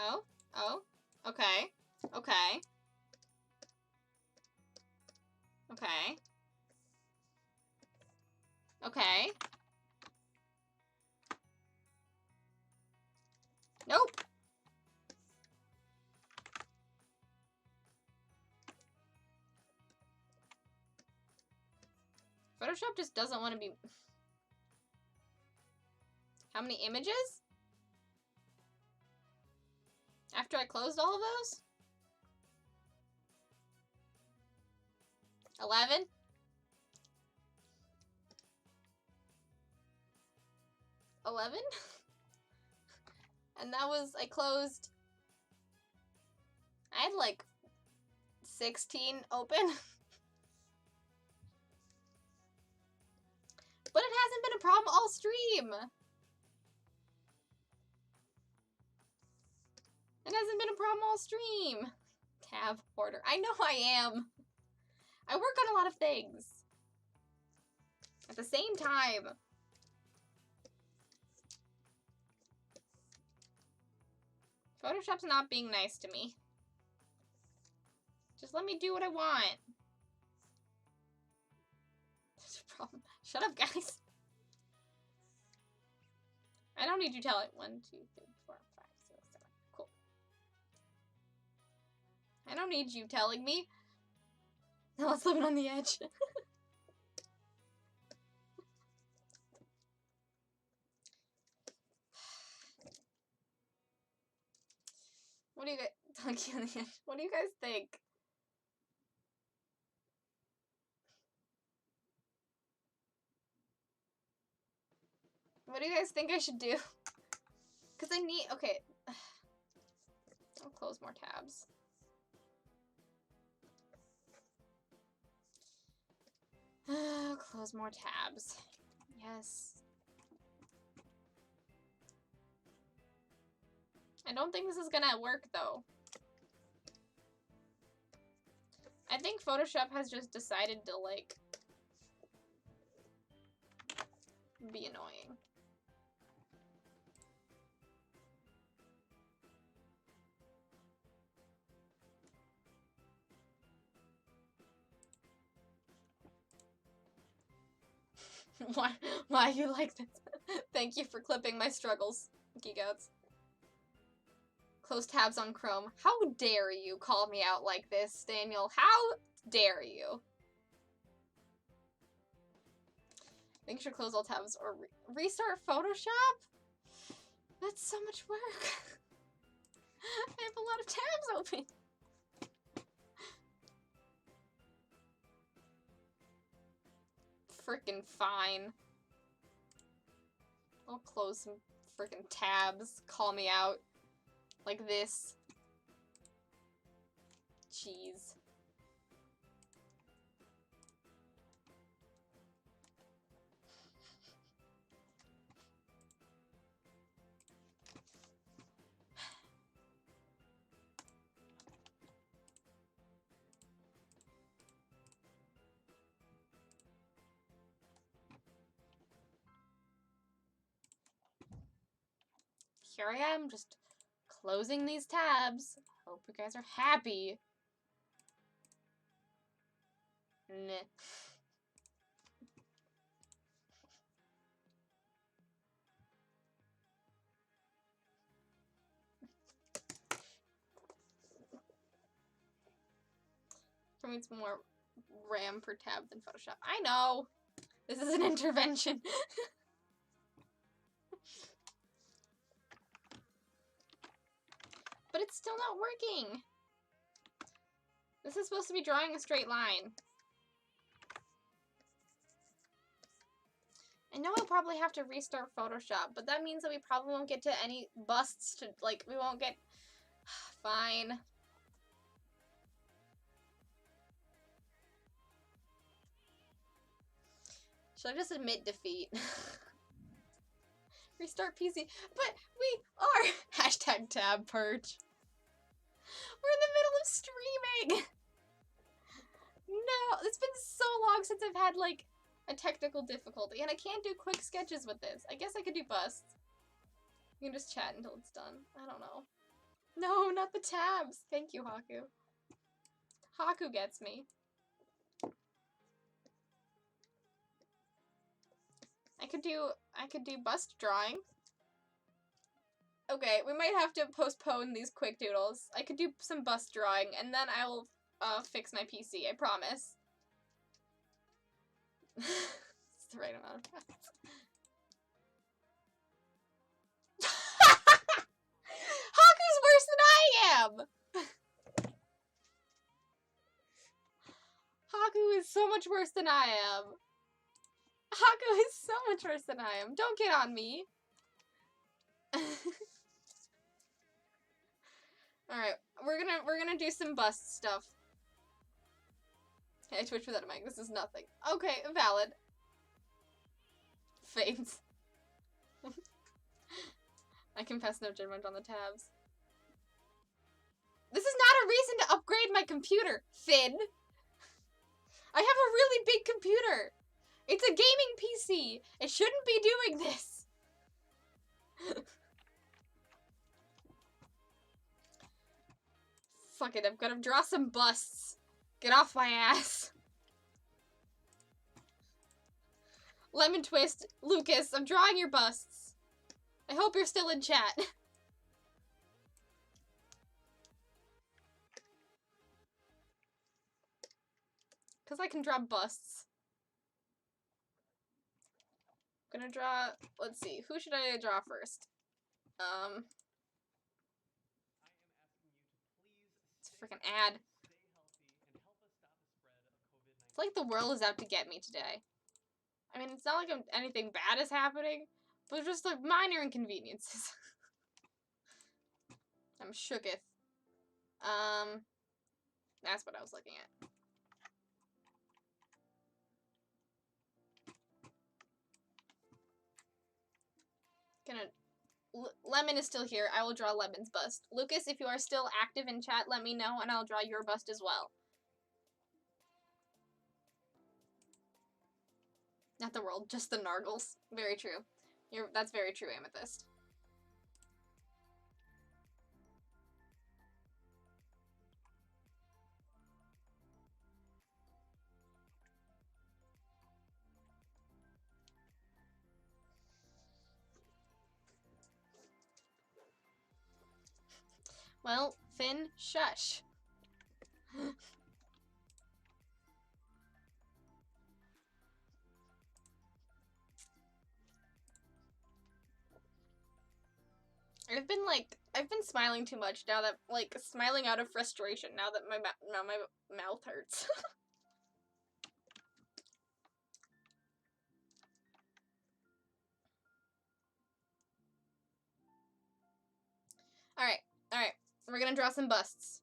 Oh, oh, okay, okay, okay, okay. Nope. Photoshop just doesn't want to be... How many images? After I closed all of those? 11? 11? And that was, I closed... I had like 16 open. But it hasn't been a problem all stream. It hasn't been a problem all stream. Tab hoarder. I know I am. I work on a lot of things. At the same time. Photoshop's not being nice to me. Just let me do what I want. There's a problem. Shut up, guys. I don't need you telling. 1, 2, 3, 4, 5, 6, 7. Cool. I don't need you telling me. Now let's live on the edge. What do you guys? Donkey on the edge. What do you guys think? What do you guys think I should do? Because I need. Okay. I'll close more tabs. Close more tabs. Yes. I don't think this is gonna work though. I think Photoshop has just decided to like be annoying. Why you like this? Thank you for clipping my struggles, Geek Outs. Close tabs on Chrome. How dare you call me out like this, Daniel? How dare you? I think you should close all tabs or restart Photoshop? That's so much work. I have a lot of tabs open. Frickin' fine. I'll close some frickin' tabs. Call me out. Like this. Jeez. Here I am, just closing these tabs. Hope you guys are happy. Meh. For me, it's more RAM per tab than Photoshop. I know! This is an intervention. But it's still not working. This is supposed to be drawing a straight line. I know I'll probably have to restart Photoshop, but that means that we probably won't get to any busts to, like, we won't get... Fine. Should I just admit defeat? Restart PC. But we are! Hashtag tab purge. We're in the middle of streaming! No, it's been so long since I've had, like, a technical difficulty, and I can't do quick sketches with this. I guess I could do busts. You can just chat until it's done. I don't know. No, not the tabs! Thank you, Haku. Haku gets me. I could do bust drawing. Okay, we might have to postpone these quick doodles. I could do some bust drawing, and then I will fix my PC, I promise. It's the right amount of tabs. Haku's worse than I am! Haku is so much worse than I am. Haku is so much worse than I am. Don't get on me. Alright, we're gonna do some bust stuff. Hey, I twitched without a mic. This is nothing. Okay, valid. Fades. I confess no judgment on the tabs. This is not a reason to upgrade my computer, Finn. I have a really big computer. It's a gaming PC. It shouldn't be doing this. Fuck it, I'm gonna draw some busts. Get off my ass. Lemon Twist, Lucas, I'm drawing your busts. I hope you're still in chat. Because I can draw busts. I'm gonna draw, let's see, who should I draw first? It's a freaking ad. It's like the world is out to get me today. I mean, it's not like anything bad is happening, but just like minor inconveniences. I'm shooketh. That's what I was looking at. Lemon is still here. I will draw Lemon's bust. Lucas, if you are still active in chat, let me know, and I'll draw your bust as well. Not the world, just the Nargles. Very true. That's very true, Amethyst. Well, Finn, shush. I've been smiling too much now that, like, smiling out of frustration now that my mouth hurts. Alright, alright. We're gonna draw some busts.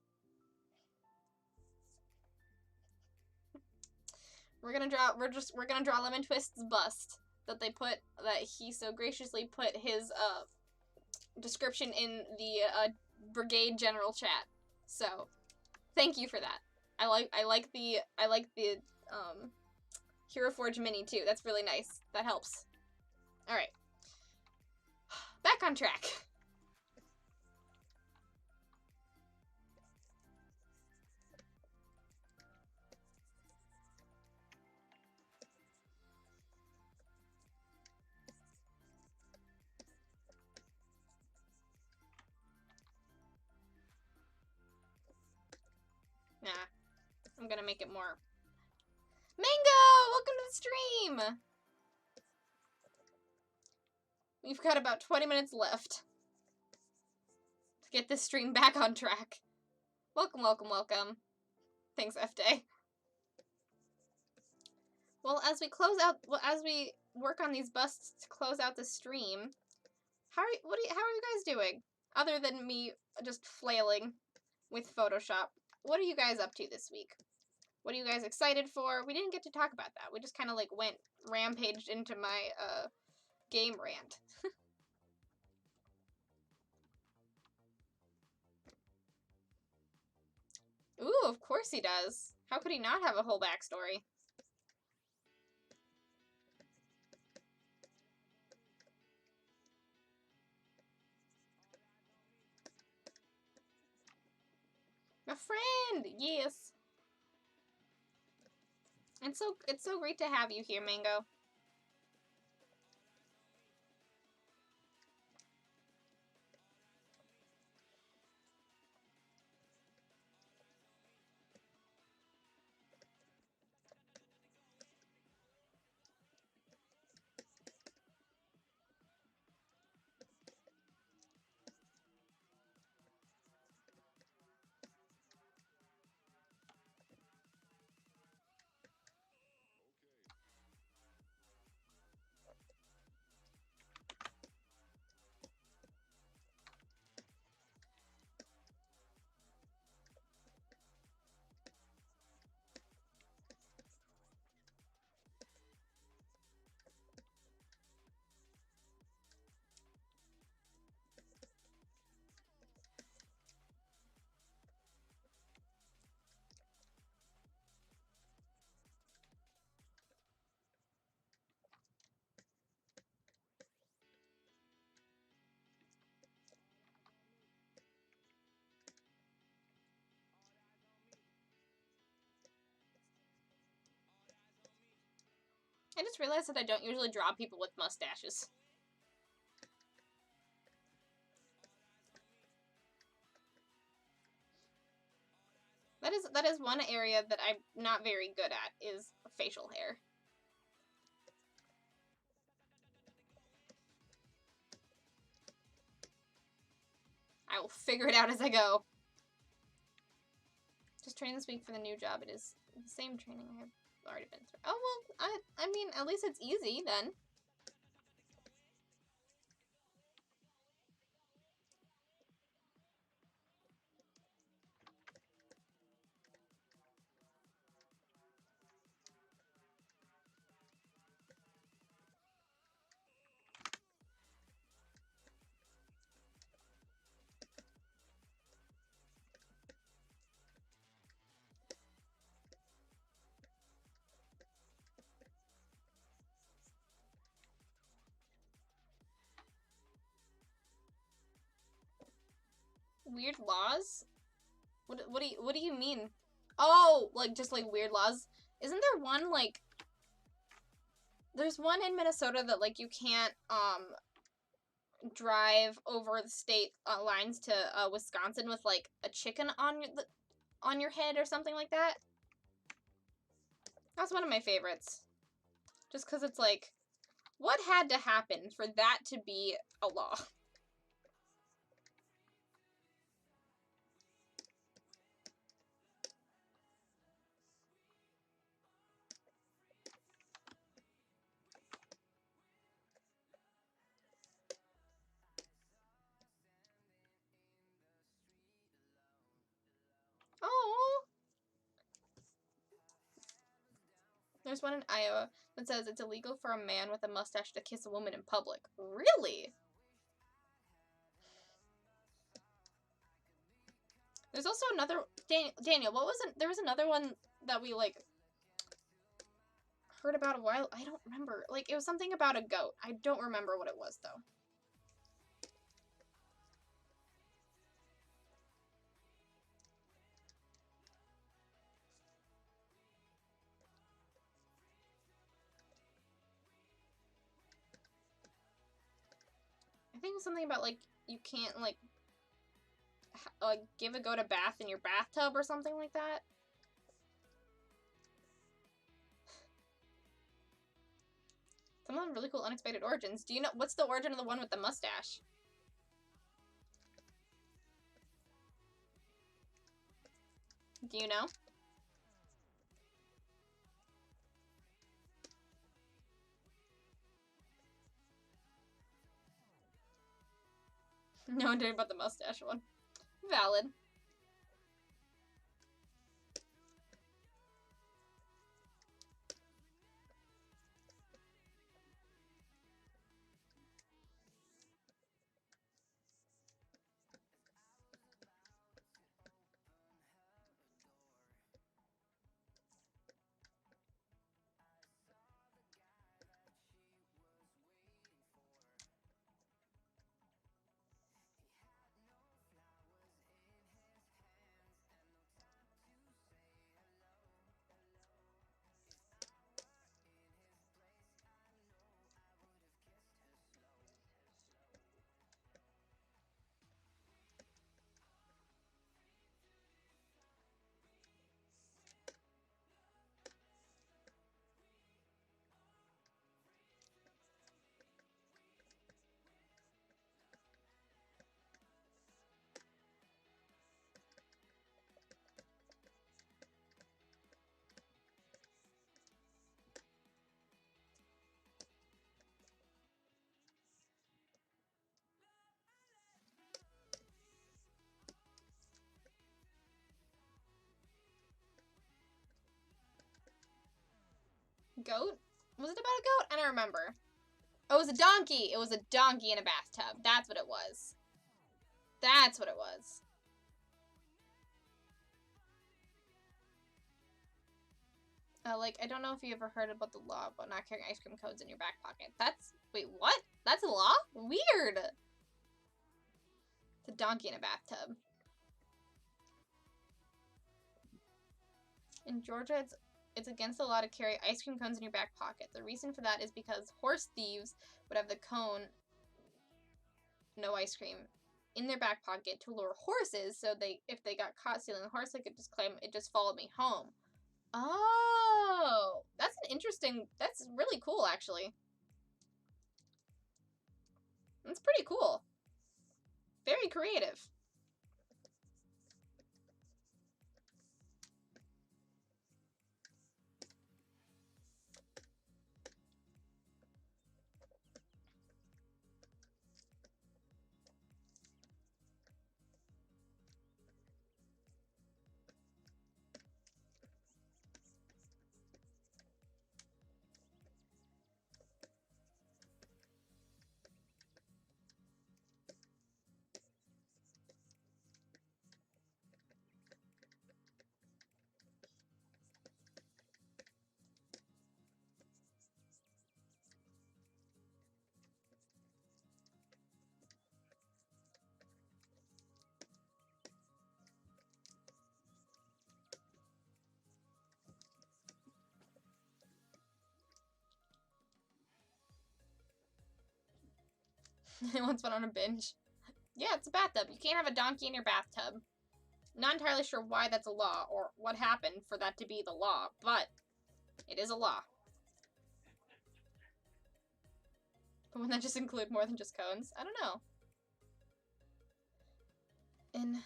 We're gonna draw Lemon Twist's bust that he so graciously put his, description in the, Brigade General chat. So, thank you for that. I like the Hero Forge mini too. That's really nice. That helps. Alright. Back on track. Nah. I'm gonna make it more. Mango! Welcome to the stream! We've got about 20 minutes left to get this stream back on track. Welcome, welcome, welcome. Thanks, F-Day. Well, as we work on these busts to close out the stream, how are you guys doing? Other than me just flailing with Photoshop, what are you guys up to this week? What are you guys excited for? We didn't get to talk about that. We just kind of like rampaged into my game rant. Ooh, of course he does. How could he not have a whole backstory? My friend! Yes! It's so great to have you here, Mango. I just realized that I don't usually draw people with mustaches. That is one area that I'm not very good at, is facial hair. I will figure it out as I go. Just training this week for the new job. It is the same training I have already been through. Oh, well, I mean, at least it's easy, then. Weird laws? What do you mean? Oh, like, just, like, weird laws? Isn't there one, like... There's one in Minnesota that, like, you can't, drive over the state lines to, Wisconsin with, like, a chicken on your head or something like that? That's one of my favorites. Just because it's, like, what had to happen for that to be a law? Oh. There's one in Iowa that says it's illegal for a man with a mustache to kiss a woman in public. Really? There's also another... Daniel, what was it? There was another one that we, like, heard about a while... I don't remember. Like, it was something about a goat. I don't remember what it was, though. I think it was something about, like, you can't, like, give a goat a bath in your bathtub or something like that. Some of them really cool unexpected origins. Do you know... What's the origin of the one with the mustache? Do you know? No one did about the mustache one. Valid. Goat? Was it about a goat? I don't remember. Oh, it was a donkey. It was a donkey in a bathtub. That's what it was. That's what it was. Like, I don't know if you ever heard about the law about not carrying ice cream cones in your back pocket. That's... Wait, what? That's a law? Weird. It's a donkey in a bathtub. In Georgia, it's against the law to carry ice cream cones in your back pocket. The reason for that is because horse thieves would have the cone, no ice cream, in their back pocket to lure horses, so if they got caught stealing a horse, they could just claim it just followed me home. Oh, that's really cool, actually. That's pretty cool. Very creative. I once went on a binge. Yeah, it's a bathtub. You can't have a donkey in your bathtub. Not entirely sure why that's a law or what happened for that to be the law, but it is a law. But wouldn't that just include more than just cones? I don't know. In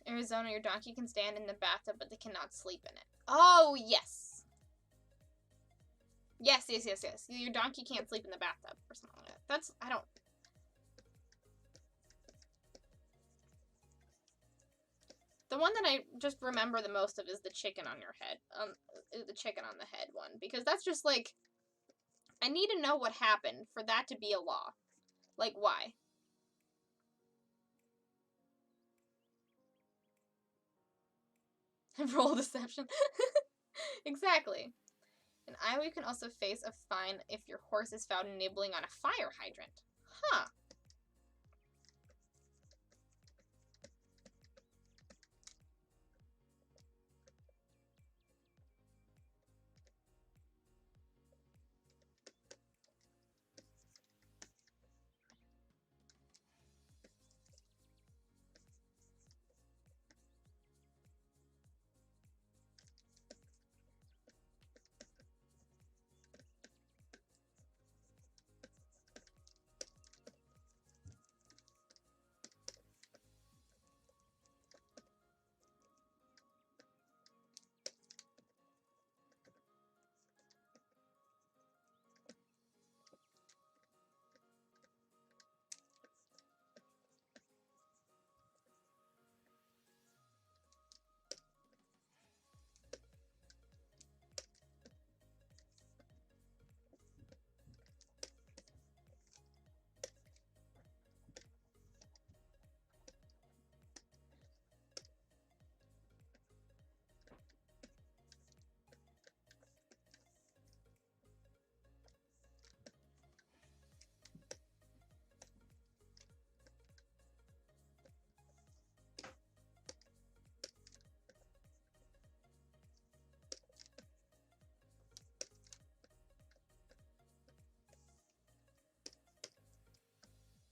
Arizona, your donkey can stand in the bathtub, but they cannot sleep in it. Oh, yes. Yes. Your donkey can't sleep in the bathtub or something like that. I don't... The one that I just remember the most of is the chicken on your head. The chicken on the head one. Because that's just like... I need to know what happened for that to be a law. Like, why? Roll deception. Exactly. In Iowa, you can also face a fine if your horse is found nibbling on a fire hydrant. Huh.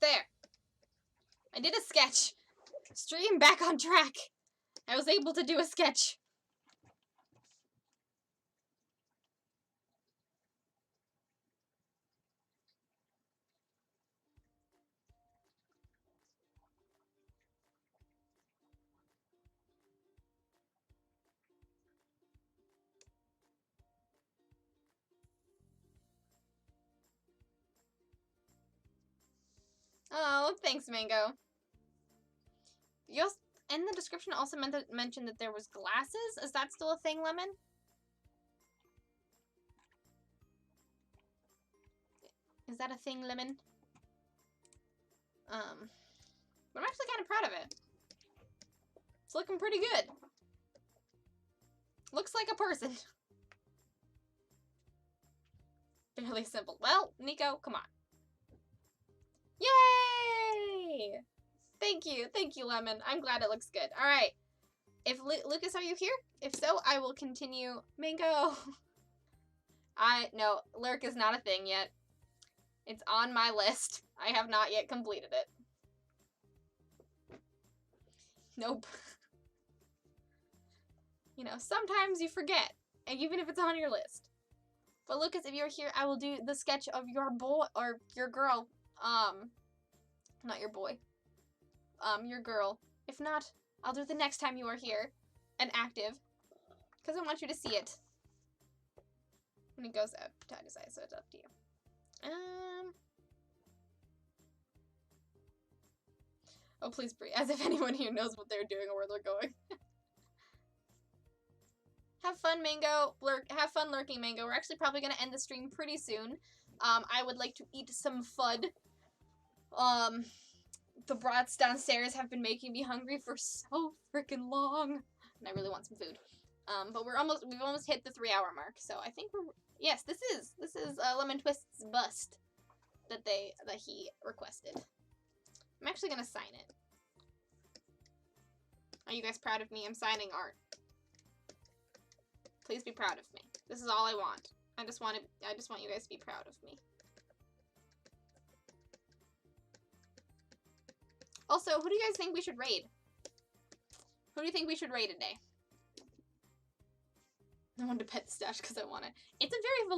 There. I did a sketch. Stream back on track. I was able to do a sketch. Oh, thanks, Mango. You also, in the description also mentioned that there was glasses. Is that still a thing, Lemon? Is that a thing, Lemon? But I'm actually kind of proud of it. It's looking pretty good. Looks like a person. Fairly simple. Well, Nico, come on. Yay! Thank you, Lemon. I'm glad it looks good. All right. If Lucas, are you here? If so, I will continue. Mango. No, lurk is not a thing yet. It's on my list. I have not yet completed it. Nope. You know, sometimes you forget, and even if it's on your list. But Lucas, if you're here, I will do the sketch of your boy, or your girl. Not your boy. Your girl. If not, I'll do it the next time you are here and active. Because I want you to see it. When it goes up, I decide, so it's up to you. Oh, please breathe. As if anyone here knows what they're doing or where they're going. Have fun, Mango. Have fun lurking, Mango. We're actually probably going to end the stream pretty soon. I would like to eat some FUD. The brats downstairs have been making me hungry for so freaking long. And I really want some food. But we've almost hit the 3-hour mark. So I think yes, this is Lemon Twist's bust that he requested. I'm actually going to sign it. Are you guys proud of me? I'm signing art. Please be proud of me. This is all I want. I just want you guys to be proud of me. Also, who do you guys think we should raid? Who do you think we should raid today? I wanted to pet the stash because I want it. It's a very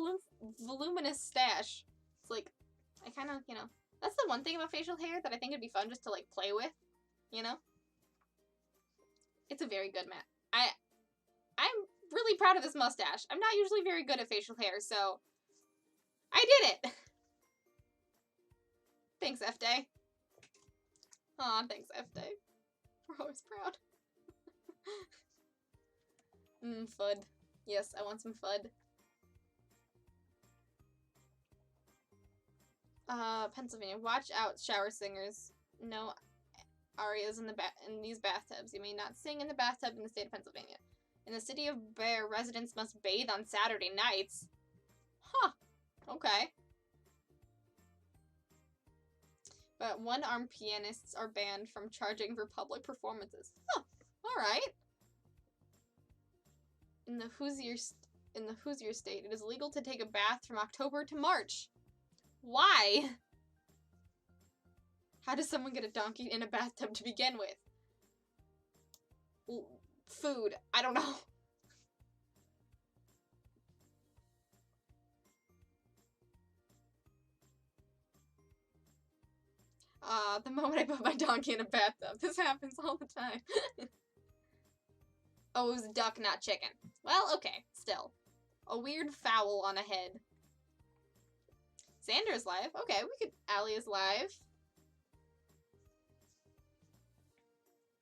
voluminous stash. It's like, I kind of, you know, that's the one thing about facial hair that I think would be fun just to, like, play with, you know? It's a very good mat. I'm really proud of this mustache. I'm not usually very good at facial hair, so I did it! Thanks, F-Day. Aw, thanks, F-Day. We're always proud. FUD. Yes, I want some FUD. Pennsylvania. Watch out, shower singers. No arias in these bathtubs. You may not sing in the bathtub in the state of Pennsylvania. In the city of Bear, residents must bathe on Saturday nights. Huh. Okay. But one-armed pianists are banned from charging for public performances. Huh. Alright. In the Hoosier state, it is legal to take a bath from October to March. Why? How does someone get a donkey in a bathtub to begin with? Food. I don't know. The moment I put my donkey in a bathtub. This happens all the time. Oh, it was a duck, not chicken. Well, okay. Still. A weird fowl on a head. Xander's live. Okay, we could... Allie is live.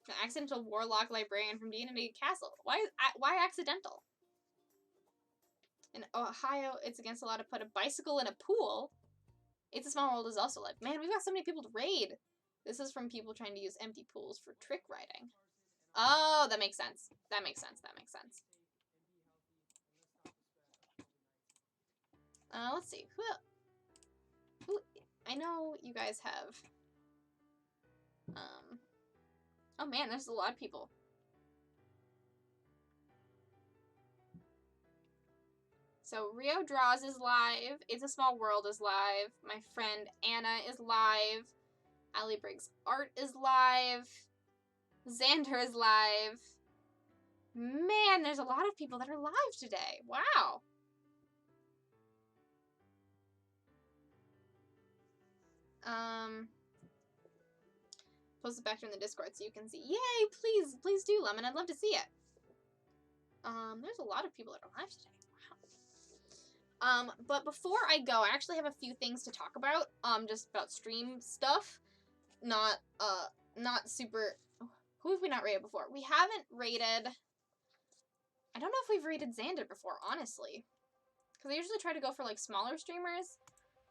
An accidental warlock librarian from D&D Castle. Why accidental? In Ohio, it's against the law to put a bicycle in a pool. It's a Small World is also live. Man, we've got so many people to raid. This is from people trying to use empty pools for trick riding. Oh, that makes sense. That makes sense. That makes sense. Let's see. Who? I know you guys have. Oh man, there's a lot of people. So Rio Draws is live. It's a Small World is live. My friend Anna is live. Allie Briggs Art is live. Xander is live. Man, there's a lot of people that are live today. Wow. Post it back in the Discord so you can see. Yay, please do, Lemon. I'd love to see it. There's a lot of people that are live today. Wow. But before I go, I actually have a few things to talk about. Just about stream stuff. Not super... Who have we not rated before? We haven't rated... I don't know if we've rated Xander before, honestly. Because I usually try to go for, like, smaller streamers.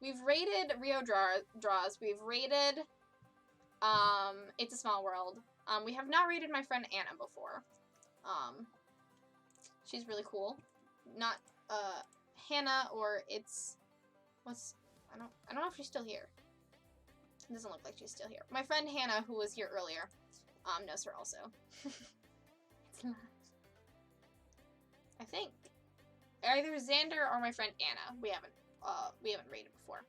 We've rated Rio Draws. We've rated... It's a Small World. We have not rated my friend Anna before. She's really cool. Not, Hannah or it's... I don't know if she's still here. It doesn't look like she's still here. My friend Hannah, who was here earlier, knows her also. It's live. I think. either Xander or my friend Anna. We haven't rated before.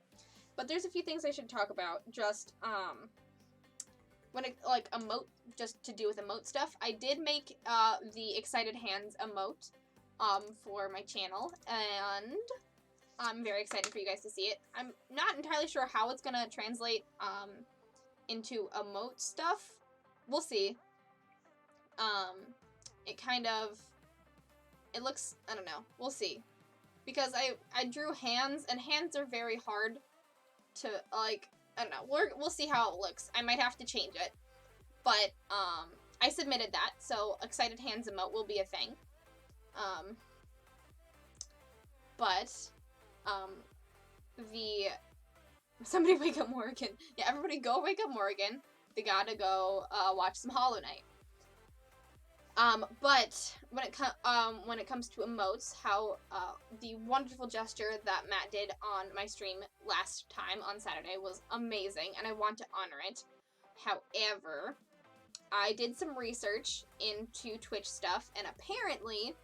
But there's a few things I should talk about. Just when it like emote, just to do with emote stuff. I did make the excited hands emote for my channel, and I'm very excited for you guys to see it. I'm not entirely sure how it's gonna translate into emote stuff. We'll see. It kind of, it looks, I don't know. We'll see. Because I drew hands, and hands are very hard to, like, I don't know. We'll see how it looks. I might have to change it. But, I submitted that, so excited hands emote will be a thing. Somebody wake up Morgan. Yeah, everybody go wake up Morgan. They gotta go, watch some Hollow Knight. But when it comes to emotes, how the wonderful gesture that Matt did on my stream last time on Saturday was amazing, and I want to honor it. However, I did some research into Twitch stuff, and apparently,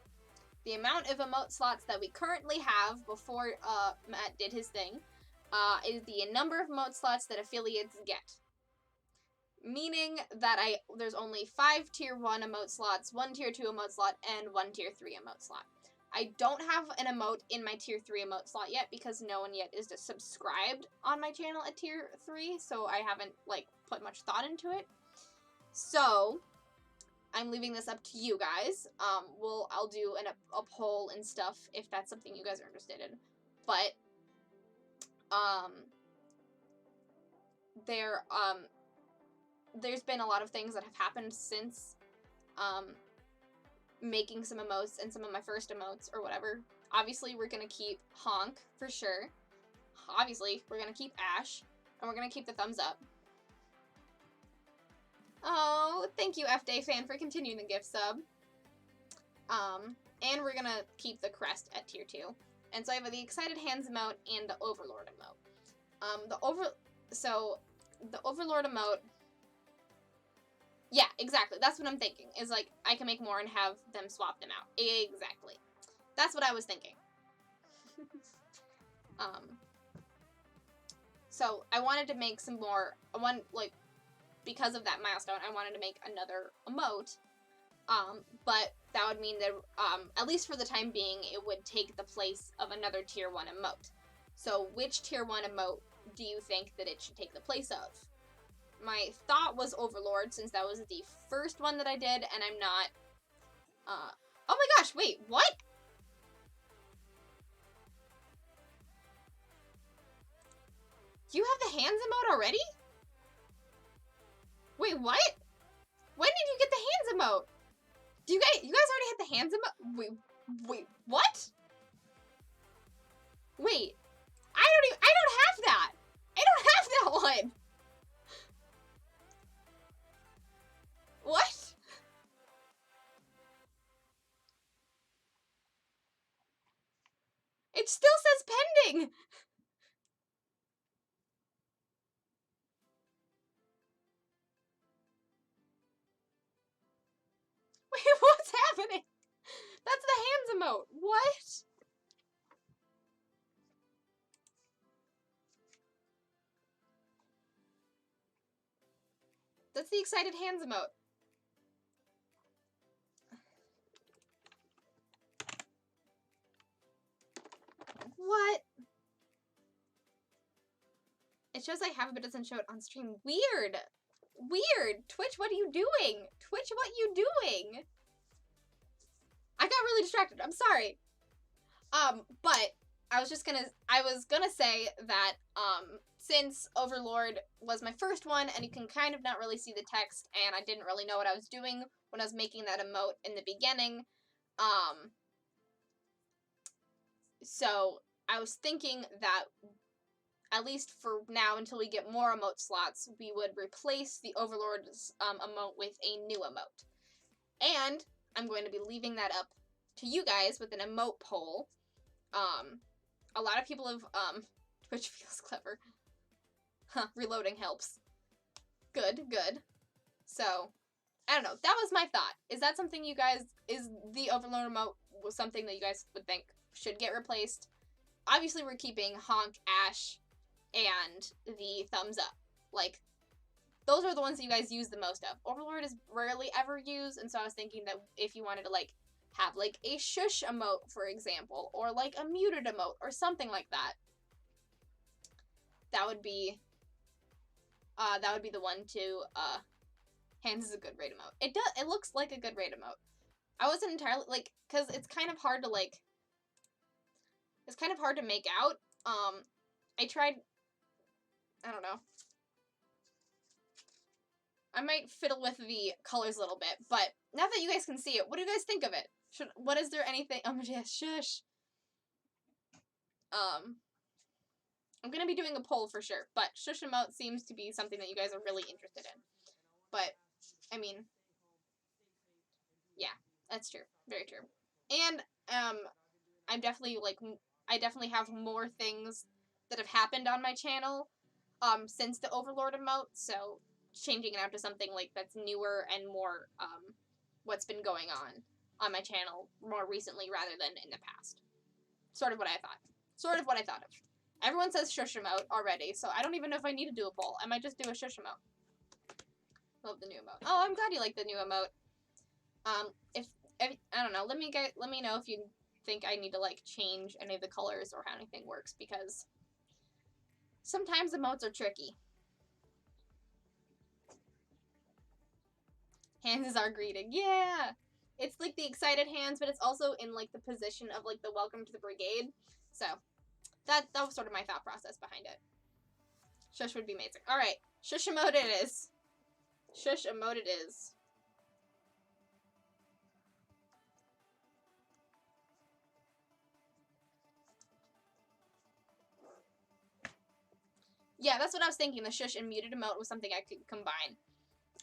the amount of emote slots that we currently have before Matt did his thing is the number of emote slots that affiliates get. Meaning that there's only 5 tier 1 emote slots, 1 tier 2 emote slot, and 1 tier 3 emote slot. I don't have an emote in my tier 3 emote slot yet because no one yet is just subscribed on my channel at tier 3, so I haven't like put much thought into it. So I'm leaving this up to you guys. I'll do a poll and stuff if that's something you guys are interested in. But there's been a lot of things that have happened since making some emotes and some of my first emotes or whatever. Obviously, we're gonna keep Honk for sure. Obviously, we're gonna keep Ash, and we're gonna keep the thumbs up. Oh, thank you, FDay fan, for continuing the gift sub. And we're gonna keep the crest at tier 2. And so I have the excited hands emote and the Overlord emote. The Overlord emote. Yeah, exactly. That's what I'm thinking. Is like I can make more and have them swap them out. Exactly. That's what I was thinking. So I wanted to make some more. Because of that milestone, I wanted to make another emote. But that would mean that at least for the time being, it would take the place of another tier 1 emote. So which tier 1 emote do you think that it should take the place of? My thought was Overlord, since that was the first one that I did, and I'm not, oh my gosh, wait, what? You have the hands emote already? Wait, what? When did you get the hands emote? You guys already had the hands emote? Wait, what? Wait, I don't have that! I don't have that one! What? It still says pending! Wait, what's happening? That's the hands emote. What? That's the excited hands emote. What? It shows I have it, but it doesn't show it on stream. Weird. Weird. Twitch, what are you doing? Twitch, what are you doing? I got really distracted. I'm sorry. But I was gonna say that, since Overlord was my first one, and you can kind of not really see the text, and I didn't really know what I was doing when I was making that emote in the beginning, so I was thinking that, at least for now, until we get more emote slots, we would replace the Overlord's emote with a new emote. And I'm going to be leaving that up to you guys with an emote poll. A lot of people have, Twitch feels clever. Huh, reloading helps. Good, good. So, I don't know, that was my thought. Is that something you guys, is the Overlord emote something that you guys would think should get replaced. Obviously, we're keeping Honk, Ash, and the Thumbs Up. Like, those are the ones that you guys use the most of. Overlord is rarely ever used, and so I was thinking that if you wanted to, like, have, like, a shush emote, for example, or, like, a muted emote, or something like that, that would be the one to, Hands is a good raid emote. It looks like a good raid emote. I wasn't entirely, like, because it's kind of hard to, like, it's kind of hard to make out. I tried, I don't know. I might fiddle with the colors a little bit, but now that you guys can see it, what do you guys think of it? What is there anything, yeah, shush. I'm gonna be doing a poll for sure, but shush emote seems to be something that you guys are really interested in. But, I mean, yeah, that's true. Very true. And, I'm definitely, like, I definitely have more things that have happened on my channel, since the Overlord emote, so changing it out to something, like, that's newer and more, what's been going on my channel more recently rather than in the past. Sort of what I thought. Sort of what I thought of. Everyone says shush emote already, so I don't even know if I need to do a poll. I might just do a shush emote. Love the new emote. Oh, I'm glad you like the new emote. If I don't know, let me know if you think I need to, like, change any of the colors or how anything works, because sometimes emotes are tricky. Hands is our greeting. Yeah! It's, like, the excited hands, but it's also in, like, the position of, like, the welcome to the brigade. So, that was sort of my thought process behind it. Shush would be amazing. Alright, shush emote it is. Shush emote it is. Yeah, that's what I was thinking. The shush and muted emote was something I could combine.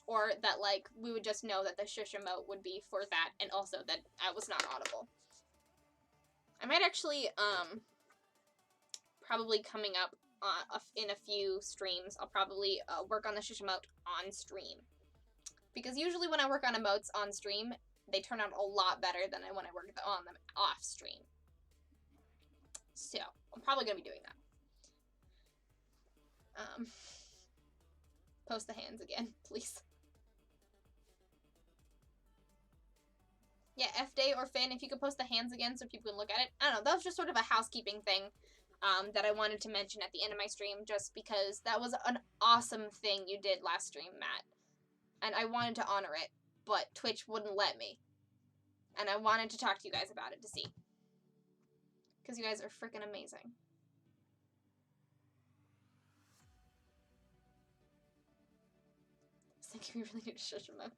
Or that, like, we would just know that the shush emote would be for that, and also that I was not audible. I might actually, probably coming up in a few streams, I'll probably work on the shush emote on stream. Because usually when I work on emotes on stream, they turn out a lot better than when I work on them off stream. So, I'm probably going to be doing that. Post the hands again, please. Yeah, F-Day or Finn, if you could post the hands again so people can look at it. I don't know, that was just sort of a housekeeping thing that I wanted to mention at the end of my stream, just because that was an awesome thing you did last stream, Matt. And I wanted to honor it, but Twitch wouldn't let me. And I wanted to talk to you guys about it to see. Because you guys are freaking amazing. I think we really need to shush him up.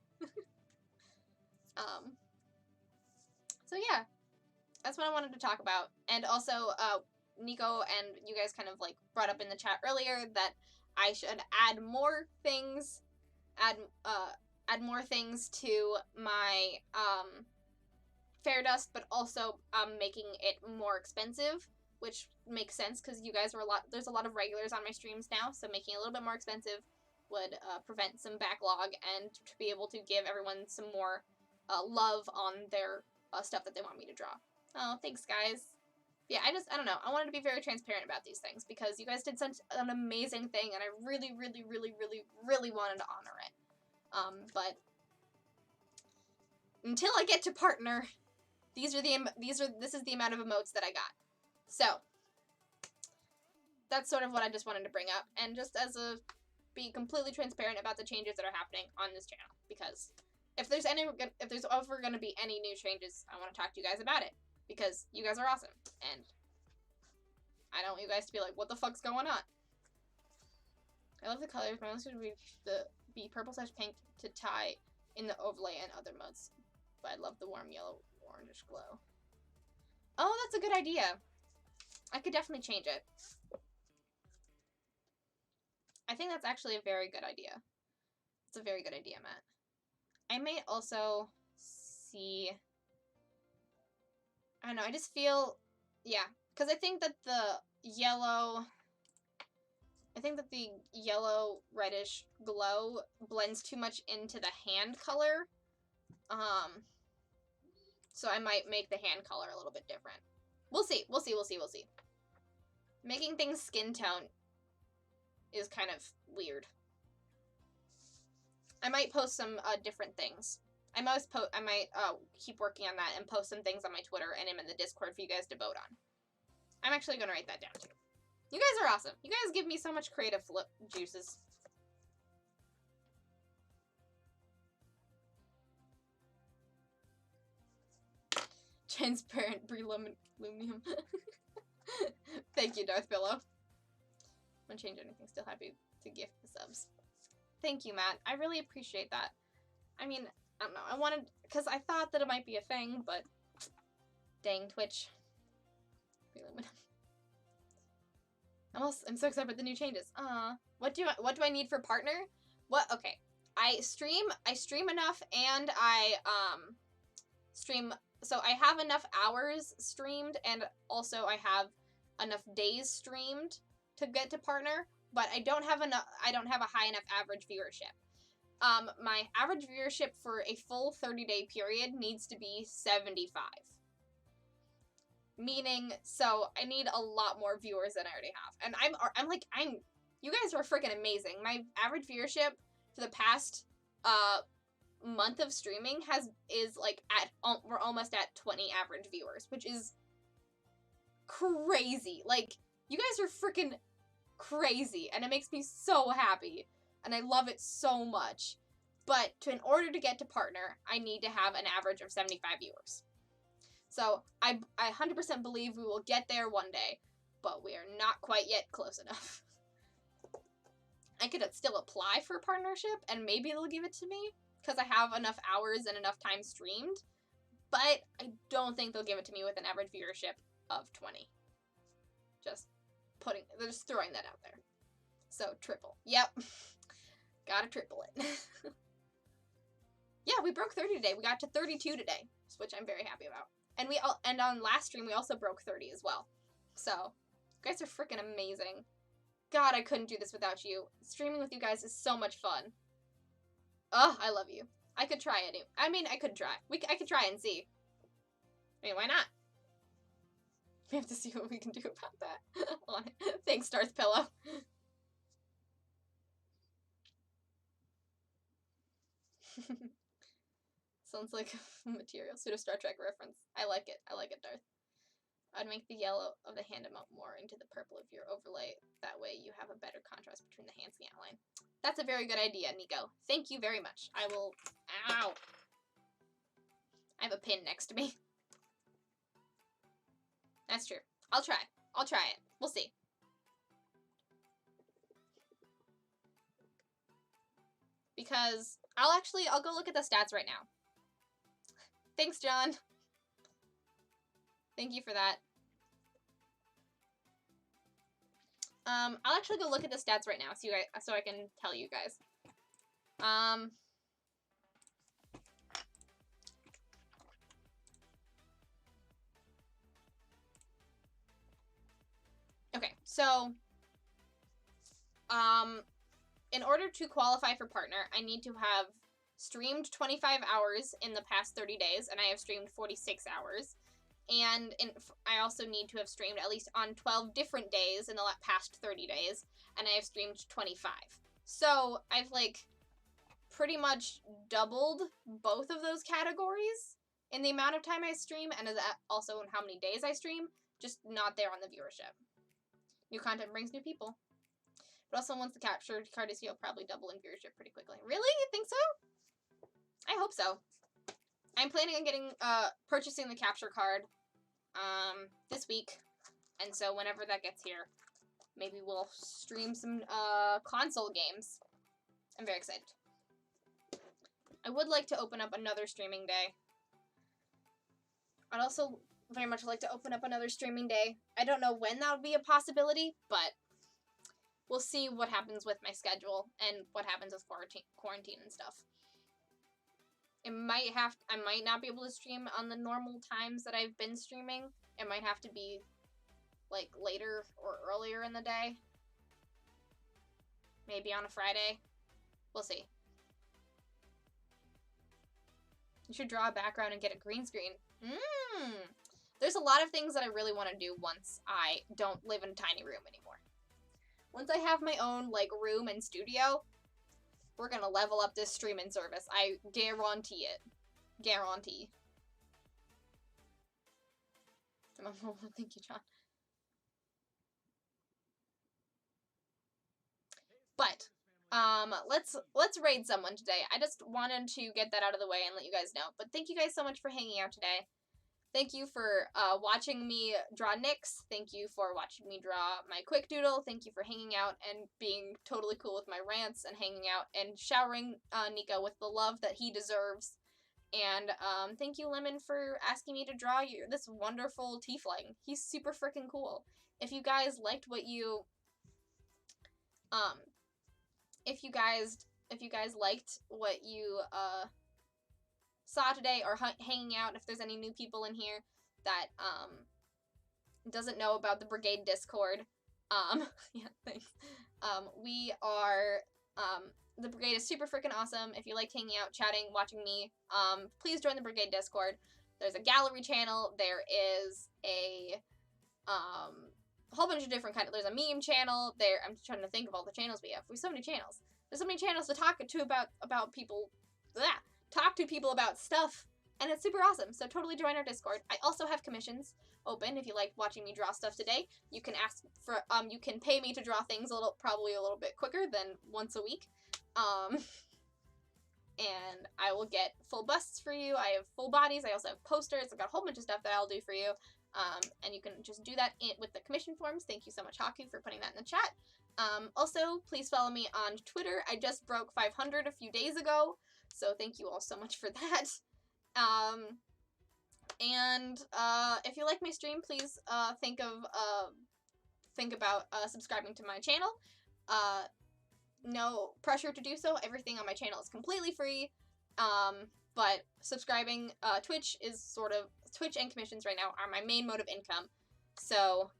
So yeah, that's what I wanted to talk about. And also, Nico and you guys kind of, like, brought up in the chat earlier that I should add more things, add more things to my, Fair Dust, but also, making it more expensive, which makes sense, because you guys are there's a lot of regulars on my streams now, so making it a little bit more expensive would, prevent some backlog, and to be able to give everyone some more, love on their, stuff that they want me to draw. Oh, thanks, guys. Yeah, I don't know. I wanted to be very transparent about these things, because you guys did such an amazing thing, and I really, really, really, really, really wanted to honor it. But until I get to partner, this is the amount of emotes that I got. So, that's sort of what I just wanted to bring up, and just be completely transparent about the changes that are happening on this channel, because if there's ever going to be any new changes, I want to talk to you guys about it, because you guys are awesome, and I don't want you guys to be like, what the fuck's going on? I love the colors, but I also would be purple/pink to tie in the overlay and other modes, but I love the warm yellow orangish glow. Oh, that's a good idea. I could definitely change it. I think that's actually a very good idea. It's a very good idea, Matt. I may also see... I don't know, I just feel... Yeah, because I think that the yellow... reddish glow blends too much into the hand color. So I might make the hand color a little bit different. We'll see. We'll see. We'll see. We'll see. Making things skin tone is kind of weird. I might post some different things. I might keep working on that and post some things on my Twitter and in the Discord for you guys to vote on. I'm actually going to write that down too. You guys are awesome. You guys give me so much creative juices. Transparent Brelumium. Thank you, Darth Pillow. Won't change anything. Still happy to gift the subs. Thank you, Matt. I really appreciate that. I mean, I don't know. I wanted, because I thought that it might be a thing, but dang, Twitch. I'm so excited for the new changes. What do I need for partner? Okay. I stream enough, and I stream, so I have enough hours streamed, and also I have enough days streamed to get to partner, but I don't have a high enough average viewership. My average viewership for a full 30-day period needs to be 75. Meaning, so I need a lot more viewers than I already have. And you guys are freaking amazing. My average viewership for the past month of streaming we're almost at 20 average viewers, which is crazy. Like, you guys are freaking crazy, and it makes me so happy, and I love it so much. But in order to get to partner, I need to have an average of 75 viewers. So I 100% believe we will get there one day, but we are not quite yet close enough. I could still apply for a partnership, and maybe they'll give it to me, because I have enough hours and enough time streamed, but I don't think they'll give it to me with an average viewership of 20. They're just throwing that out there. So, triple. Yep. Gotta triple it. Yeah, we broke 30 today. We got to 32 today, which I'm very happy about. And on last stream, we also broke 30 as well. So, you guys are freaking amazing. God, I couldn't do this without you. Streaming with you guys is so much fun. Oh, I love you. I could try it. I mean, I could try. I could try and see. I mean, why not? We have to see what we can do about that. Thanks, Darth Pillow. Sounds like material. Pseudo Star Trek reference. I like it. I like it, Darth. I'd make the yellow of the hand emote more into the purple of your overlay. That way you have a better contrast between the hands and the outline. That's a very good idea, Nico. Thank you very much. I will... Ow! I have a pin next to me. That's true. I'll try. I'll try it. We'll see. Because I'll go look at the stats right now. Thanks, John. Thank you for that. I'll actually go look at the stats right now so I can tell you guys. Okay, so, in order to qualify for partner, I need to have streamed 25 hours in the past 30 days, and I have streamed 46 hours. And I also need to have streamed at least on 12 different days in the past 30 days, and I have streamed 25. So, I've, pretty much doubled both of those categories in the amount of time I stream, and also in how many days I stream, just not there on the viewership. New content brings new people. But also once the captured card is healed, probably double in viewership pretty quickly. Really? You think so? I hope so. I'm planning on purchasing the capture card, this week. And so whenever that gets here, maybe we'll stream some, console games. I'm very excited. I would like to open up another streaming day. I'd also very much like to open up another streaming day. I don't know when that would be a possibility, but we'll see what happens with my schedule and what happens with quarantine and stuff. I might not be able to stream on the normal times that I've been streaming. It might have to be, later or earlier in the day. Maybe on a Friday. We'll see. You should draw a background and get a green screen. There's a lot of things that I really want to do once I don't live in a tiny room anymore. Once I have my own, like, room and studio, we're gonna level up this streaming service. I guarantee it. Guarantee. Thank you, John. But, let's raid someone today. I just wanted to get that out of the way and let you guys know. But thank you guys so much for hanging out today. Thank you for watching me draw Nyx. Thank you for watching me draw my quick doodle. Thank you for hanging out and being totally cool with my rants and hanging out and showering Nico with the love that he deserves. And thank you, Lemon, for asking me to draw this wonderful tiefling. He's super freaking cool. If you guys liked what you if you guys liked what you saw today or hanging out, if there's any new people in here that doesn't know about the Brigade Discord, yeah, thanks. We are the Brigade is super freaking awesome. If you liked hanging out, chatting, watching me, please join the Brigade Discord. There's a gallery channel. There is a whole bunch of different there's a meme channel there. I'm trying to think of all the channels we have. We have so many channels. There's so many channels to talk to about people. Talk to people about stuff, and it's super awesome. So totally join our Discord. I also have commissions open. If you like watching me draw stuff today, you can ask for you can pay me to draw things probably a little bit quicker than once a week. And I will get full busts for you. I have full bodies. I also have posters. I've got a whole bunch of stuff that I'll do for you. And you can just do that with the commission forms. Thank you so much, Haku, for putting that in the chat. Also, please follow me on Twitter. I just broke 500 a few days ago, so thank you all so much for that. And if you like my stream, please think about subscribing to my channel. No pressure to do so. Everything on my channel is completely free. But subscribing, Twitch and commissions right now are my main mode of income. So,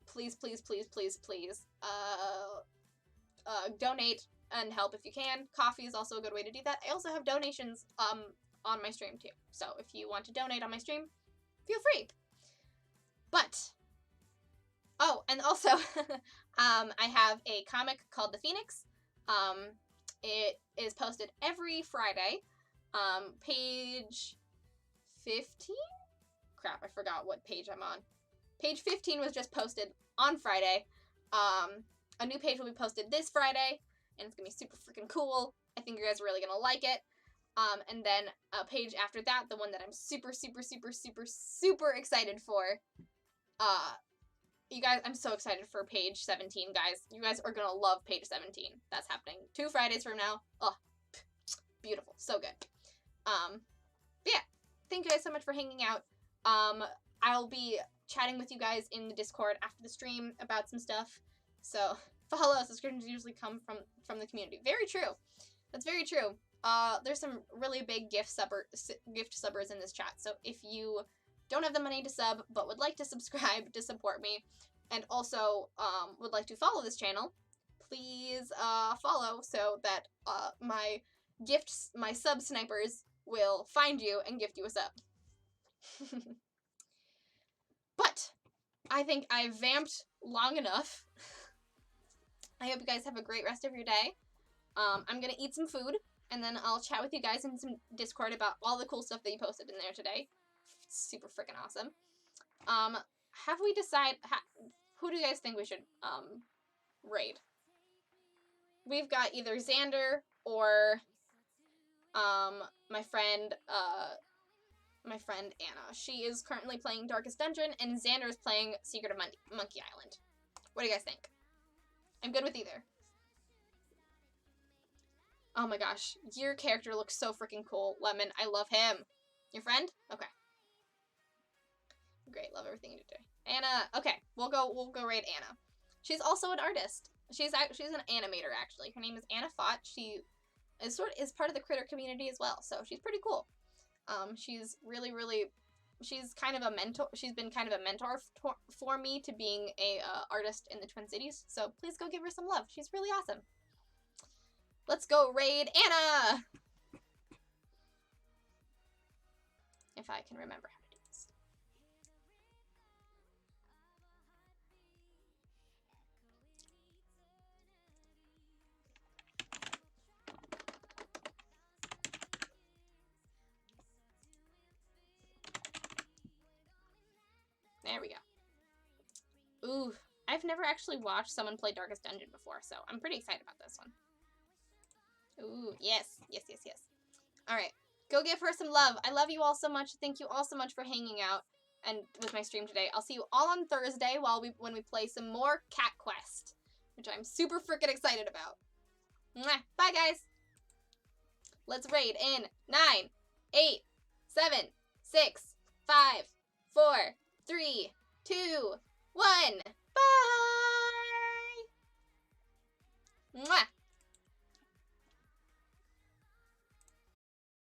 please, donate and help if you can. Coffee is also a good way to do that. I also have donations, on my stream too. So if you want to donate on my stream, feel free. But, oh, and also, I have a comic called The Phoenix. It is posted every Friday. Page 15? Crap, I forgot what page I'm on. Page 15 was just posted on Friday. A new page will be posted this Friday, and it's gonna be super freaking cool. I think you guys are really gonna like it. And then a page after that, the one that I'm super excited for. You guys, I'm so excited for page 17, guys. You guys are gonna love page 17. That's happening 2 Fridays from now. Oh, beautiful. So good. Yeah. Thank you guys so much for hanging out. I'll be chatting with you guys in the Discord after the stream about some stuff. So, follow. Subscriptions usually come from the community. Very true. That's very true. There's some really big gift subbers in this chat. So, if you don't have the money to sub, but would like to subscribe to support me, and also would like to follow this channel, please follow so that my sub snipers will find you and gift you a sub. But I think I vamped long enough. I hope you guys have a great rest of your day. I'm gonna eat some food, and then I'll chat with you guys in some Discord about all the cool stuff that you posted in there today. Super freaking awesome. Have we decided who do you guys think we should raid? We've got either Xander or my friend Anna. She is currently playing Darkest Dungeon, and Xander is playing Secret of Monkey Island. What do you guys think? I'm good with either. Oh my gosh, your character looks so freaking cool, Lemon. I love him. Your friend? Okay. Great, love everything you do today. Anna, okay, we'll go raid Anna. She's also an artist. She's an animator actually. Her name is Anna Fott. She is part of the critter community as well, so she's pretty cool. She's she's kind of a mentor. She's been kind of a mentor for me to being a artist in the Twin Cities. So please go give her some love. She's really awesome. Let's go raid Anna. if I can remember how to do this. There we go. Ooh, I've never actually watched someone play Darkest Dungeon before, so I'm pretty excited about this one. Ooh, yes, yes, yes, yes. All right, go give her some love. I love you all so much. Thank you all so much for hanging out and with my stream today. I'll see you all on Thursday when we play some more Cat Quest, which I'm super freaking excited about. Mwah. Bye, guys. Let's raid in 9, 8, 7, 6, 5, 4, 3, 2, 1.